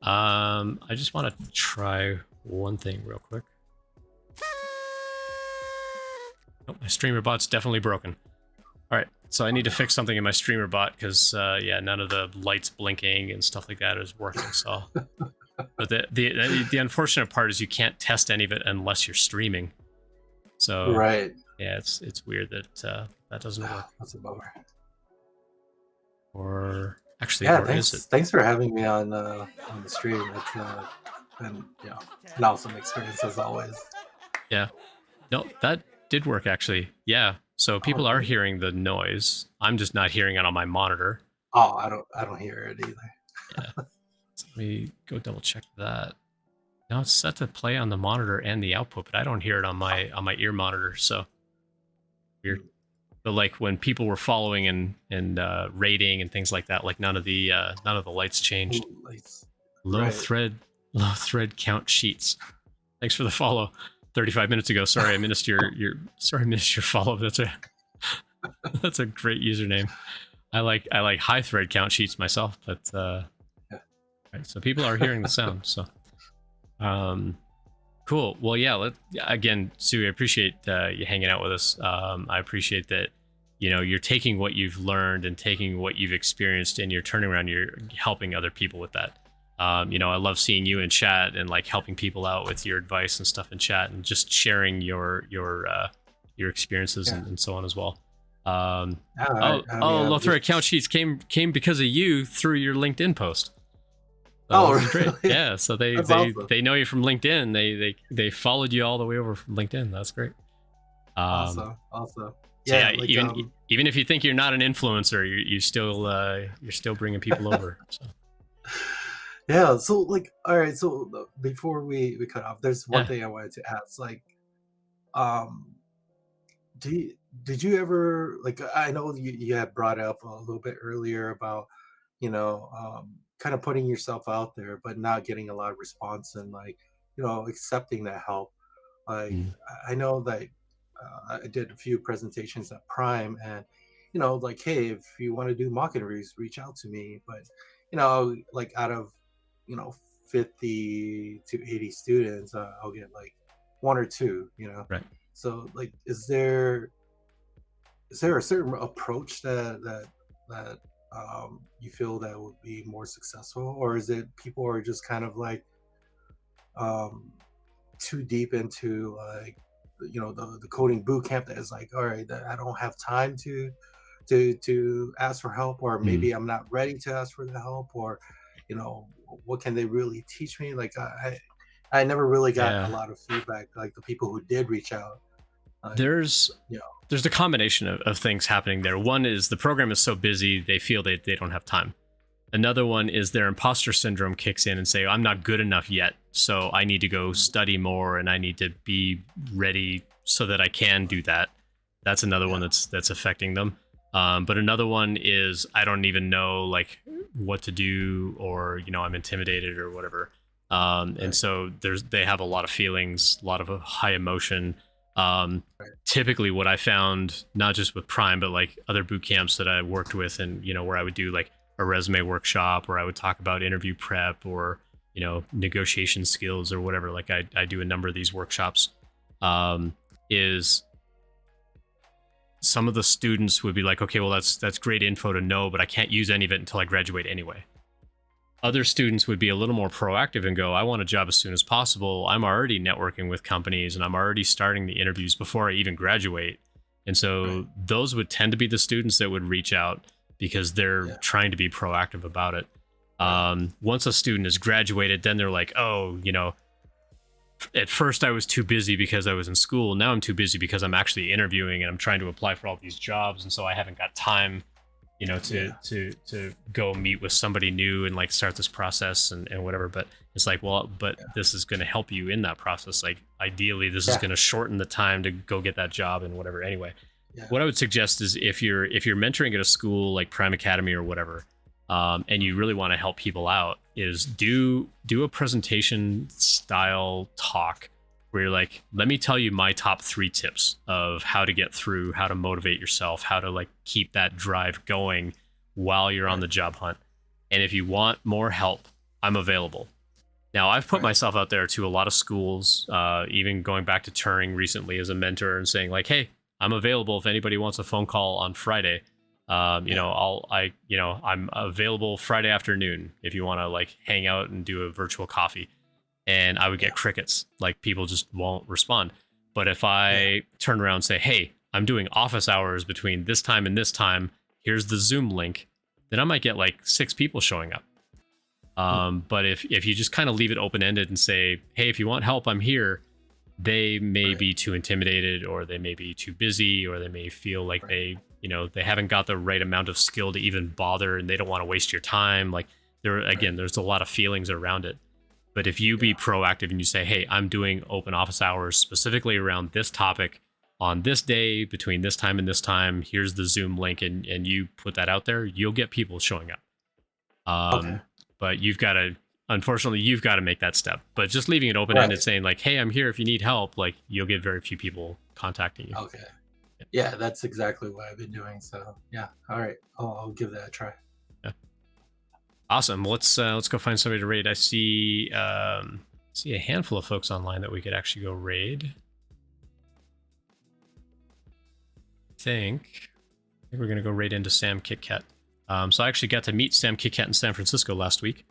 I just want to try one thing real quick. Oh, my streamer bot's definitely broken. All right, so I need to fix something in my streamer bot because none of the lights blinking and stuff like that is working. So, but the unfortunate part is you can't test any of it unless you're streaming. So right. Yeah, it's weird that that doesn't work. That's a bummer. Or actually, Yeah, or is it? thanks for having me on the stream. It's been an awesome experience as always. Yeah. No, that did work actually. Yeah. So Oh, people are really? hearing the noise. I'm just not hearing it on my monitor. Oh, I don't hear it either. Yeah. So let me go double check that. Now it's set to play on the monitor and the output, but I don't hear it on my ear monitor. So weird. But like when people were following and rating and things like that, like none of the lights changed. Ooh, lights. Low Right. thread low thread count sheets. Thanks for the follow. 35 minutes ago. Sorry, I missed your follow. That's a great username. I like high thread count sheets myself, but Yeah. right, so people are hearing the sound. So cool. Well, yeah. Again, Sue, I appreciate you hanging out with us. I appreciate that. You're taking what you've learned and taking what you've experienced, and you're turning around. You're helping other people with that. I love seeing you in chat and like helping people out with your advice and stuff in chat, and just sharing your experiences and so on as well. Yeah, Low thread count sheets came because of you through your LinkedIn post. Oh, This is great. really? Yeah, so That's awesome. they know you from LinkedIn. They followed you all the way over from LinkedIn. That's great. Awesome. So Yeah, yeah, like even if you think you're not an influencer, you're still bringing people over. So yeah. So like, all right. So before we cut off, there's one yeah. thing I wanted to ask. Like, um, do you, did you ever like? I know you had brought up a little bit earlier about kind of putting yourself out there, but not getting a lot of response and like accepting that help. Like Mm. I know that I did a few presentations at Prime, and like, hey, if you want to do mock interviews, reach out to me. But like out of you know 50 to 80 students, I'll get like one or two. Right. So like, is there a certain approach that you feel that would be more successful, or is it people are just kind of like um, too deep into like the coding boot camp that is like, all right, that I don't have time to ask for help, or Mm. maybe I'm not ready to ask for the help, or you know what can they really teach me? Like I never really got a Yeah. lot of feedback, like the people who did reach out, like There's you know there's a combination of things happening there. One is the program is so busy they feel they don't have time. Another one is their imposter syndrome kicks in and say, I'm not good enough yet, so I need to go study more and I need to be ready so that I can do that. That's another one yeah that's affecting them. But another one is I don't even know like what to do, or I'm intimidated or whatever. And right so they have a lot of feelings, a lot of high emotion. Um, right Typically, what I found, not just with Prime, but like other boot camps that I worked with, and where I would do like a resume workshop, or I would talk about interview prep, or negotiation skills or whatever. Like I do a number of these workshops. Is some of the students would be like, okay, well that's great info to know, but I can't use any of it until I graduate anyway. Other students would be a little more proactive and go, I want a job as soon as possible. I'm already networking with companies and I'm already starting the interviews before I even graduate. And right so those would tend to be the students that would reach out because they're yeah trying to be proactive about it. right Once a student has graduated, then they're like, oh, at first I was too busy because I was in school. Now I'm too busy because I'm actually interviewing and I'm trying to apply for all these jobs. And so I haven't got time to yeah go meet with somebody new and like start this process and whatever. But it's like, well, but yeah this is going to help you in that process. Like ideally this is yeah going to shorten the time to go get that job and whatever. Anyway, yeah what I would suggest is if you're mentoring at a school like Prime Academy or whatever, and you really want to help people out, is do a presentation style talk where you're like, let me tell you my top 3 tips of how to get through, how to motivate yourself, how to like keep that drive going while you're on right the job hunt. And if you want more help, I'm available. Now, I've put right myself out there to a lot of schools, even going back to Turing recently as a mentor and saying like, hey, I'm available if anybody wants a phone call on Friday. yeah I'm available Friday afternoon if you want to like hang out and do a virtual coffee. And I would get yeah crickets. Like people just won't respond. But if I turn around and say, hey, I'm doing office hours between this time and this time, here's the Zoom link, then I might get like 6 people showing up. But if you just kind of leave it open-ended and say, hey, if you want help, I'm here, they may be too intimidated, or they may be too busy, or they may feel like they haven't got the right amount of skill to even bother, and they don't want to waste your time. Like there's a lot of feelings around it. But if you be proactive and you say, hey, I'm doing open office hours specifically around this topic on this day between this time and this time, here's the Zoom link, and you put that out there, you'll get people showing up. But unfortunately, you've got to make that step. But just leaving it open-ended, saying like, hey, I'm here if you need help, like, you'll get very few people contacting you. Okay. Yeah, that's exactly what I've been doing. So yeah. All right. I'll give that a try. Yeah. Awesome. Let's go find somebody to raid. I see a handful of folks online that we could actually go raid. I think we're gonna go raid into Sam KitKat. So I actually got to meet Sam KitKat in San Francisco last week.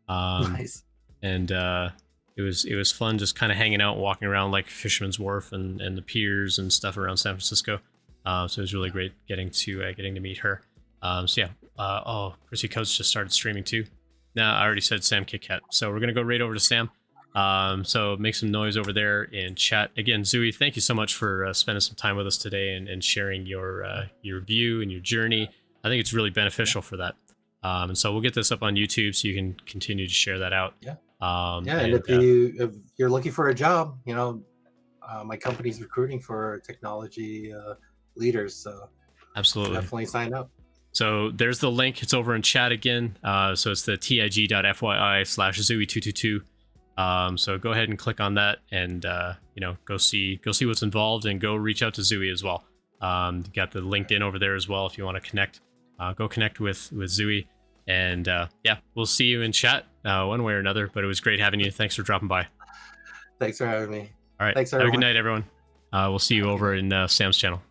Nice. And it was fun just kind of hanging out, walking around like Fisherman's Wharf and the piers and stuff around San Francisco. So it was really great getting to meet her. So yeah. Chrissy Coates just started streaming too. Now I already said Sam KitKat. So we're gonna go right over to Sam. So make some noise over there in chat. Again, Zuwee, thank you so much for spending some time with us today and sharing your view and your journey. I think it's really beneficial for that. And so we'll get this up on YouTube so you can continue to share that out. Yeah. And if you're looking for a job, my company's recruiting for technology leaders. So absolutely, definitely sign up. So there's the link. It's over in chat again. So it's the tig.fyi/zuwee222. So go ahead and click on that, and go see what's involved, and go reach out to Zuwee as well. You got the LinkedIn over there as well if you want to connect. Go connect with Zuwee, and yeah, we'll see you in chat one way or another. But it was great having you. Thanks for dropping by. Thanks for having me. All right. Thanks, have a everyone. good night, everyone. We'll see you over in Sam's channel.